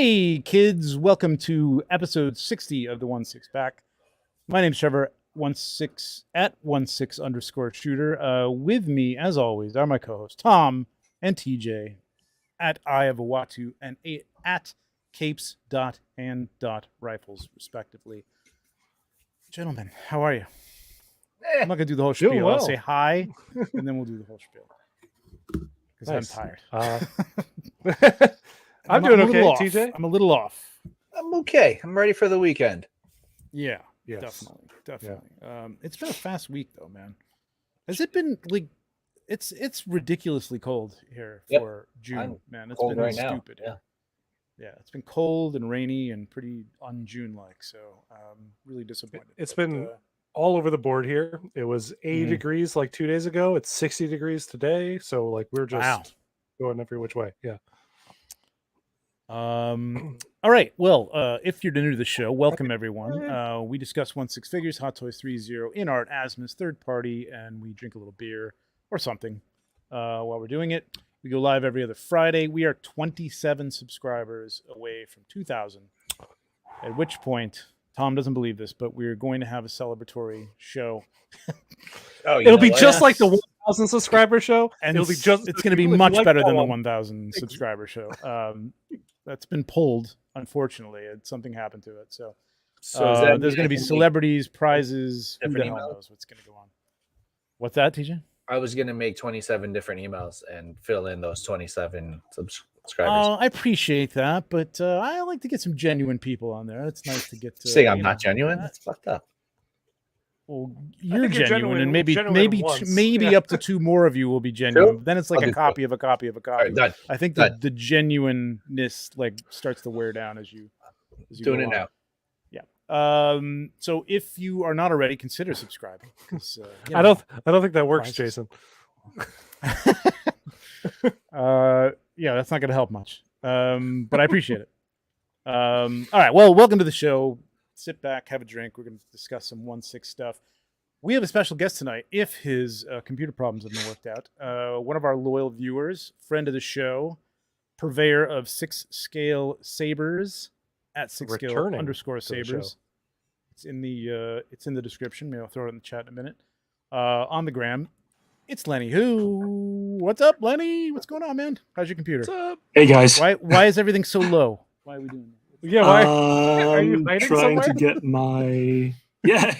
Hey, kids, welcome to episode 60 of the 1-6 Back. My name's Trevor, 16 at 16 underscore shooter. With me, as always, are my co-hosts, Tom and TJ, at Eye of a Watu and at capes.and.rifles, respectively. Gentlemen, how are you? I'm not going to do the whole spiel. Well. I'll say hi, and then we'll do the whole spiel. Because Nice. I'm tired. I'm doing okay, off. TJ. I'm a little off. I'm okay. I'm ready for the weekend. Yeah, Yes. definitely. It's been a fast week though, man. Has it been like? It's ridiculously cold here for June, man. It's cold been right stupid. now. Yeah, it's been cold and rainy and pretty un-June-like. So, really disappointed. It's been all over the board here. It was 80 degrees like 2 days ago. It's 60 degrees today. So like we're just going every which way. Yeah. All right. Well, if you're new to the show, welcome everyone. We discuss 1-6 figures, Hot Toys 3.0, in art, Asmus, third party, and we drink a little beer or something while we're doing it. We go live every other Friday. We are 27 subscribers away from 2,000. At which point, Tom doesn't believe this, but we're going to have a celebratory show. It'll be just like the 1,000 subscriber show, and it'll be just. It's going to be much better than the 1,000 subscriber show. That's been pulled, unfortunately. Something happened to it. So there's going to be celebrities, prizes. Who the hell knows what's going to go on? What's that, TJ? I was going to make 27 different emails and fill in those 27 subscribers. I appreciate that, but I like to get some genuine people on there. It's nice to get to saying I'm not genuine. That's fucked up. Well, you're genuine, and maybe up to two more of you will be genuine. But then it's like a copy of a copy of a copy. Right, I think that the genuineness starts to wear down as you doing it now. Yeah. So if you are not already, consider subscribing. I don't think that works, Jason. Yeah, that's not going to help much. But I appreciate it. All right. Well, welcome to the show. Sit back, have a drink. We're going to discuss some 1-6 stuff. We have a special guest tonight. If his computer problems have been worked out, one of our loyal viewers, friend of the show, purveyor of 6-scale sabers at 6-scale _ sabers. It's in the description. Maybe I'll throw it in the chat in a minute. On the gram, it's Lenny. What's up, Lenny? What's going on, man? How's your computer? What's up? Hey guys. Why is everything so low? Why are we doing that? Yeah, why? Are you trying somewhere? to get my I'm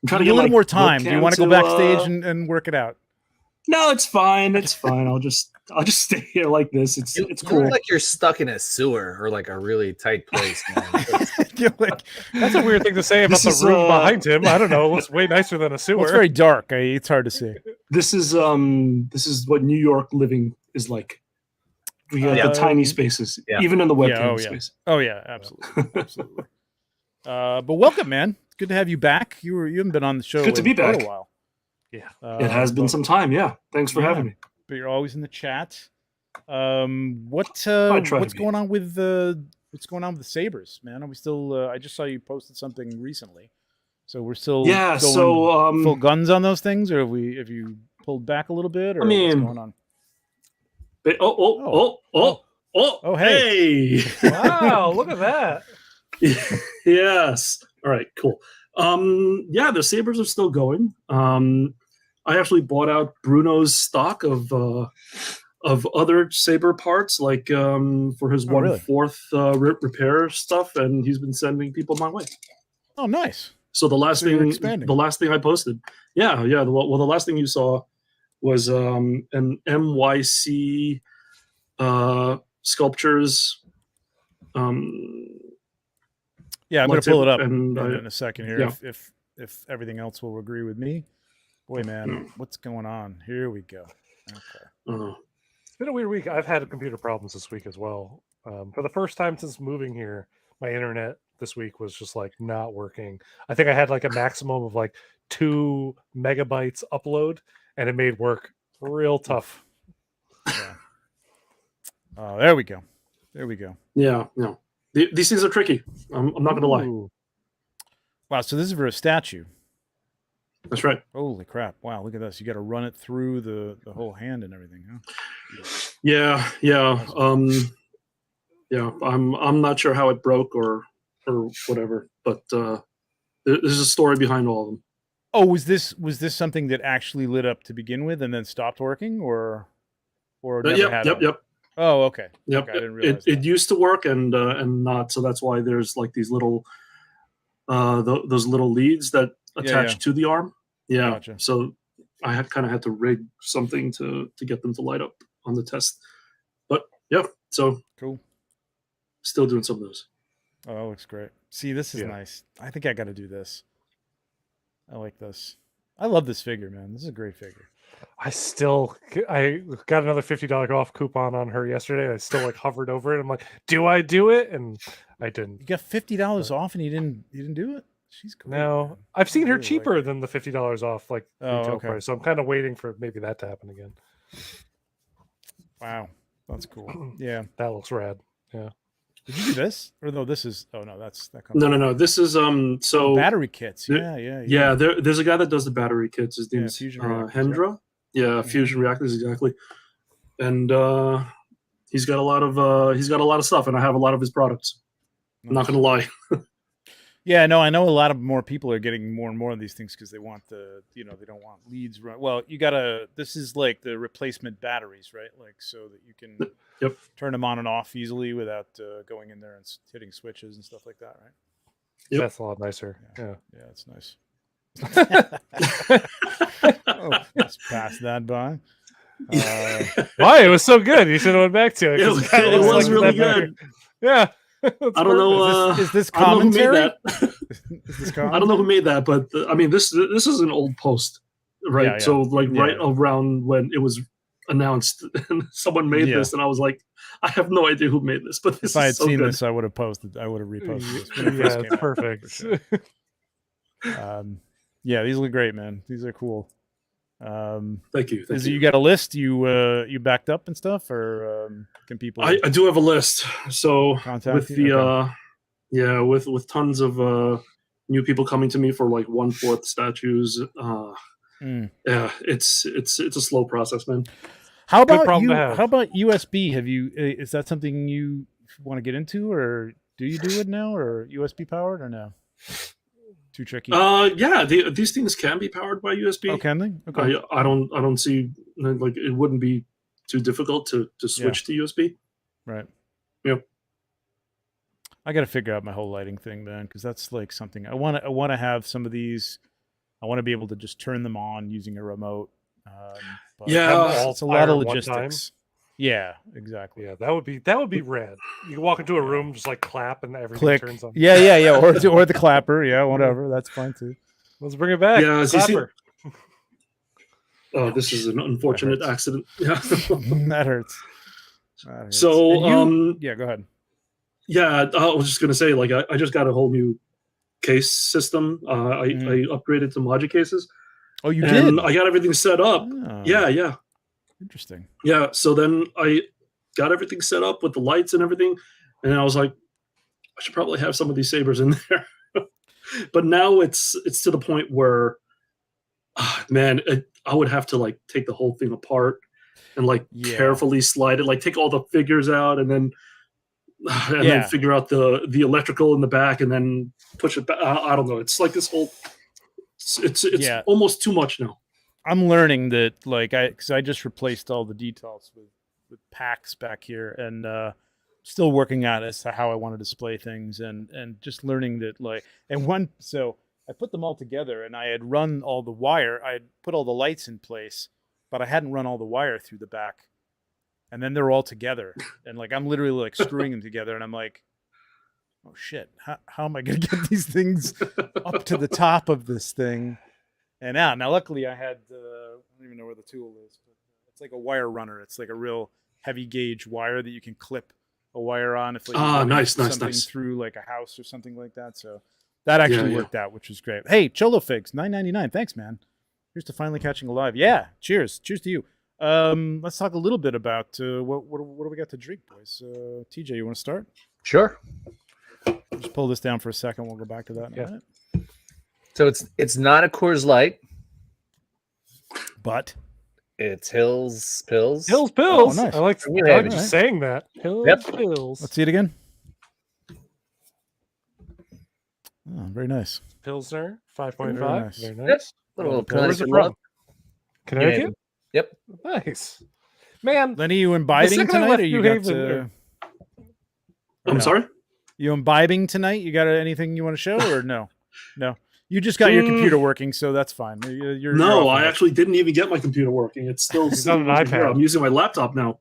trying to get a little more time. webcam Do you want to go backstage and work it out? No, it's fine. It's fine. I'll just stay here like this. It's cool. Look like you're stuck in a sewer or like a really tight place, man. That's a weird thing to say about the room behind him. I don't know. It's way nicer than a sewer. Well, it's very dark. It's hard to see. This is what New York living is like. We have the tiny spaces, even in the webcam space. Oh yeah, absolutely. But welcome, man. It's good to have you back. You haven't been on the show to be for back. a while. Yeah, it has been some time. Yeah, thanks for having me. But you're always in the chat. What's going on with the sabers, man? Are we still? I just saw you posted something recently, so we're still going full guns on those things, or have you pulled back a little bit, or what's going on? Hey! Wow, look at that. Yes. All right, cool. The sabers are still going. I actually bought out Bruno's stock of other saber parts, like for his 1/4 repair stuff, and he's been sending people my way. Oh, nice. So the last thing I posted, the last thing you saw was an MYC sculptures. I'm going to pull it up in a second here. Yeah. If everything else will agree with me. Boy, man, what's going on? Here we go. Okay. It's been a weird week. I've had computer problems this week as well. For the first time since moving here, my internet this week was just like not working. I think I had like a maximum of like 2 megabytes upload, and it made work real tough. Yeah. Oh, there we go. Yeah. These things are tricky. I'm not going to lie. Wow, so this is for a statue. That's right. Holy crap. Wow, look at this. You got to run it through the whole hand and everything, huh? Yeah. Yeah, I'm not sure how it broke or whatever, but there's a story behind all of them. Oh, was this something that actually lit up to begin with and then stopped working, or never Yep, had yep, on? yep. Oh, okay. Yep. Okay, I didn't realize It that. used to work and not, so that's why there's like these little those little leads that attach yeah. to the arm. Yeah. Gotcha. So I had to rig something to get them to light up on the test. But yeah, so Cool. still doing some of those. Oh, that looks great. See, this is Yeah. nice. I think I got to do this. I like this. I love this figure, man. This is a great figure. I got another $50 off coupon on her yesterday. I still like hovered over it. I'm like, do I do it? And I didn't. You got $50 off and you didn't do it? She's cool. No, man. I've seen I her really like cheaper it. than the $50 off like Oh, retail okay. price. So I'm kind of waiting for maybe that to happen again. Wow. That's cool. Yeah. That looks rad. Did you do this? Or no, this is that comes No. This is so battery kits. there- Yeah. yeah, there's a guy that does the battery kits. His Yeah, name's fusion reactors, yeah. Hendra. Yeah, fusion reactors exactly. And he's got a lot of stuff, and I have a lot of his products. I'm not gonna lie. Yeah, no, I know a lot of more people are getting more and more of these things because they want they don't want leads run. Well, this is like the replacement batteries, right? Like so that you can Yep. turn them on and off easily without going in there and hitting switches and stuff like that, right? Yep. That's a lot nicer. Yeah. Yeah, it's nice. Oh, let's pass that by. Why? It was so good. You should have went back to it. 'cause It looks was really that good. better. Yeah. I don't know. Is this I don't know who made commentary? that. Is this I don't know who made that, but I mean, this is an old post, right? Yeah, yeah. So like Yeah. right around when it was announced, and someone made Yeah. this, and I was like, I have no idea who made this, but this If I had is so seen good. this, I would have reposted this when it Yeah, first it's came out, perfect. for sure. Yeah, these look great, man. These are cool. Thank you. Thank Is it you got a list you backed up and stuff, or can people I do have a list. So contact with you? the Okay. with tons of new people coming to me for like 1/4 statues. Yeah, it's a slow process, man. How about problem you? to have. How about USB? Have you? Is that something you want to get into, or do you do it now, or USB powered, or no? Too tricky. Yeah, these things can be powered by USB. Oh, can they? Okay. I don't see like it wouldn't be too difficult to switch to USB. Right. Yep. I got to figure out my whole lighting thing, man, because that's like something I want to have some of these. I want to be able to just turn them on using a remote. But Yeah. it's a lot of All fire at one logistics. Yeah, exactly. Yeah, that would be rad. You can walk into a room, just like clap, and everything Click. turns on. Yeah. Or the clapper. Yeah, whatever. That's fine too. Let's bring it back. Yeah, so you see- Clapper. Oh, this is an unfortunate hurts. accident. Yeah. That hurts. That hurts. So, And yeah, go ahead. yeah, I was just gonna say, like, I just got a whole new case system. I upgraded to Logic cases, Oh, you and did. I got everything set up. Oh, Yeah. Interesting. Yeah, so then I got everything set up with the lights and everything, and I was like, I should probably have some of these sabers in there. But now it's to the point where, man, I would have to like take the whole thing apart and like Yeah. carefully slide it, like take all the figures out and then figure out the electrical in the back and then push it back. I don't know. It's like this whole. It's Yeah. almost too much now. I'm learning that like because I just replaced all the details with packs back here and still working out as to how I want to display things and just learning that like so I put them all together and I had run all the wire. I had put all the lights in place, but I hadn't run all the wire through the back. And then they're all together and like I'm literally like screwing them together and I'm like, oh shit, how am I gonna get these things up to the top of this thing and out? Now luckily I had I don't even know where the tool is, but it's like a wire runner. It's like a real heavy gauge wire that you can clip a wire on if like you want to nice. get something through like a house or something like that. So that actually worked out, which was great. Hey, Cholo Figs, $9.99. Thanks, man. Here's to finally catching a live. Yeah, cheers to you. Let's talk a little bit about what do we got to drink, boys? TJ, you want to start? Sure. Just pull this down for a second. We'll go back to that in a minute. So it's not a Coors Light. But It's Hills Pills. Hills Pills. nice. I like Alright. just saying that. Hills Yep. Pills. Let's see it again. Oh, very nice. Pilsner 5.5. Very nice. Very Yep. nice. Little Where's it Connecticut from? love. Connecticut. Yep. Nice. Man, Lenny, you imbibing second I tonight, left or you New got Haven, to? or- or I'm no? sorry. You imbibing tonight? You got anything you want to show, or no? No. You just got your computer working, so that's fine. You're No, off I the hook. actually didn't even get my computer working. It's still He's on sitting an over here. iPad. I'm using my laptop now.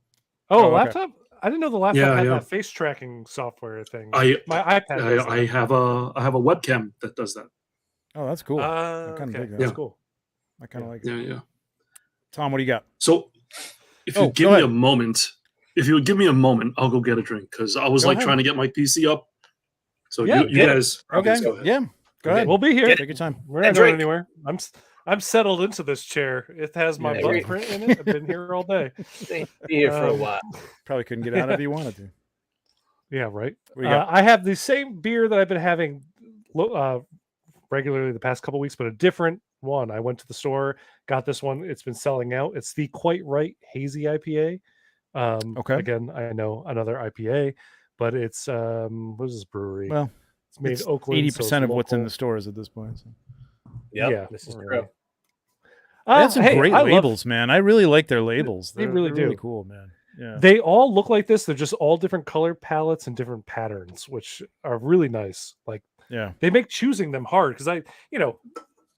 Oh, okay. laptop? I didn't know the laptop Yeah, had yeah. that face tracking software thing. I My iPad does I that. have a webcam that does that. Oh, that's cool. I kinda Okay, dig that. that's Yeah. cool. I kind of like it. Yeah, yeah. Tom, what do you got? So if Oh, you give go me ahead. a moment, I'll go get a drink because I was Go like ahead. try to get my PC up. So Yeah, you guys, Okay. go ahead. Yeah. Go ahead. We'll be here. Take your time. We're not And going drink. anywhere. I'm settled into this chair. It has my Yeah, butt drink. print in it. I've been here all day. Be here for a Um, while. Probably couldn't get out if you wanted to. Yeah, right. What do you got? I have the same beer that I've been having regularly the past couple weeks, but a different one. I went to the store, got this one. It's been selling out. It's the Quite Right Hazy IPA. Okay. Again, I know another IPA, but it's what is this brewery? Well, it's made it's Oakland. 80% of what's in the local. stores at this point. So. Yep, yeah, this is really. true. They have some Hey, great I love- labels, man. I really like their labels. They They're really really do. cool, man. Yeah. They all look like this. They're just all different color palettes and different patterns, which are really nice. Like Yeah. they make choosing them hard because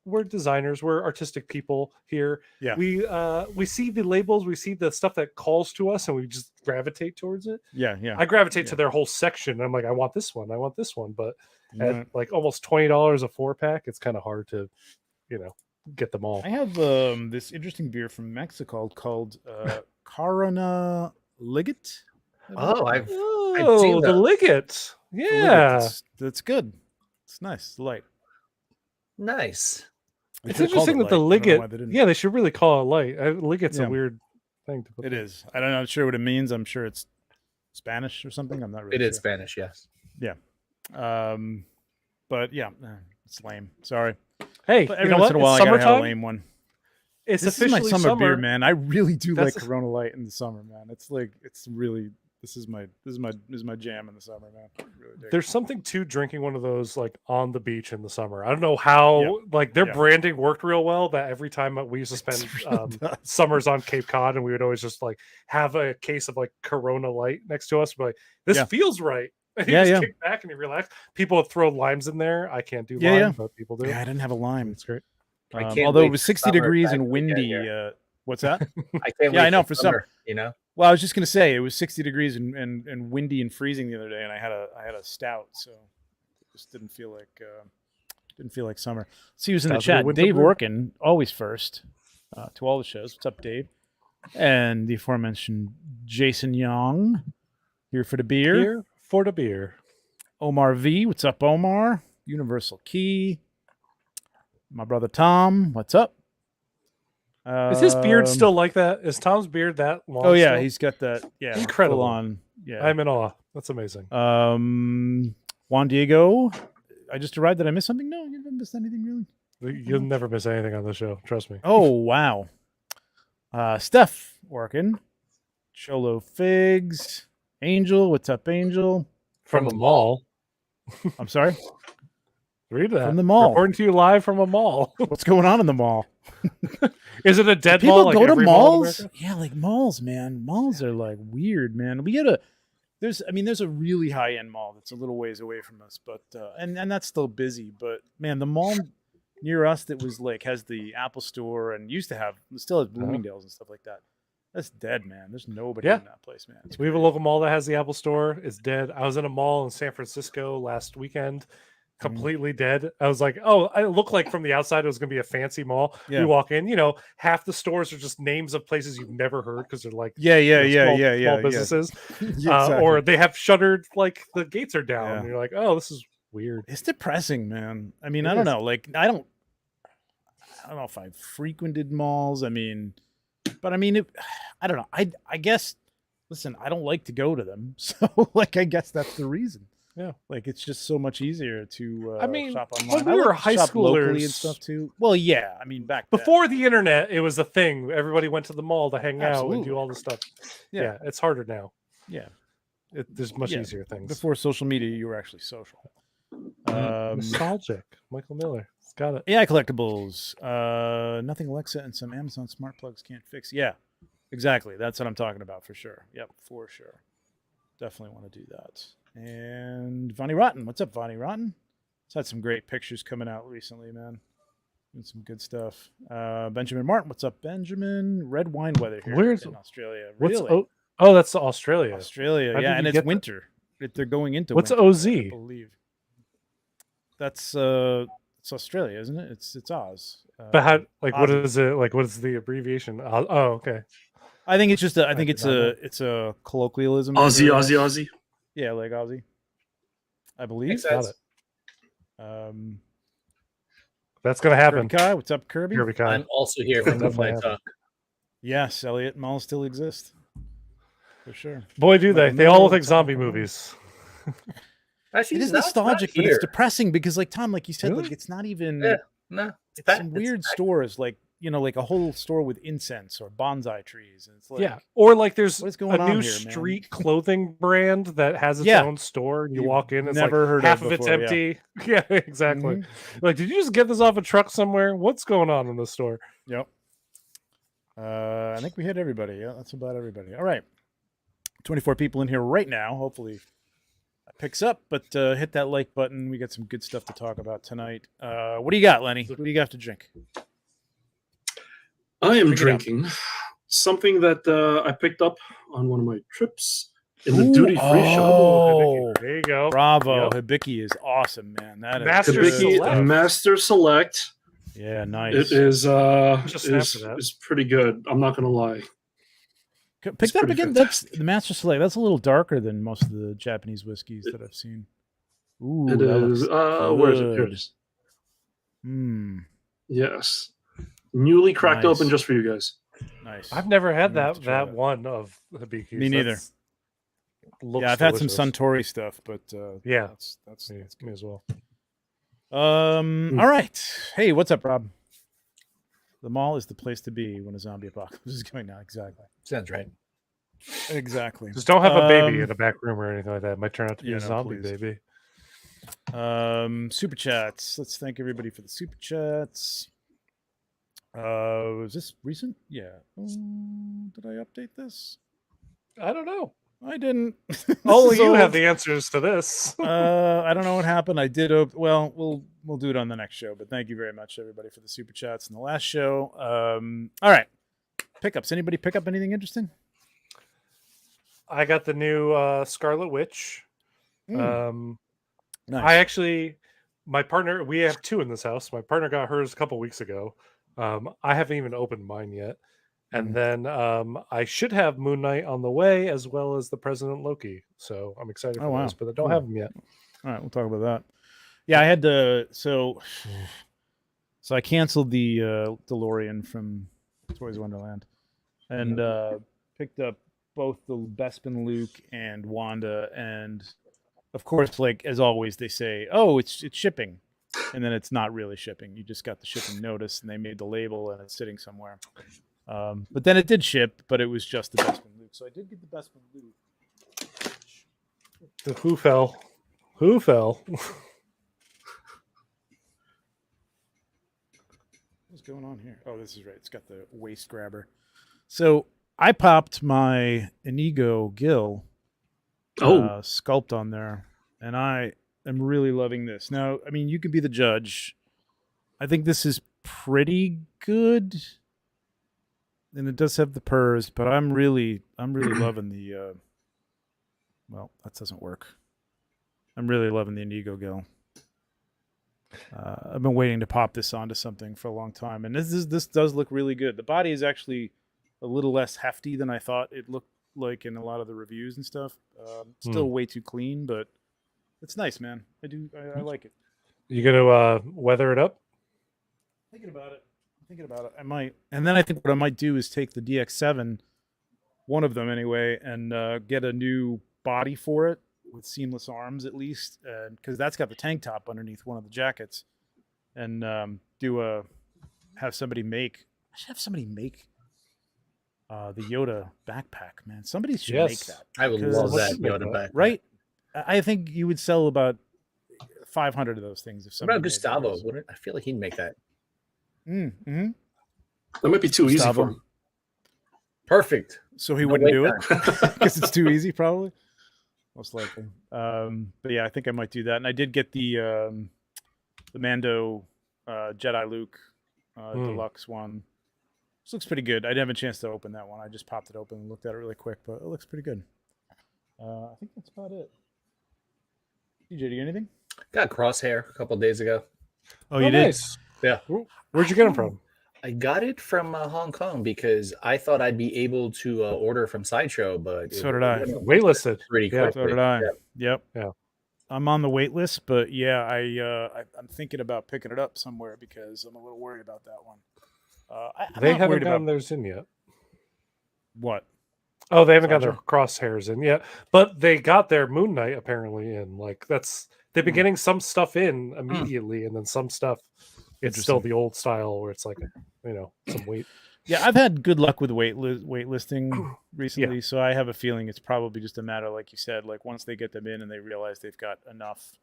we're designers, we're artistic people here. Yeah. We see the labels, we see the stuff that calls to us, and we just gravitate towards it. Yeah. Yeah. I gravitate to Yeah. their whole section. I'm like, I want this one, but Right. at like almost $20 a 4-pack, it's kind of hard to, get them all. I have this interesting beer from Mexico called Corona Liget. Oh, I've Oh, seen the those. Liget. The Liget. Yeah. That's good. It's nice. It's light. nice. They It's should've called interesting it that the light. I don't know why Liget, they didn't. yeah, they should really call it light. Liget's Yeah. a weird thing to put. It is. I'm not sure what it means. I'm sure it's Spanish or something. I'm not really It sure. is Spanish, yes. But yeah, it's lame. Sorry. Hey, But you every know once what? in a while, It's I gotta have a summertime. lame one. It's This is my officially summer beer, man. I really do like That's- Corona Light in the summer, man. It's like this is my jam in the summer, man. I really dig it. There's something to drinking one of those like on the beach in the summer. I don't know how like their Yeah. branding worked real well. That every time we used to spend It really does. summers on Cape Cod, and we would always just like have a case of like Corona Light next to us. But like this Yeah. feels right. And you Yeah, just yeah. kick back and you relax. People would throw limes in there. I can't do Yeah, lime, yeah. but people do. Yeah, I didn't have a lime. It's great. I can't Although wait it was for 60 summer degrees to and actually get windy. here. What's that? I can't Yeah, wait I know, for summer, you know? Well, I was just gonna say it was 60 degrees and windy and freezing the other day, and I had a stout, so it just didn't feel like summer. See who's in the Sounds like a chat. winter Dave brew. Orkin, always first to all the shows. What's up, Dave? And the aforementioned Jason Young here for the beer. Here for the beer. Omar V, what's up, Omar? Universal Key. My brother Tom, what's up? Is his beard Um, still like that? Is Tom's beard that long? Oh yeah, still? he's got that. Yeah, Incredible. full on. Yeah. I'm in awe. That's amazing. Juan Diego. I just arrived. Did I miss something? No, you didn't miss anything really. You'll never miss anything on the show. Trust me. Oh wow. Steph working. Cholo Figs. Angel, what's up, Angel? From a mall. I'm sorry. Read that. From the mall. Reporting to you live from a mall. What's going on in the mall? Is it a dead People mall? Like go to every mall in malls? America? Yeah, like malls, man. Malls are like weird, man. We gotta. There's a really high end mall that's a little ways away from us, but and that's still busy. But man, the mall near us that was like has the Apple Store and used to have still has Bloomingdale's and stuff like that. That's dead, man. There's nobody Yeah. in that place, man. It's We have a crazy. local mall that has the Apple Store. It's dead. I was in a mall in San Francisco last weekend. Completely dead. I was like, oh, I look like from the outside it was going to be a fancy mall. Yeah. We walk in, half the stores are just names of places you've never heard because they're like Yeah, small businesses. Yeah, exactly. Or they have shuttered, like the gates are down. Yeah. And you're like, oh, this is weird. It's depressing, man. I mean, It I don't is. know. Like, I don't know if I've frequented malls. I mean, but I mean, I don't know. I guess. Listen, I don't like to go to them, so like, I guess that's the reason. Yeah. Like it's just so much easier to I mean, shop when online. we I were like to high shop locally and schoolers- stuff too. Well, yeah. I mean, back then. Before the internet, it was a thing. Everybody went to the mall to hang out and Absolutely. do all this stuff. Yeah. Yeah, it's harder now. Yeah. There's much Yeah, easier things. Before social media, you were actually social. Nostalgic. Michael Miller. It's got it. AI collectibles. Nothing Alexa and some Amazon smart plugs can't fix. Yeah, exactly. That's what I'm talking about for sure. Yep, for sure. Definitely want to do that. And Vonnie Rotten. What's up, Vonnie Rotten? It's had some great pictures coming out recently, man. Doing some good stuff. Benjamin Martin. What's up, Benjamin? Red wine weather here Where's- in Australia. What's Really? oh, that's Australia. Australia, How yeah, did and you it's get that? winter. They're going into What's winter, OZ? I believe. That's it's Australia, isn't it? It's Oz. But how? Like, what Aussie. is it? Like, what is the abbreviation? Oh, okay. I think it's just I I think did it's not know. it's a colloquialism. Aussie, for- Aussie, Aussie. Yeah, like Aussie. I believe. Makes Got sense. it. Um, That's gonna happen. Kirby Kai, what's up, Kirby? Kirby Kai. I'm also here for Definitely Moonlight happen. Talk. Yes, Elliot Malls still exist. For sure. Boy, do they! Michael They all look Miller, like zombie Michael Miller. movies. Actually, It is no, it's not nostalgic, but here. it's depressing because, like Tom, like you said, Really? like it's not even. Yeah, no, It's back- some weird back. stores, like like a whole store with incense or bonsai trees, and it's like, Yeah, or like there's what is going a on new here, man? street clothing brand that has its Yeah. own store, and you You've walk in, it's never like heard of half of it's before, yeah. empty. Yeah, exactly. Mhm. Like, did you just get this off a truck somewhere? What's going on in the store? Yep. I think we hit everybody. Yeah, that's about everybody. All right. 24 people in here right now. Hopefully that picks up, but hit that like button. We got some good stuff to talk about tonight. What do you got, Lenny? What do you got to drink? I am Bring it up. drinking something that I picked up on one of my trips in the Ooh, duty-free shop. oh. There you go. Bravo. Yep. Hibiki is awesome, man. That is Master good Hibiki Select. Master Select. Yeah, nice. It is Just snap for that. is pretty good. I'm not gonna lie. Pick it's that up pretty again. That's the Master Select. That's a little darker than most of the Japanese whiskeys that I've seen. Ooh, It that is. looks Where is it? Here good. it is. Mm, Yes, newly cracked Nice. open just for you guys. nice. I've never had I'm gonna have that to try that that. one of Hibiki. Me neither. Yeah, I've had some Suntory stuff, but Yeah. that's Me as well. All right. Hey, what's up, Rob? The mall is the place to be when a zombie apocalypse is going on. Exactly. Sounds right. Exactly. Just don't have a baby Um, in a back room or anything like that. It might turn out to be yeah, a no, zombie please. baby. Super chats. Let's thank everybody for the super chats. Was this recent? Yeah. Did I update this? I don't know. I didn't. This Only is you have old. the answers to this. I don't know what happened. I did. Well, we'll do it on the next show. But thank you very much, everybody, for the super chats in the last show. All right. Pickups. Anybody pick up anything interesting? I got the new Scarlet Witch. Nice. I actually, my partner, we have two in this house. My partner got hers a couple weeks ago. I haven't even opened mine yet. And then I should have Moon Knight on the way, as well as the President Loki. So I'm excited for Oh, wow. those, but I don't Cool. have them yet. All right, we'll talk about that. Yeah, I had to. So I canceled the DeLorean from Toys Wonderland, and picked up both the Bespin Luke and Wanda, and of course, like as always, they say, "Oh, it's shipping," and then it's not really shipping. You just got the shipping notice, and they made the label, and it's sitting somewhere. But then it did ship, but it was just the Bespin Luke. So I did get the Bespin Luke. The Who fell? Who fell? What's going on here? Oh, this is right. It's got the waist grabber. So I popped my Inigo Gill sculpt on there, and I am really loving this. Now, I mean, you can be the judge. I think this is pretty good, and it does have the purrs, but I'm really loving the. Well, that doesn't work. I'm really loving the Inigo Gill. I've been waiting to pop this onto something for a long time, and this does look really good. The body is actually a little less hefty than I thought it looked like in a lot of the reviews and stuff. Still way too clean, but it's nice, man. I like it. You gonna weather it up? Thinking about it. I might, and then I think what I might do is take the DX7, one of them anyway, and get a new body for it, with seamless arms at least, because that's got the tank top underneath one of the jackets, and have somebody make. I should have somebody make the Yoda backpack, man. Somebody should make that. I would because- love that Let's make Yoda that. back. Right? I think you would sell about 500 of those things if What somebody about made Gustavo? those. Wouldn't I feel like he'd make that? Mm-hmm. That might be too easy Gustavo. for him. Perfect. So he No wouldn't wait do it time. because it's too easy, probably. Most likely. But yeah, I think I might do that. And I did get the Mando Jedi Luke deluxe one. This looks pretty good. I didn't have a chance to open that one. I just popped it open and looked at it really quick, but it looks pretty good. I think that's about it. DJ, do you get anything? Got Crosshair a couple days ago. Oh, you did? Nice. Yeah. Where'd you get them from? I got it from Hong Kong because I thought I'd be able to order from Sideshow, but So did I. Waitlisted. pretty Yeah, quickly. So did I. Yeah. Yep. Yeah. I'm on the wait list, but yeah, I'm thinking about picking it up somewhere because I'm a little worried about that one. I'm They not haven't worried gotten about theirs in yet. what. Oh, they haven't got their Sideshow? crosshairs in yet, but they got their Moon Knight apparently in. Like they've been getting some stuff in immediately, and then some stuff it's still Interesting. the old style where it's like some wait. Yeah, I've had good luck with waitlisting recently, so I have a feeling it's probably just a matter, like you said, like once they get them in and they realize they've got enough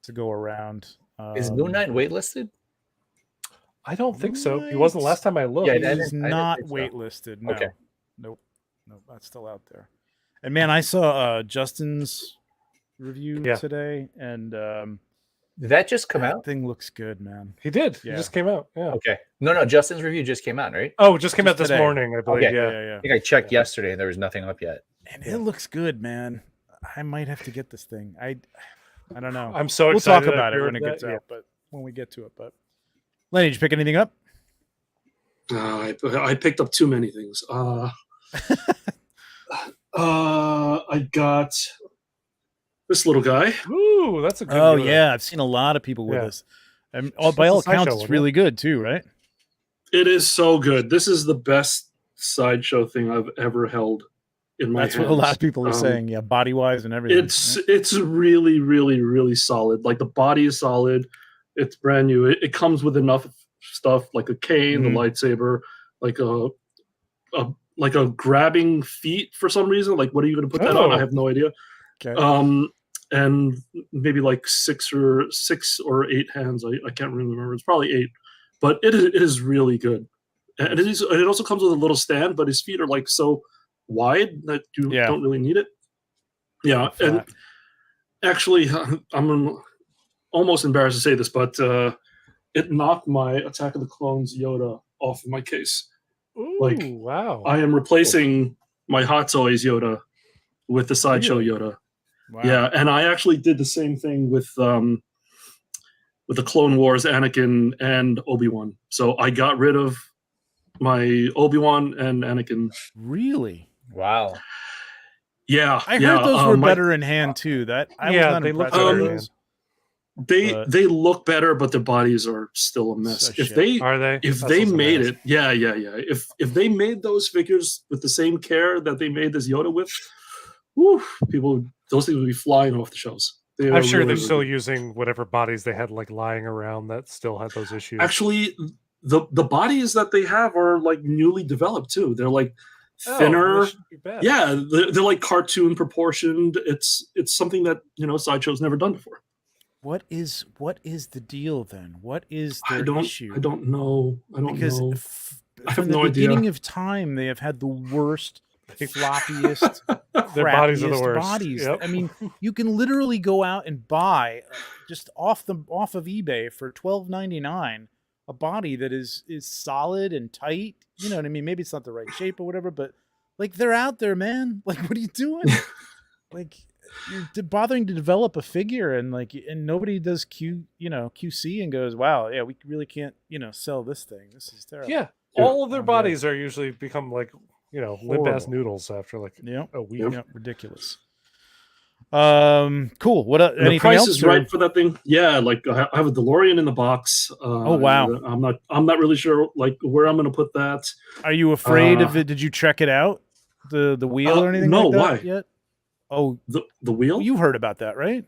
to go around. Is Moon Knight waitlisted? I don't think so. He Right. wasn't last time I looked. Yeah, I He's didn't not think so. waitlisted. No. Okay. Nope. That's still out there. And man, I saw Justin's review Yeah. today, and Did that just come that out? thing looks good, man. He did. Yeah. He just came out. Yeah. Okay. No, Justin's review just came out, right? Oh, it just came Just out this today. morning, I believe. Okay. Yeah. I think I checked yesterday and there was nothing up yet. And it looks good, man. I might have to get this thing. I don't know. I'm so We'll excited. talk about I it when heard it gets that. out, but when we get to it. But Lenny, did you pick anything up? I picked up too many things. I got this little guy. Yeah. Ooh, that's a good. Oh Yoda. yeah, I've seen a lot of people with Yeah. this. And by all It's a sideshow accounts, one, it's really good too, right? It is so good. This is the best sideshow thing I've ever held in my That's hands. what a lot of people are saying. Yeah, body wise and everything. It's really, really, really solid. Like the body is solid. It's brand new. It comes with enough stuff like a cane, the lightsaber, like a grabbing feet for some reason. Like, what are you going to put that on? I have no idea. Okay. And maybe like six or eight hands. I can't really remember. It's probably 8, but it is really good. And it also comes with a little stand, but his feet are like so wide that you don't really need it. Yeah, and actually, I'm almost embarrassed to say this, but it knocked my Attack of the Clones Yoda off of my case. Ooh, Like, wow. I am replacing my Hot Toys Yoda with the Sideshow Yoda. Wow. Yeah, and I actually did the same thing with the Clone Wars Anakin and Obi-Wan. So I got rid of my Obi-Wan and Anakin. Really? Wow. Yeah, I heard those were better in hand too. That I was not they look impressed better with in those. hand. They look better, but their bodies are still a mess. So If shit. they Are they? if That's they what's made amazing. it, if they made those figures with the same care that they made this Yoda with, whew, those things would be flying off the shelves. They I'm are sure really, they're really still good. using whatever bodies they had like lying around that still had those issues. Actually, the bodies that they have are like newly developed too. They're like Oh, thinner. that shouldn't be bad. Yeah, they're like cartoon proportioned. It's something that Sideshow's never done before. What is the deal then? What is I their don't issue? I don't know. because know. I have from the no idea. beginning of time, they have had the worst, floppiest, Their bodies are the crappiest worst. bodies. Yep. I mean, you can literally go out and buy just off of eBay for $12.99 a body that is solid and tight. You know what I mean? Maybe it's not the right shape or whatever, but like they're out there, man. Like, what are you doing? Like, you're bothering to develop a figure and nobody does QC and goes, wow, yeah, we really can't sell this thing. This is terrible. Yeah. Yeah. All of their Oh, bodies are usually become like, limp ass Horrible. noodles after like Yep. a week. Yep. Ridiculous. Cool. What? The Anything price else? is or- right for that thing. Yeah, like I have a DeLorean in the box. Oh, wow. I'm not really sure like where I'm going to put that. Are you afraid of it? Did you check it out? The wheel or anything no, like that why? yet? Oh, The wheel? you heard about that, right?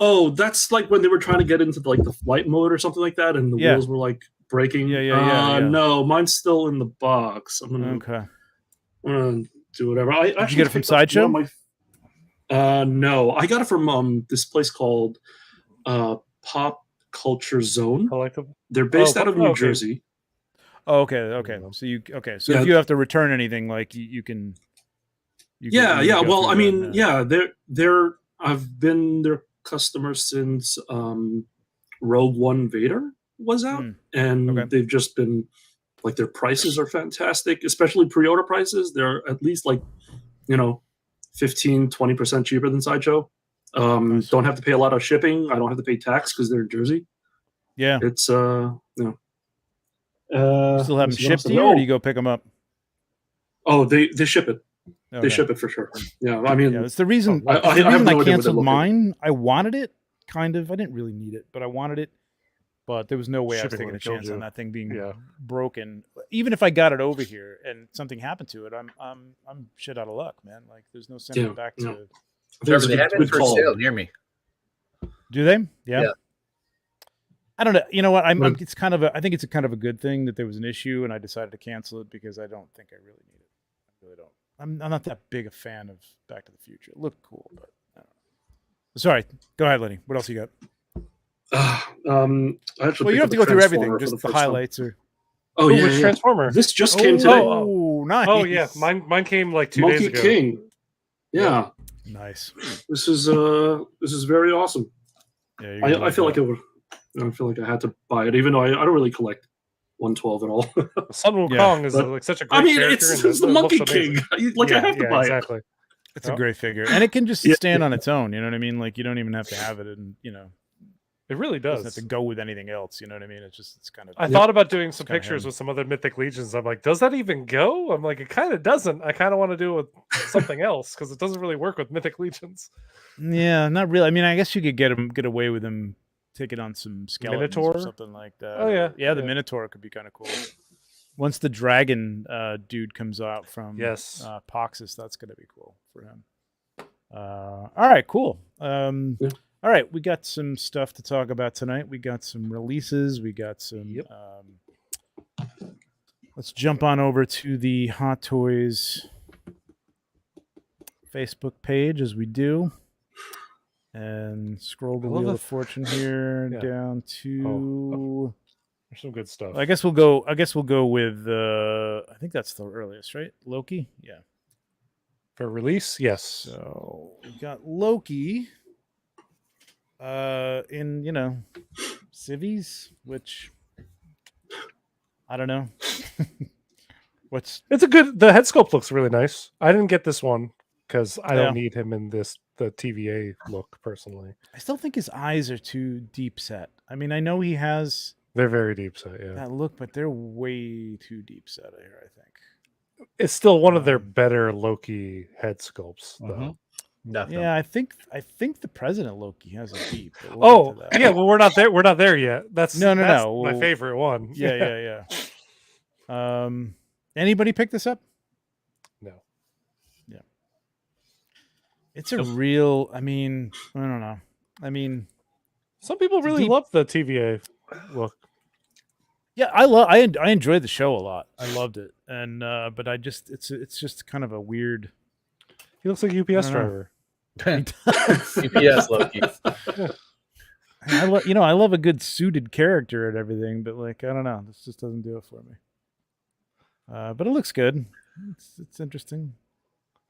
Oh, that's like when they were trying to get into the flight mode or something like that, and the Yeah. wheels were like breaking. Yeah. No, mine's still in the box. I'm Okay. gonna do whatever. I Did you actually get it from picked up one Sideshow? of my. No, I got it from this place called Pop Culture Zone. Collectible. They're based out of New okay. Jersey. Oh, okay. So Yeah. if you have to return anything, like you can. Yeah. go Well, through I mean, that, they're. I've been their customer since Rogue One Vader was out, and Okay. they've just been like their prices are fantastic, especially pre-order prices. They're at least like 15-20% cheaper than Sideshow. Nice. Don't have to pay a lot of shipping. I don't have to pay tax because they're in Jersey. Yeah. It's You still have them shipped to you, or do you go pick them up? Oh, they ship it. Okay. They ship it for sure. Yeah, I mean, it's the reason. I the have reason no I idea what they're canceled looking. mine. I wanted it, kind of. I didn't really need it, but I wanted it. But there was no way I was Shipping taking a would've killed chance you. on that thing being Yeah. broken. Even if I got it over here and something happened to it, I'm shit out of luck, man. Like there's no sending it back to. I think Trevor, it's a they have good it for call. sale near me. Do they? Yeah. I don't know. You know what? But- it's kind of a. I think it's a kind of a good thing that there was an issue, and I decided to cancel it because I don't think I really need it. I really don't. I'm not that big a fan of Back to the Future. It looked cool, but I don't know. Sorry. Go ahead, Lenny. What else you got? I actually Well, you don't have picked to go up through the everything. Transformer for Just the first time. highlights or. Oh Which yeah. Transformer? This just came today. Oh, nice. Oh yeah, mine came like 2 days Monkey ago. King. Yeah, Nice. this is very awesome. Yeah, you're gonna I love feel that. like I feel like I had to buy it, even though I don't really collect 112 at all. Sun Wukong is but- like such a great I mean, character. it's and the it Monkey looks amazing. King. Like I have to buy exactly. It's a great figure, and it can just Yeah. stand on its own. You know what I mean? Like you don't even have to have it, and It really it doesn't does. have to go with anything else. You know what I mean? It's kind of. I thought about doing some kinda pictures him. with some other Mythic Legions. I'm like, does that even go? I'm like, it kind of doesn't. I kind of want to do it with something else because it doesn't really work with Mythic Legions. Yeah, not really. I mean, I guess you could get away with them taking on some skeletons or Minotaur? something like that. Oh, yeah. yeah. The Yeah. Minotaur could be kind of cool. Once the dragon dude comes out from Yes. Poxus, that's gonna be cool for him. All right, cool. All right, we got some stuff to talk about tonight. We got some releases. We got some. Yep. Let's jump on over to the Hot Toys Facebook page as we do, and scroll the I love wheel the of fortune here Yeah. down to. There's some good stuff. I guess we'll go. With. I think that's the earliest, right? Loki. Yeah. For release, yes. So we got Loki. In civvies, which I don't know. What's It's a good. The head sculpt looks really nice. I didn't get this one because I Yeah. don't need him in the TVA look personally. I still think his eyes are too deep set. I mean, I know he has They're very deep set. Yeah, that look, but they're way too deep set here, I think. it's still one of their better Loki head sculpts, though. Definitely. Yeah, I think the President Loki has a deep. but we'll Oh, get to that. yeah. Well, we're not there. We're not there yet. That's No. my Well, favorite one. Yeah. Anybody pick this up? No. Yeah. It's a real. I mean, I don't know. I mean, Some people really deep- love the TVA look. yeah, I enjoyed the show a lot. I loved it, and but it's just kind of a weird. He looks like a UPS I don't know. driver. UPS Loki. I love a good suited character and everything, but like I don't know, this just doesn't do it for me. But it looks good. It's interesting.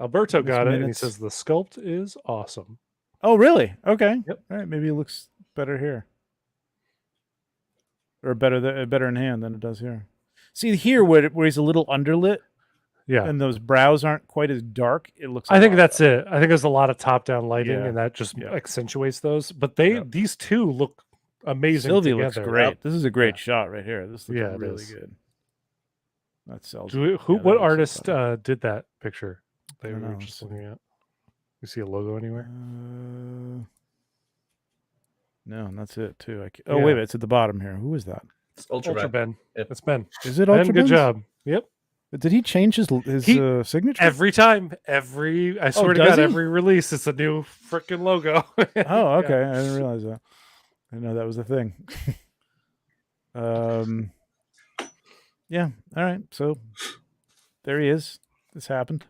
Alberto Miss got it, and he Minutes. says the sculpt is awesome. Oh, really? Okay. Yep. All right. Maybe it looks better here, or better in hand than it does here. See here where he's a little underlit Yeah, and those brows aren't quite as dark. It looks. I think that's it. I think there's a lot of top-down lighting, Yeah. and that just Yeah. accentuates those. But Yeah. these two look amazing. Sylvie together. looks great. Yep. This is a great shot right here. This looks Yeah, it really is. good. That sells. What that looks artist better. did that picture? They I don't were know. just looking at. You see a logo anywhere? No, that's it too. Oh Yeah. It's at the bottom here. Who is that? It's Ultra Ultra Ben. Ben. Yep. It's Ben. Is it Ben, Ultra good Ben's? job. Yep. But did he change his signature? Every time, I swear to does God, he? every release, it's a new freaking logo. Oh, okay. Yeah. I didn't realize that. I didn't know that was a thing. Yeah. All right. So there he is. This happened.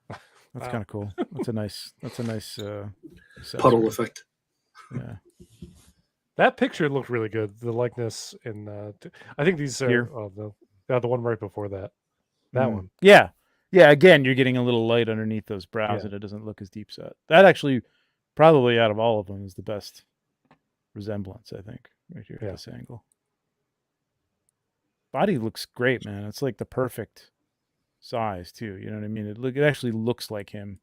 That's Wow. kind of cool. That's a nice. Puddle accessory. effect. Yeah. That picture looked really good. The likeness in, I think these Here? are the one right before that. That Mm. one. Yeah. Yeah. Again, you're getting a little light underneath those brows, Yeah. and it doesn't look as deep set. That actually, probably out of all of them, is the best resemblance. I think right here Yeah. at this angle. Body looks great, man. It's like the perfect size too. You know what I mean? It actually looks like him.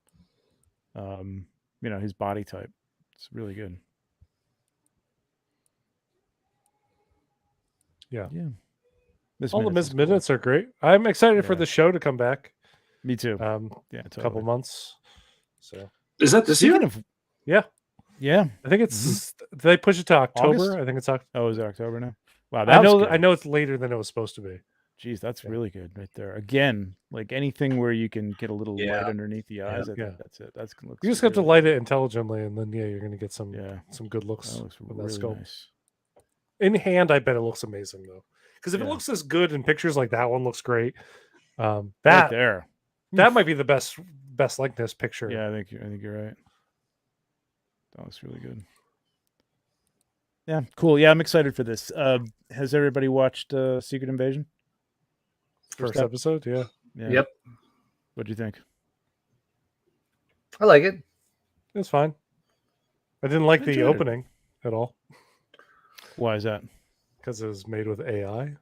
His body type. It's really good. Yeah. Yeah. All the Minutes missed is cool. minutes are great. I'm excited for Yeah. the show to come back. Me too. Yeah, Yeah, a couple totally. months. So Is that this Speaking year? of, yeah, yeah. I think it's they push it to October. August? I think it's October. Oh, is it October now? Wow, that was good. I know it's later than it was supposed to be. Jeez, that's Yeah. really good right there. Again, like anything where you can get a little Yeah. light underneath the eyes. I Yeah. think that's it. That's looks You just have to really light good. it intelligently, and then you're gonna get some Yeah, good looks that looks with that really scope. nice. In hand, I bet it looks amazing though, because if Yeah. it looks as good in pictures, like that one looks great. Right That there. might be the best likeness picture. Yeah, I think you're right. That looks really good. Yeah, cool. Yeah, I'm excited for this. Has everybody watched Secret Invasion? First episode, yeah. Yeah. Yep. What do you think? I like it. It's fine. I didn't like I the enjoyed it. opening at all Why is that? because it was made with AI.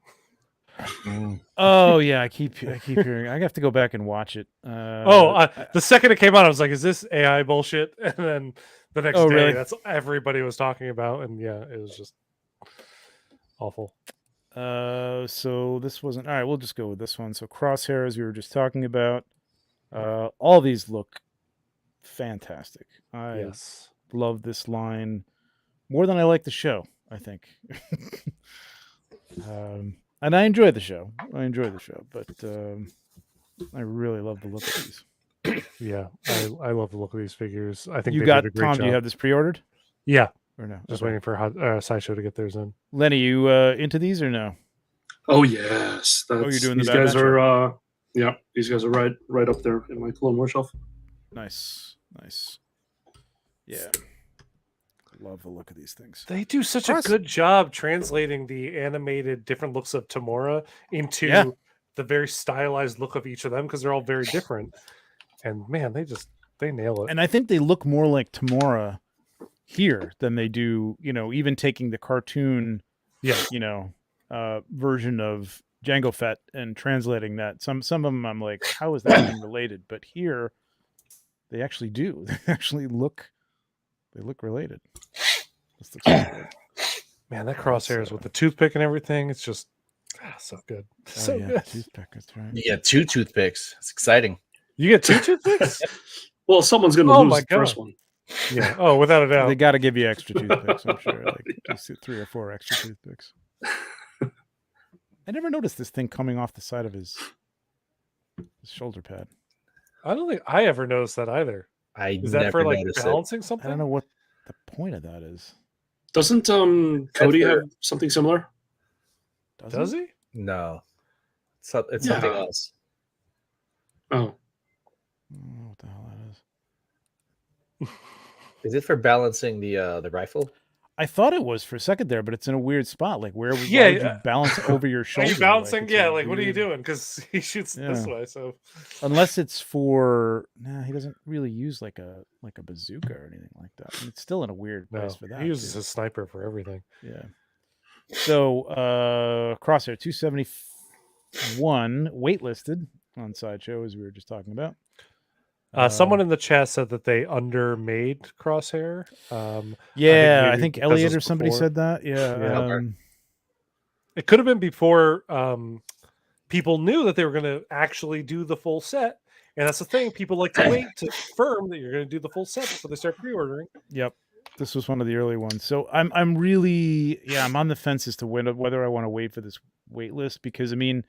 Oh yeah, I keep hearing. I have to go back and watch it. The second it came out, I was like, "Is this AI bullshit?" And then the next Oh, day, really? that's everybody was talking about, and yeah, it was just awful. So this wasn't all right. We'll just go with this one. So crosshairs, we were just talking about. All these look fantastic. I Yes, love this line more than I like the show. I think. And I enjoy the show. But I really love the look of these. yeah, I love the look of these figures. I think You they got did a great Tom? job. Do you have this pre-ordered Yeah, or no? just Okay. waiting for Sideshow to get theirs in. Lenny, you into these or no? Oh yes, that's, you're doing the these Bad guys Batch are. Yeah, these guys are right up there in my Clone War shelf. Nice. Yeah, love the look of these things. They do such Cross- a good job translating the animated different looks of Tamora into Yeah. the very stylized look of each of them because they're all very different. And man, they nail it. And I think they look more like Tamora here than they do, even taking the cartoon, version of Jango Fett and translating that. Some of them I'm like, how is that even related? But here, they actually do. They actually look related. This looks so good. Man, that crosshairs with the toothpick and everything, it's just so good. So Oh, yeah, good. toothpick, that's right. You get 2 toothpicks. It's exciting. You get 2 toothpicks? Well, someone's going to Oh lose my the first God. one. Yeah. Oh, without a doubt. They got to give you extra toothpicks, I'm sure. Like just 3 or 4 extra toothpicks. I never noticed this thing coming off the side of his shoulder pad. I don't think I ever noticed that either. I Is that never for like noticed balancing I something? don't know what the point of that is. Doesn't Cody for- have something similar? Does he? it. No. It's Yeah. something else. Oh, I don't know what the hell that is. Is it for balancing the rifle? I thought it was for a second there, but it's in a weird spot. Like why would Yeah, you balance over your Are shoulder? you balancing? it's Yeah, a like what are you weird- doing? Because he shoots this Yeah. way. So Unless it's for he doesn't really use like a bazooka or anything like that. I mean, it's still in a weird no, place for that. he uses too. his sniper for everything. Yeah. So crosshair 271 waitlisted on Sideshow as we were just talking about. Someone in the chat said that they undermade Crosshair. Yeah, I maybe think because Elliot it's or somebody before. said that. Yeah. Yeah. Okay. It could have been before people knew that they were going to actually do the full set. And that's the thing. People like to wait to confirm that you're going to do the full set before they start pre-ordering. Yep. This was one of the early ones. So I'm really I'm on the fence as to whether I want to wait for this wait list because I mean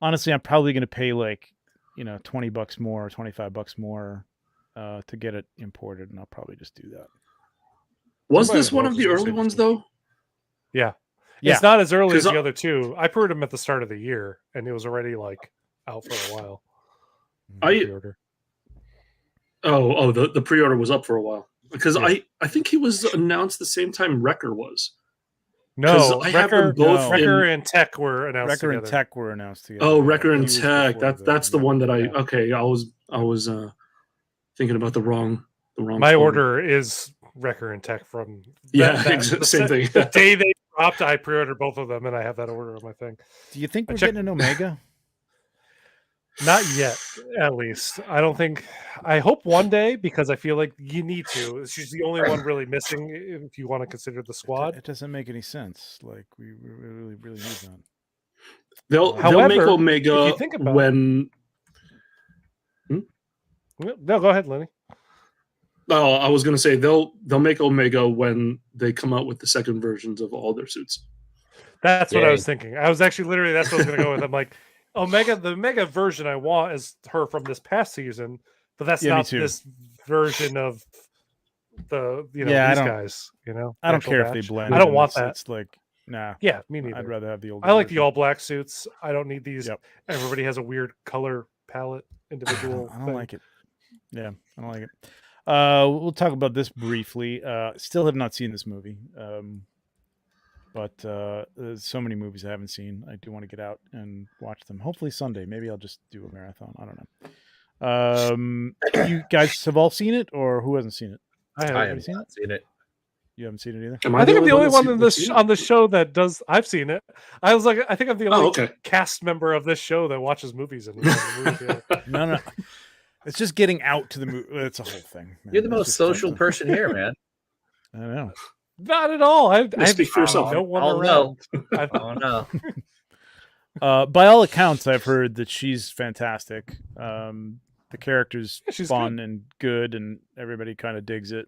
honestly, I'm probably going to pay like, $20 more or $25 more to get it imported, and I'll probably just do that. Was Might this as one well of the just early save ones some. though? Yeah. Yeah. It's not as early as 'Cause the other two. I pre-ordered them at the start of the year, and it was already like out for a while. I Pre-order. the pre-order was up for a while because Yeah. I think he was announced the same time Wrecker was. No, I have them Wrecker, both Wrecker in. and Tech were announced Wrecker together. and Tech were announced together. Oh, yeah, Wrecker a and few weeks Tech. before That's the one that I. Yeah. Okay, I was thinking about the wrong. My story. order is Wrecker and Tech from Same thing. The day they dropped, I pre-ordered both of them, and I have that order on my thing. Do you think I we're checked- getting an Omega? Not yet, at least. I don't think. I hope one day, because I feel like you need to. She's the only one really missing if you want to consider the squad. It doesn't make any sense. Like we really need that. They'll However, make Omega if you think about when. No, go ahead, Lenny. Oh, I was going to say they'll make Omega when they come out with the second versions of all their suits. That's what I Yay. was thinking. I was actually literally that's what I was going to go with. I'm like, Omega, the Omega version I want is her from this past season, but that's Yeah, me not too. this version of the Yeah, I these don't- guys. I don't actual care if they batch. blend. I don't in. want It's- that. It's like nah. Yeah, me neither. I'd rather have the old. I like the all black suits. I don't need these. Yep. Everybody has a weird color palette individual. I don't thing. like it. Yeah, I don't like it. We'll talk about this briefly. Still have not seen this movie, but there's so many movies I haven't seen. I do want to get out and watch them. Hopefully Sunday. Maybe I'll just do a marathon. I don't know. You guys have all seen it, or who hasn't seen it? I I haven't. have seen not seen it. You haven't seen it either. Am I think I'm the only one in that's this seen on the show that does. I've seen it. I was like, I think I'm the only Oh, okay. cast member of this show that watches movies. And No. It's just getting out to the movie. It's a whole thing. man. You're the It's most just social something. person here, man. I know. Not at all. I speak for yourself. No one I'll around. Oh no. By all accounts, I've heard that she's fantastic. The character's Yeah, she's fun and good, and everybody kind of digs it.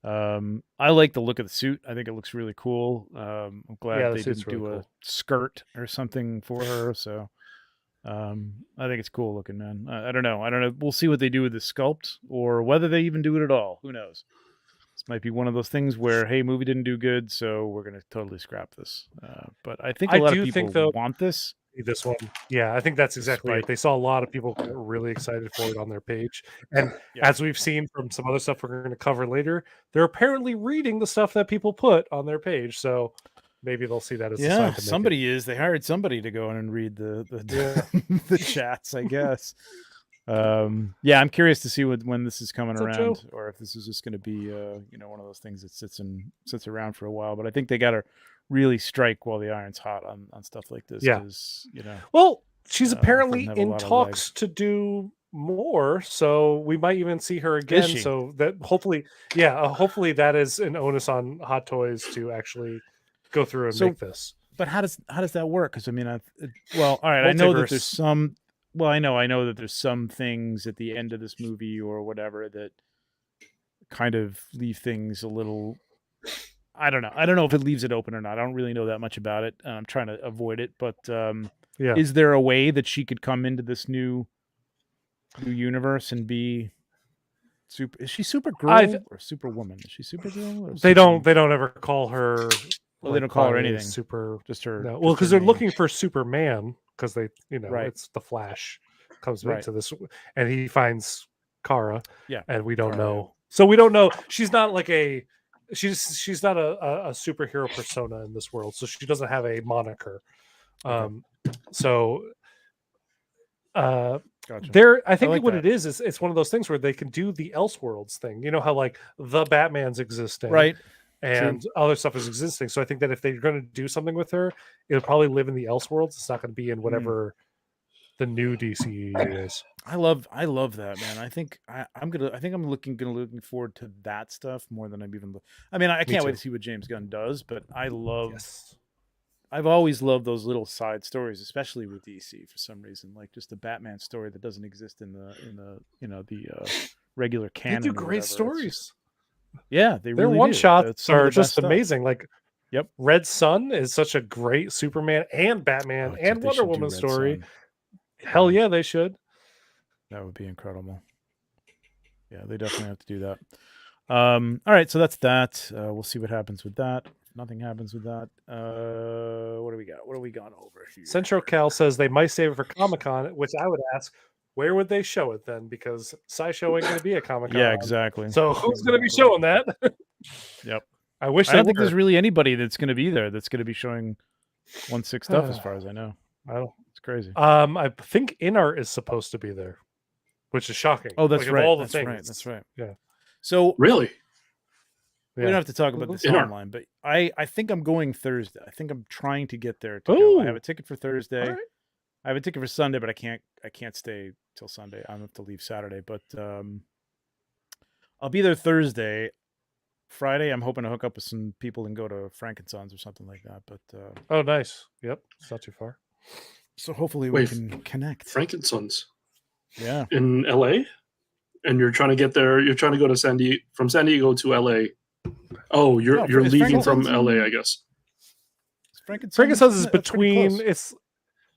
I like the look of the suit. I think it looks really cool. I'm glad Yeah, the they suit's didn't do really a cool. skirt or something for her. So I think it's cool looking, man. I don't know. We'll see what they do with the sculpt, or whether they even do it at all. Who knows? This might be one of those things where, hey, movie didn't do good, so we're going to totally scrap this. But I think a I lot do of people think, though- want this. This one, yeah, I think that's exactly Despite- it. They saw a lot of people get really excited for it on their page, and Yeah. as we've seen from some other stuff we're going to cover later, they're apparently reading the stuff that people put on their page. So maybe they'll see that as a sign Yeah, to make it. somebody is. They hired somebody to go in and read the Yeah. the chats, I guess. Yeah, I'm curious to see when this is coming What's up, Joe? around, or if this is just going to be one of those things that sits around for a while. But I think they got to really strike while the iron's hot on stuff like this. Yeah. 'cause, Well, she's it apparently doesn't have a in lot of talks to do more, so we might even see her again. she? So that hopefully that is an onus on Hot Toys to actually go through and So- make this. But how does that work? Because I mean, all right. I know that there's Multiverse. some. Well, I know that there's some things at the end of this movie or whatever that kind of leave things a little. I don't know. I don't know if it leaves it open or not. I don't really know that much about it. I'm trying to avoid it. But Yeah. is there a way that she could come into this new universe and be super? Is she Supergirl or Superwoman? Is she Supergirl? Or They don't ever call her. Well, they don't call her by anything. Super. Just her. No. just Well, her because they're name. looking for Superman because they, Right. it's the Flash comes Right. into this, and he finds Kara. Yeah, and we don't Kara, know. So we don't know. She's not like she's not a superhero persona in this world. So she doesn't have a moniker. So Gotcha. I think like what that. it is it's one of those things where they can do the Elseworlds thing. You know how like the Batman's existing, Right. and other stuff is existing. So I think that if they're going to do something with her, it'll probably live in the Elseworlds. It's not going to be in whatever the new DC is. I love that, man. I think I'm looking forward to that stuff more than I'm even. I mean, I can't wait too. to see what James Gunn does, but I love. Yes. I've always loved those little side stories, especially with DC for some reason, like just a Batman story that doesn't exist in the regular They canon. do or great whatever. It's stories. just- yeah, they Their really one do. shots It's some of are the best just stuff. amazing. Like, Yep. Red Sun is such a great Superman and Batman Oh, dude, and they Wonder should do Woman Red story. Sun. Hell yeah, they should. That would be incredible. Yeah, they definitely have to do that. All right, so that's that. We'll see what happens with that. If nothing happens with that. What do we got? What are we going over here? Central Cal says they might save it for Comic-Con, which I would ask, where would they show it then? Because SciShow ain't going to be at Comic-Con. Yeah, exactly. So who's going to be showing that? Yep. I wish I don't think there's really anybody that's going to be there that's going to be showing 1/6 stuff, as far as I know. I don't. It's crazy. I think InArt is supposed to be there, which is shocking. Oh, that's Like, of right. all the That's things. right. That's right. Yeah. So Really? we don't have to talk about this In our- online, but I think I'm going Thursday. I think I'm trying to get there to go. I have Ooh. a ticket for Thursday. All right. I have a ticket for Sunday, but I can't stay till Sunday. I have to leave Saturday, but I'll be there Thursday. Friday, I'm hoping to hook up with some people and go to Frankensons or something like that. But Oh, nice. Yep. It's not too far. so hopefully Wait, we can connect. Frankensons Yeah. in LA, and you're trying to get there. You're trying to go to from San Diego to LA. Oh, you're is leaving from Frankensons LA, in- I guess. Frankensons is That's pretty between. close.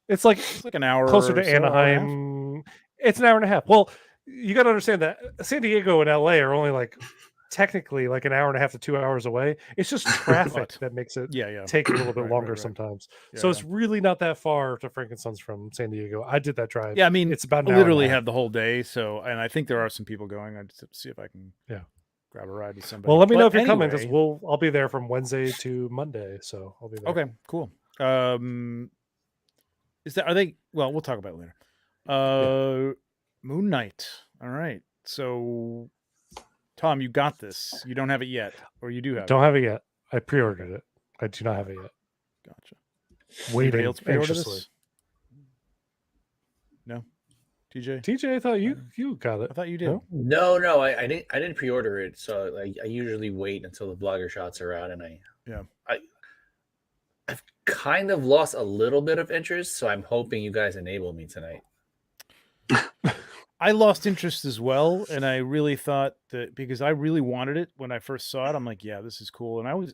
It's like It's like an hour closer or to so, hour and a half. Anaheim. It's an hour and a half. Well, you got to understand that San Diego and LA are only like technically like an hour and a half to 2 hours away. It's just traffic But- that makes it Yeah. take a little bit Right, longer right. sometimes. Yeah, So yeah. it's really not that far to Frankensons from San Diego. I did that drive. Yeah, I mean, it's about an I hour and a literally half. have the whole day. So, and I think there are some people going. I just have to see if I can grab a ride with somebody. Well, let me know if But you're coming because anyway- I'll be there from Wednesday to Monday. So I'll be there. Okay, cool. Are they? Well, we'll talk about it later. Moon Knight. All right. So, Tom, you got this. You don't have it yet, or you do have Don't have it yet. I pre-ordered it. I do not have it yet. it. Gotcha. Waiting Anybody else pre-order anxiously. this? No. TJ, TJ, I thought you got it. I thought you did. No? No, I didn't pre-order it. So I usually wait until the blogger shots are out, and I've kind of lost a little bit of interest. So I'm hoping you guys enable me tonight. I lost interest as well, and I really thought that because I really wanted it when I first saw it, I'm like, yeah, this is cool, and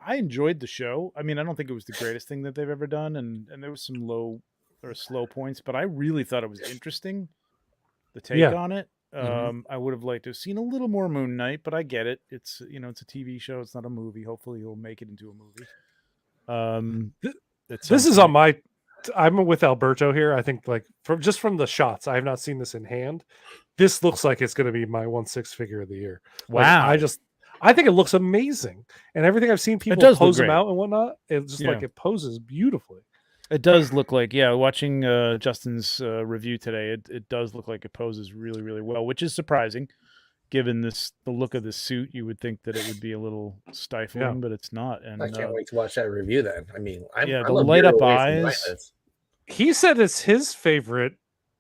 I enjoyed the show. I mean, I don't think it was the greatest thing that they've ever done, and there was some low or slow points, but I really thought it was interesting. The take on it. I would have liked to have seen a little more Moon Knight, but I get it. It's it's a TV show. It's not a movie. Hopefully, he'll make it into a movie. This is on my. I'm with Alberto here. I think like from the shots, I have not seen this in hand. This looks like it's going to be my 1/6 figure of the year. Wow. Like, I think it looks amazing, and everything I've seen people does look pose them great. out and whatnot. It's just like it poses beautifully. It does look like, watching Justin's review today, it does look like it poses really, really well, which is surprising. Given the look of the suit, you would think that it would be a little stifling, but it's not. And I can't wait to watch that review then. I mean, I'm the a light year up away from eyes. Lightness. He said it's his favorite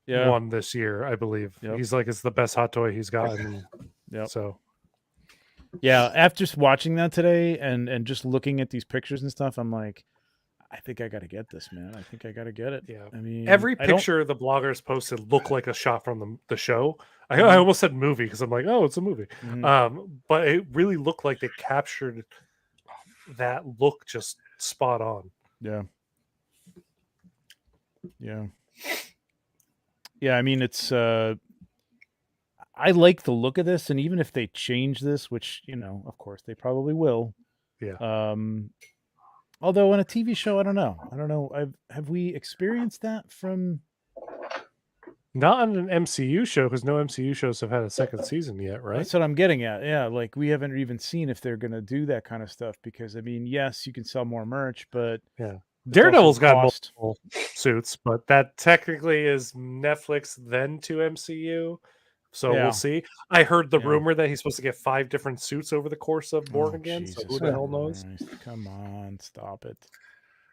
Yeah. one this year, I believe. Yep. He's like, it's the best hot toy he's gotten. Yep. So Yeah, after just watching that today and just looking at these pictures and stuff, I'm like, I think I got to get this, man. I think I got to get it. yeah. I mean, Every I don't- picture the bloggers posted looked like a shot from the show. I almost said movie because I'm like, oh, it's a movie. Mhm. But it really looked like they captured that look just spot on. Yeah. Yeah. Yeah, I mean it's I like the look of this, and even if they change this, which, of course they probably will. Yeah. Although on a TV show, I don't know. Have we experienced that from Not on an MCU show because no MCU shows have had a second season yet, right? That's what I'm getting at. Yeah, like we haven't even seen if they're gonna do that kind of stuff because I mean, yes, you can sell more merch, but Yeah. it's Daredevil's also got cost. multiple suits, but that technically is Netflix then to MCU. So Yeah. we'll see. I heard the Yeah. rumor that he's supposed to get 5 different suits over the course of Born Oh, Again. So Jesus who the hell knows? Christ. Come on, stop it.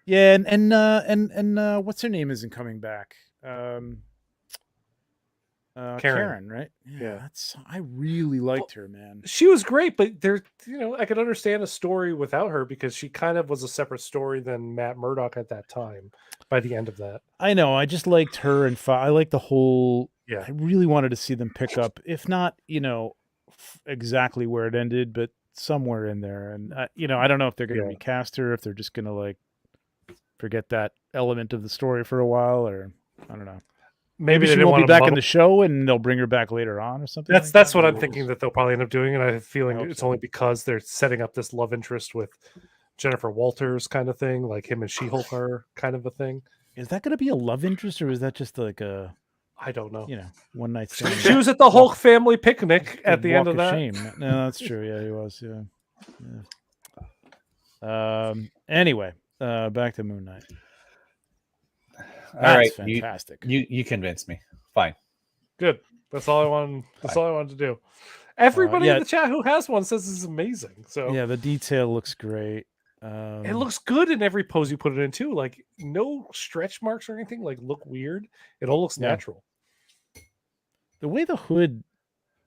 Yeah, and what's her name isn't coming back. Karen, right? Yeah. I really liked her, man. She was great, but I could understand a story without her because she kind of was a separate story than Matt Murdock at that time. By the end of that, I know. I just liked her, and I like the whole. Yeah. I really wanted to see them pick up, if not, exactly where it ended, but somewhere in there. And I don't know if they're going to recast her, if they're just going to like forget that element of the story for a while, or I don't know. maybe they she didn't won't be want back to in the show, and they'll bring her back later on or something. That's what Or I'm thinking that they'll probably end up doing, and I have a feeling hope it's so. only because they're setting up this love interest with Jennifer Walters kind of thing, like him and She-Hulk are kind of a thing. Is that going to be a love interest, or is that just like a I don't know. one night stand? She was at the Hulk family picnic at the end of that. Shame. No, that's true. Yeah, he was. Yeah. Anyway, back to Moon Knight. All That's right, fantastic. you convinced me. Fine. Good. That's all I wanted. That's all I wanted to do. Everybody yeah. in the chat who has one says this is amazing. So Yeah, the detail looks great. it looks good in every pose you put it in too. Like no stretch marks or anything. Like look weird. It all looks natural. The way the hood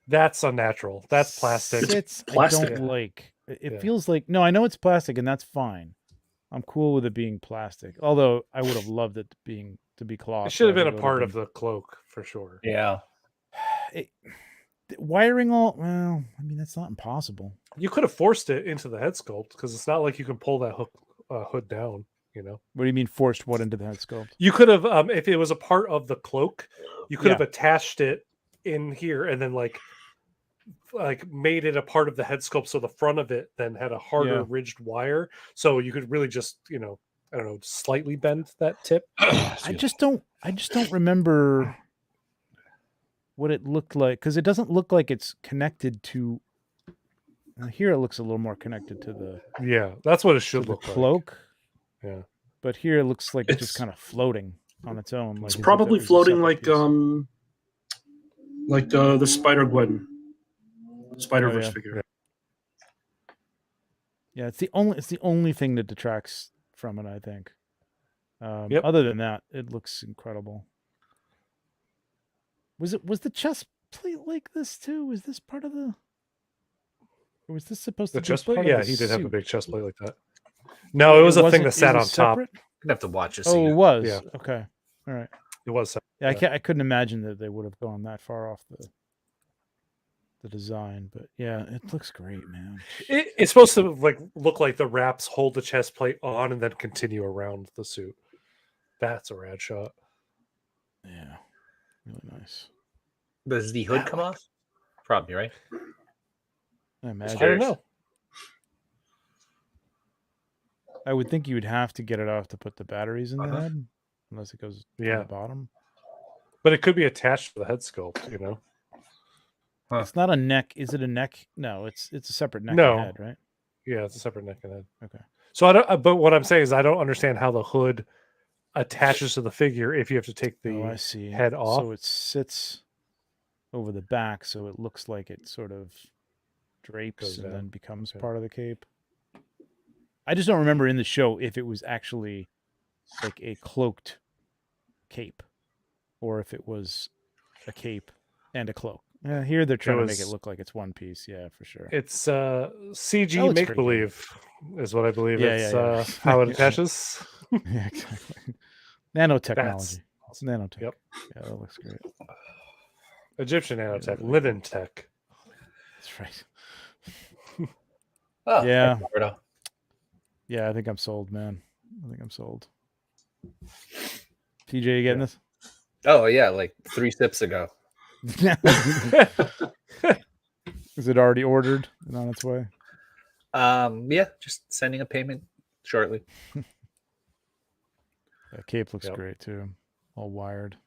That's unnatural. That's plastic. sits, plastic. I don't like. It feels like I know it's plastic, and that's fine. I'm cool with it being plastic. Although I would have loved it to be cloth. It should have I been a think it part would've of the cloak for sure. Yeah. wiring all. Well, I mean that's not impossible. You could have forced it into the head sculpt because it's not like you can pull that hood down. You know. What do you mean forced what into the head sculpt? You could have, if it was a part of the cloak, you could have attached it in here and then like made it a part of the head sculpt. So the front of it then had a harder ridged wire. So you could really just, I don't know, slightly bend that tip. I just don't remember what it looked like because it doesn't look like it's connected to. Here it looks a little more connected to the. Yeah, that's what it should look cloak. like. Yeah, but here it looks like it's just kind of floating on its own. It's probably floating like the Spider-Gwen, SiderVerse figure. Yeah, it's the only thing that detracts from it, I think. Other than that, it looks incredible. Was the chest plate like this too? Was this part of the? Or was this supposed to be chest part plate? of Yeah, the he did have a suit? big chest plate like that. No, it was a thing that sat on top. I'd have to watch this. Oh, it was. Yeah. Okay. All right. It was. Yeah, I couldn't imagine that they would have gone that far off the design, but yeah, it looks great, man. It's supposed to look like the wraps hold the chest plate on and then continue around the suit. That's a rad shot. Yeah, really nice. Does the hood come off? Probably, right? I imagine. I don't know. I would think you would have to get it off to put the batteries in the head, unless it goes to the bottom. But it could be attached to the head sculpt, Huh. It's not a neck. Is it a neck? No, it's a separate neck No. and head, right? Yeah, it's a separate neck and head. Okay. So I don't. But what I'm saying is, I don't understand how the hood attaches to the figure if you have to take the I see. head off. So it sits over the back, so it looks like it sort of drapes Goes and down. then becomes Okay. part of the cape. I just don't remember in the show if it was actually like a cloaked cape or if it was a cape and a cloak. Here they're trying to make it look like it's one piece. Yeah, for sure. It's CG looks make pretty believe is what I believe. Yeah, It's yeah. how it attaches. Yeah, exactly. Nanotechnology. That's- Nanotech. Yep. Yeah, that looks great. Egyptian nanotech, linen tech. That's right. Oh, Yeah. thanks, Roberto. Yeah, I think I'm sold, man. I think I'm sold. TJ, you getting this? Oh yeah, like 3 sips ago. Is it already ordered and on its way? Yeah, just sending a payment shortly. That cape looks Yep. great too. All wired.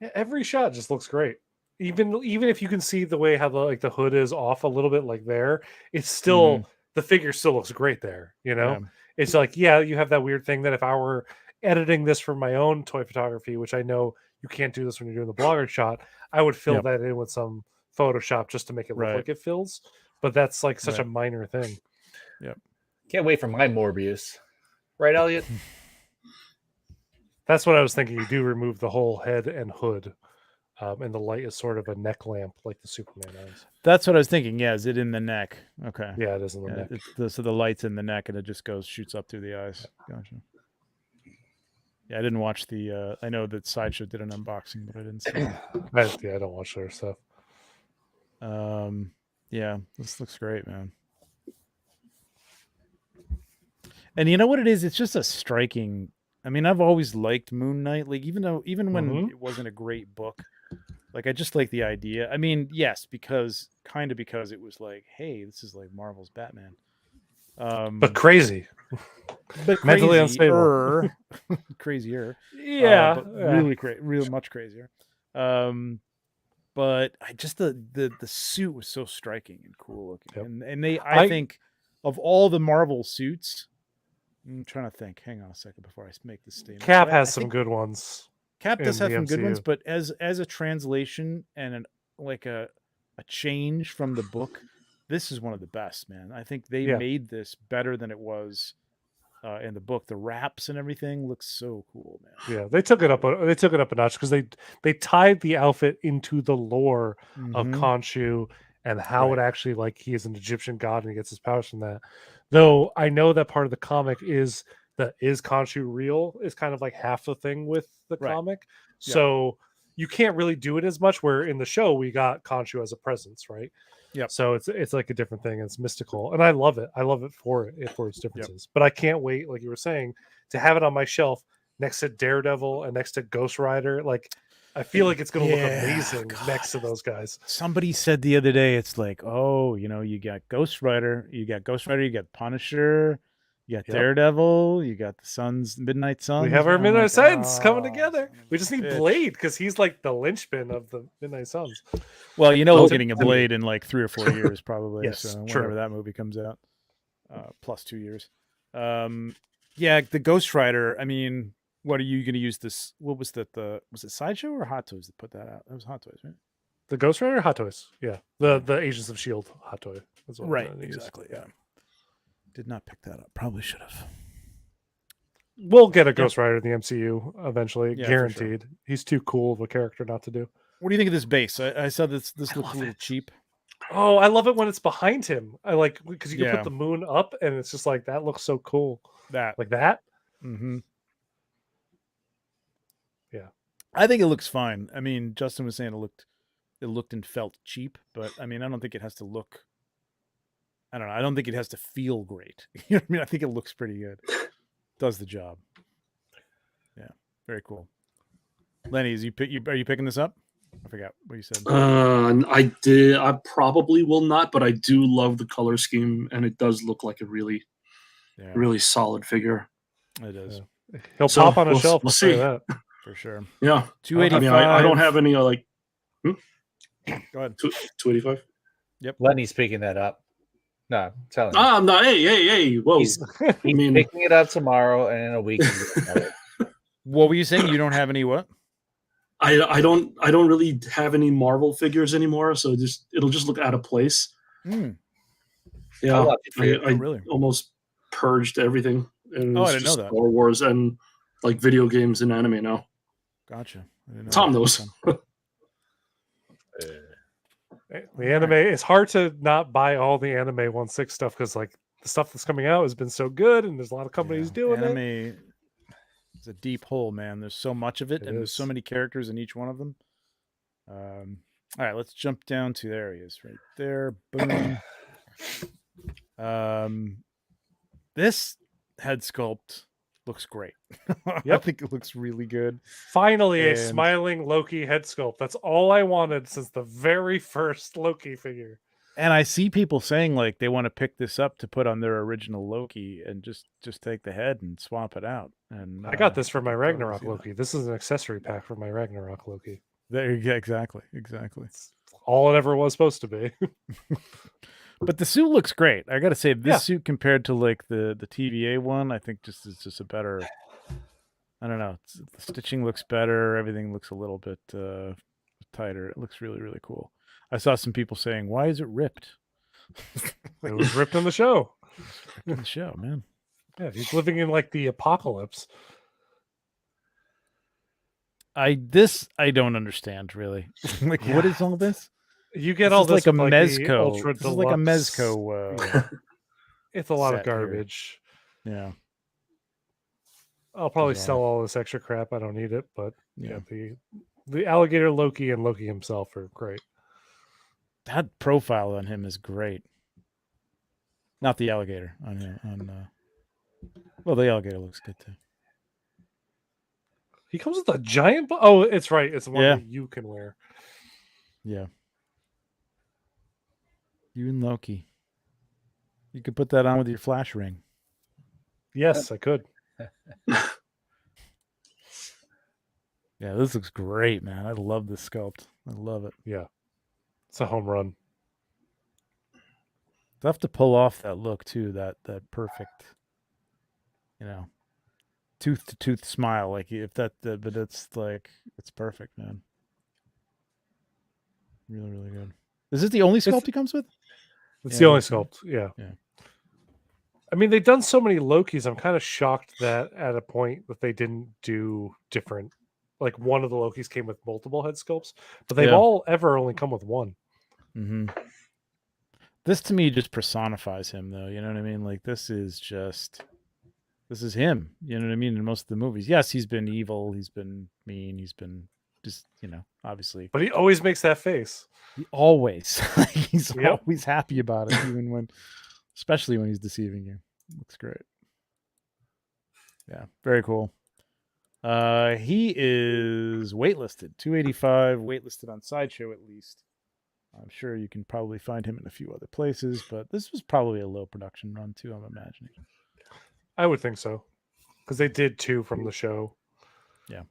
Yeah, every shot just looks great. Even if you can see the way how the hood is off a little bit, like there, it's still the figure still looks great there. Yeah. It's like you have that weird thing that if I were editing this for my own toy photography, which I know you can't do this when you're doing the blogger shot, I would fill Yep. that in with some Photoshop just to make it look Right. like it fills. But that's like such a Right. minor thing. Can't wait for my Morbius. Right, Elliot? That's what I was thinking. You do remove the whole head and hood, and the light is sort of a neck lamp like the Superman eyes. That's what I was thinking. Yeah, is it in the neck? Okay. Yeah, it is in the Yeah, neck. so the light's in the neck and it just shoots up through the eyes. Gotcha. Yeah, I didn't watch the. I know that Sideshow did an unboxing, but I didn't see it. I don't watch their stuff. Yeah, this looks great, man. And you know what it is? It's just a striking I mean, I've always liked Moon Knight. Like even when Mhm. it wasn't a great book, like I just like the idea. I mean, yes, because it was like, hey, this is like Marvel's Batman. But crazy. But Mentally unstable. crazier. Yeah. But really real much crazier. But I just the suit was so striking and cool looking. Yep. And I think of all the Marvel suits, I'm trying to think. Hang on a second before I make this statement. Cap But I has some think good ones. Cap does in have the some good ones, MCU. but as a translation and a change from the book, this is one of the best, man. I think they Yeah. made this better than it was in the book. The wraps and everything looks so cool, man. Yeah, they took it up. They took it up a notch because they tied the outfit into the lore of Mhm. Khonshu and how Right. it actually, like, he is an Egyptian god and he gets his powers from that. Though I know that part of the comic is Khonshu real is kind of like half the thing with the Right. comic. Yep. So you can't really do it as much. Where in the show we got Khonshu as a presence, right? Yep. So it's like a different thing. It's mystical, and I love it. I love it for its differences. But I can't wait, like you were saying, to have it on my shelf next to Daredevil and next to Ghost Rider. Like, I feel like it's going to look amazing next to those guys. Somebody said the other day, it's like, oh, you got Ghost Rider, you got Punisher, you got Yep. Daredevil, you got the Midnight Suns. We have our I'm Midnight like, Suns coming "Oh, together. son of We a just need bitch." Blade because he's like the linchpin of the Midnight Suns. Well, we're Well, getting a to me- Blade in like 3 or 4 years, probably. Yes, So true. whenever that movie comes out, plus 2 years. Yeah, the Ghost Rider. I mean, what are you going to use this? What was that? Was it Sideshow or Hot Toys that put that out? That was Hot Toys, right? The Ghost Rider Hot Toys. Yeah. The Agents of S.H.I.E.L.D. Hot Toy. That's what I'm Right, trying to use. exactly. Yeah. Did not pick that up. Probably should have. We'll get a Ghost Rider in the MCU eventually, Yeah, for sure. guaranteed. He's too cool of a character not to do. What do you think of this base? I saw this looked a love little it. cheap. Oh, I love it when it's behind him. I like because you can Yeah. put the moon up, and it's just like that looks so cool. That. Like that. Mm-hmm. Yeah. I think it looks fine. I mean, Justin was saying it looked and felt cheap, but I mean, I don't think it has to look. I don't know. I don't think it has to feel great. You know what I mean? I think it looks pretty good. Does the job. Yeah, very cool. Lenny, are you picking this up? I forgot what you said. I did. I probably will not, but I do love the color scheme, and it does look like a really solid figure. It is. Yeah. He'll So, pop on a we'll- shelf. we'll I'll tell you see. that. For sure. Yeah, 285. I mean, I don't have any like. Go ahead. 285. Lenny's picking that up. No, I'm telling you. Ah, no, hey, whoa! He's I mean, picking it up tomorrow, and in a week. he's gonna have it. What were you saying? You don't have any what? I don't really have any Marvel figures anymore, so it'll just look out of place. Mm. Yeah, love it for you. I really? almost purged everything. And Oh, I it's didn't just know that. Star Wars and like video games and anime now. Gotcha. I didn't know Tom that. knows. The anime, it's hard to not buy all the anime 1/6 stuff because like the stuff that's coming out has been so good and there's a lot of companies doing anime it. It's a deep hole, man. There's so much of it, It and there's is. so many characters in each one of them. All right, let's jump down to there he is right there. Boom. This head sculpt looks great. I Yep. think it looks really good. Finally, a And- smiling Loki head sculpt. That's all I wanted since the very first Loki figure. And I see people saying like they want to pick this up to put on their original Loki and just take the head and swap it out. And I got this for my totally Ragnarok see that. Loki. This is an accessory pack for my Ragnarok Loki. There, yeah, exactly. It's all it ever was supposed to be. But the suit looks great. I got to say, this Yeah. suit compared to like the TVA one, I think it's just a better. I don't know. The stitching looks better. Everything looks a little bit tighter. It looks really, really cool. I saw some people saying, "Why is it ripped?" It was ripped in the show. In the show, man. Yeah, he's living in like the apocalypse. I don't understand really. Like, what Yeah. is all this? You get This all is this like a with, the mezco. Ultra This is like a Deluxe. mezco. It's a lot of set here. garbage. Yeah. I'll probably Bizarre. sell all this extra crap. I don't need it, but Yeah. the alligator Loki and Loki himself are great. That profile on him is great. Not the alligator on him. Well, the alligator looks good too. He comes with a giant. Oh, it's right. It's the one Yeah. that you can wear. Yeah. You and Loki. You could put that on with your flash ring. Yes, I could. Yeah, this looks great, man. I love this sculpt. I love it. Yeah, it's a home run. Tough to pull off that look too. That perfect, tooth to tooth smile. Like if but it's like it's perfect, man. Really, really good. Is this the only sculpt he comes with? It's Yeah, the only that's right. sculpt. Yeah. Yeah. I mean, they've done so many Lokis. I'm kind of shocked that at a point that they didn't do different. Like one of the Lokis came with multiple head sculpts, but they've Yeah. all ever only come with one. Mm-hmm. This to me just personifies him, though. You know what I mean? Like this is him. You know what I mean? In most of the movies, yes, he's been evil, he's been mean, he's been just obviously. But he always makes that face. He always, he's Yep. always happy about it, even especially when he's deceiving you. Looks great. Yeah, very cool. He is waitlisted, 285, waitlisted on Sideshow at least. I'm sure you can probably find him in a few other places, but this was probably a low production run too, I'm imagining. I would think so, because they did 2 from the show. Yeah.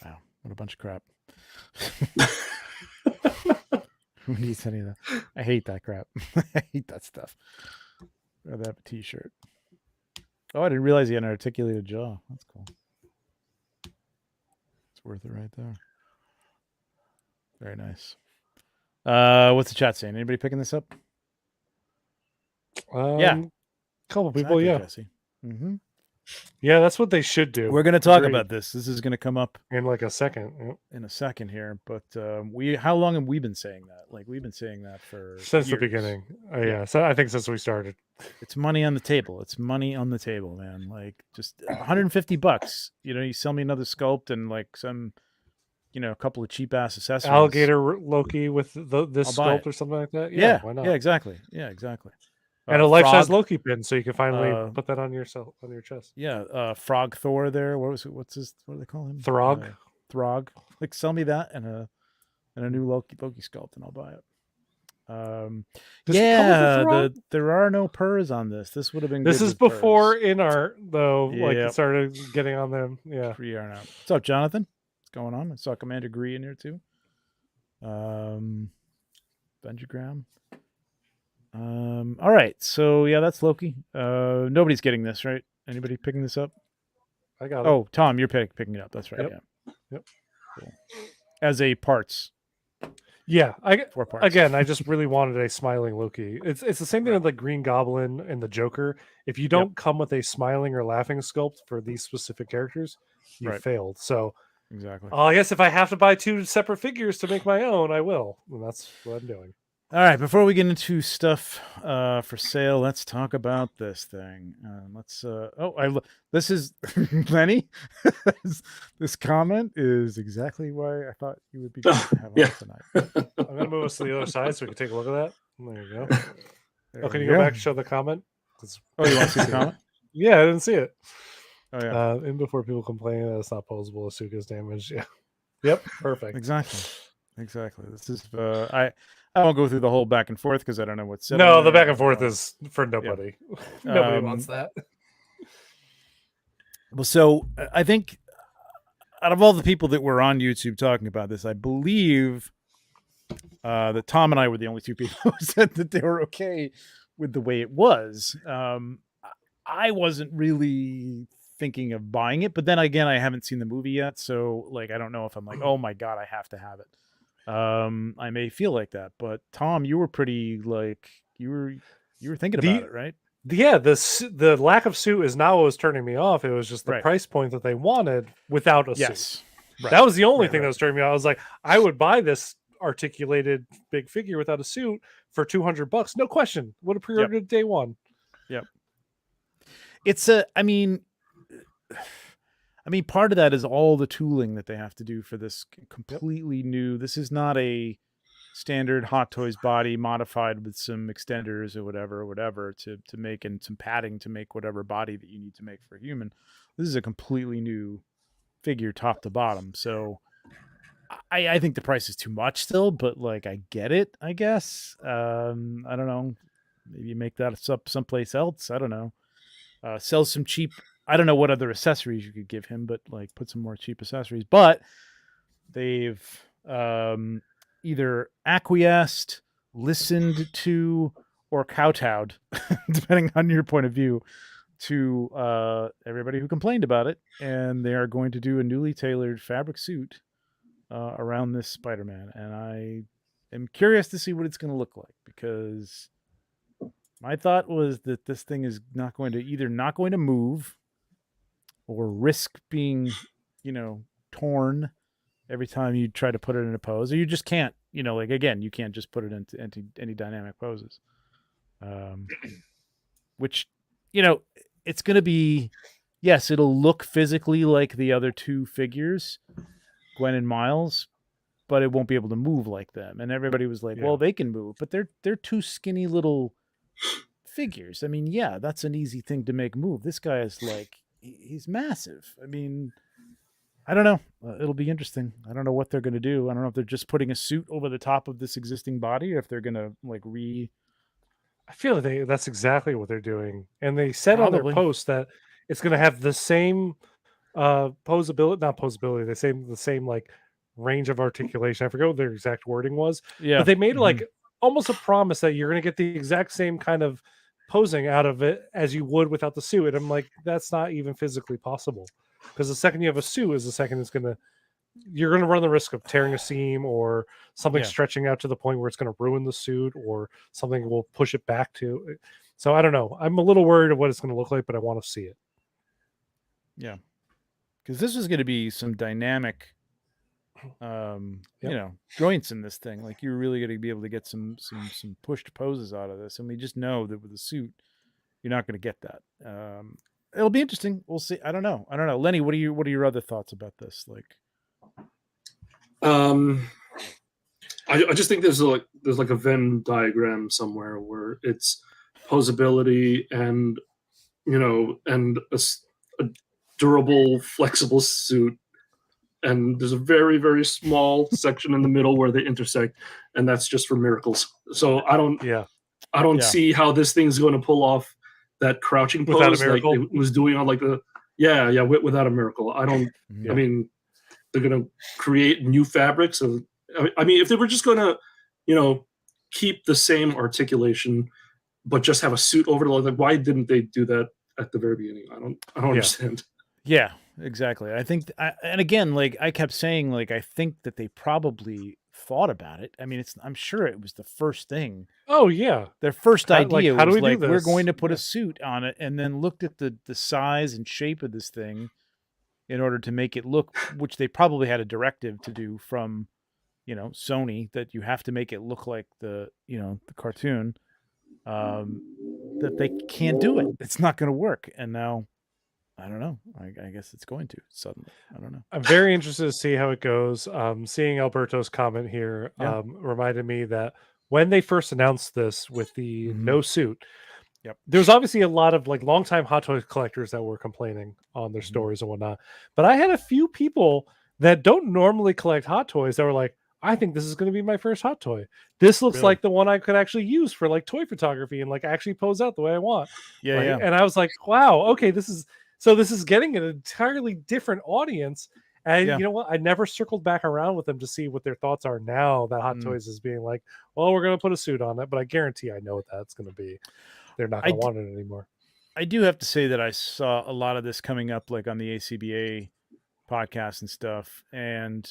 Wow, what a bunch of crap. Who needs any of that? I hate that crap. I hate that stuff. I'd rather have a t-shirt. Oh, I didn't realize he had an articulated jaw. That's cool. It's worth it right there. Very nice. What's the chat saying? Anybody picking this up? Yeah, couple people. Exactly, Yeah, Jesse. Mm-hmm. Yeah, that's what they should do. We're going to talk Agreed. about this. This is going to come up in like a second. Yep. in a second here. But how long have we been saying that? Like we've been saying that for Since years. the beginning. Yeah, so I think since we started. It's money on the table. It's money on the table, man. Like just $150. You sell me another sculpt and like some, a couple of cheap ass accessories. Alligator Loki with this I'll buy sculpt it. or something like that. Yeah, why not? Yeah, exactly. Yeah, exactly. And a life-size Frog. Loki pin, so you can finally put that on your chest. Yeah, Frog Thor there. What do they call him? Throg. Throg. Like sell me that and a new Loki sculpt and I'll buy it. There are no purrs on this. This would have been. This good is with before purrs. in art though. Like Yep. it started getting on them. Yeah. Free art out. What's up, Jonathan? What's going on? I saw Commander Gree in here too. Benjagram. All right. So yeah, that's Loki. Nobody's getting this, right? Anybody picking this up? I got it. Oh, Tom, you're picking it up. That's right. Yep. Yeah. Yep. Cool. As a parts. Yeah, 4 parts. Again, I just really wanted a smiling Loki. It's the same thing with like Green Goblin and the Joker. If you don't come with a smiling or laughing sculpt for these specific characters, you failed. So exactly. I guess if I have to buy 2 separate figures to make my own, I will. And that's what I'm doing. All right, before we get into stuff for sale, let's talk about this thing. This is Lenny. This comment is exactly why I thought you would be good to have on tonight. I'm gonna move us to the other side so we can take a look at that. There you go. There Can we you go go. back and show the comment? Oh, you want to see the comment? Yeah, I didn't see it. Oh yeah. And before people complain that it's not posable, Asuka's damaged. Yeah. Yep. Perfect. Exactly. This is I won't go through the whole back and forth because I don't know what's said. No, on the there. back and forth is for nobody. Nobody wants that. Well, so I think out of all the people that were on YouTube talking about this, I believe that Tom and I were the only 2 people who said that they were okay with the way it was. I wasn't really thinking of buying it, but then again, I haven't seen the movie yet, so like I don't know if I'm like, oh my god, I have to have it. I may feel like that, but Tom, you were pretty like you were thinking about it, right? Yeah, the lack of suit is not what was turning me off. It was just the price point that they wanted without a suit. Right. That was the only thing that was turning me off. I was like, I would buy this articulated big figure without a suit for $200, no question. Would have pre-ordered day one. Yep. It's I mean, part of that is all the tooling that they have to do for this completely new. This is not a standard Hot Toys body modified with some extenders or whatever to make, and some padding to make whatever body that you need to make for a human. This is a completely new figure, top to bottom. So I think the price is too much still, but like I get it. I guess. I don't know. Maybe make that up someplace else. I don't know. Sell some cheap. I don't know what other accessories you could give him, but like put some more cheap accessories. But they've either acquiesced, listened to, or kowtowed, depending on your point of view, to everybody who complained about it, and they are going to do a newly tailored fabric suit around this Spider-Man, and I am curious to see what it's going to look like, because my thought was that this thing is not going to move or risk being, torn every time you try to put it in a pose, or you just can't, like, again, you can't just put it into any dynamic poses. Which, it's going to be, yes, it'll look physically like the other two figures, Gwen and Miles, but it won't be able to move like them. And everybody was like, well, they can move, but they're two skinny little figures. I mean, yeah, that's an easy thing to make move. This guy is like, he's massive. I mean, I don't know. It'll be interesting. I don't know what they're going to do. I don't know if they're just putting a suit over the top of this existing body, or if they're going to like I feel like that's exactly what they're doing. And they said on their post that it's going to have the same not posability, the same like range of articulation. I forget what their exact wording was. Yeah. But they made like almost a promise that you're going to get the exact same kind of posing out of it as you would without the suit. And I'm like, that's not even physically possible. Because the second you have a suit is the second you're going to run the risk of tearing a seam, or something stretching out to the point where it's going to ruin the suit, or something will push it back to. So I don't know. I'm a little worried of what it's going to look like, but I want to see it. Yeah. Because this is going to be some dynamic, joints in this thing. Like, you're really going to be able to get some pushed poses out of this. And we just know that with the suit, you're not going to get that. It'll be interesting. We'll see. I don't know. Lenny, what are your other thoughts about this? Like, I just think there's like a Venn diagram somewhere where it's posability and and a durable, flexible suit, and there's a very, very small section in the middle where they intersect, and that's just for miracles. So I don't see how this thing's going to pull off that crouching pose like it was doing on like without a miracle. I don't. I mean, they're going to create new fabrics. I mean, if they were just going to, keep the same articulation, but just have a suit over it, like, why didn't they do that at the very beginning? I don't understand. Yeah, exactly. I think, and again, like I kept saying, like, I think that they probably thought about it. I mean, I'm sure it was the first thing. Oh yeah. Their first idea was like, we're going to put a suit on it, and then looked at the size and shape of this thing in order to make it look, which they probably had a directive to do from, Sony, that you have to make it look like the cartoon, that they can't do it. It's not going to work. And now, I don't know. I guess it's going to suddenly. I don't know. I'm very interested to see how it goes. Seeing Alberto's comment here reminded me that when they first announced this with the no suit, there's obviously a lot of like longtime Hot Toys collectors that were complaining on their stories and whatnot. But I had a few people that don't normally collect Hot Toys that were like, I think this is going to be my first Hot Toy. This looks like the one I could actually use for like toy photography and like actually pose out the way I want. Yeah. And I was like, wow, okay, this is getting an entirely different audience. And you know what? I never circled back around with them to see what their thoughts are now that Hot Toys is being like, well, we're going to put a suit on it, but I guarantee I know what that's going to be. They're not going to want it anymore. I do have to say that I saw a lot of this coming up like on the ACBA podcast and stuff. And,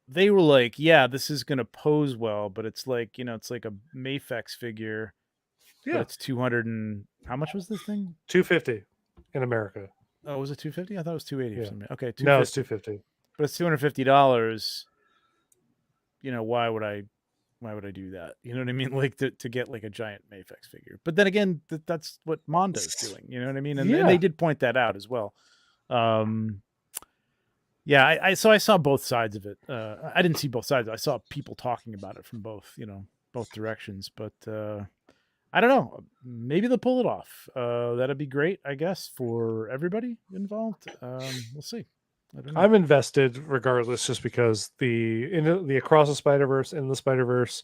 they were like, yeah, this is going to pose well, but it's like, it's like a Mafex figure. Yeah. But it's 200 and how much was this thing? $250 in America. Oh, was it 250? I thought it was 280 or something. Okay. No, it's 250. But it's $250. Why would I do that? You know what I mean? Like to get like a giant Mafex figure. But then again, that's what Mondo's doing. You know what I mean? And they did point that out as well. I saw both sides of it. I didn't see both sides. I saw people talking about it from both directions. But I don't know. Maybe they'll pull it off. That'd be great, I guess, for everybody involved. We'll see. I don't know. I'm invested regardless, just because the Across the Spider-Verse, in the Spider-Verse,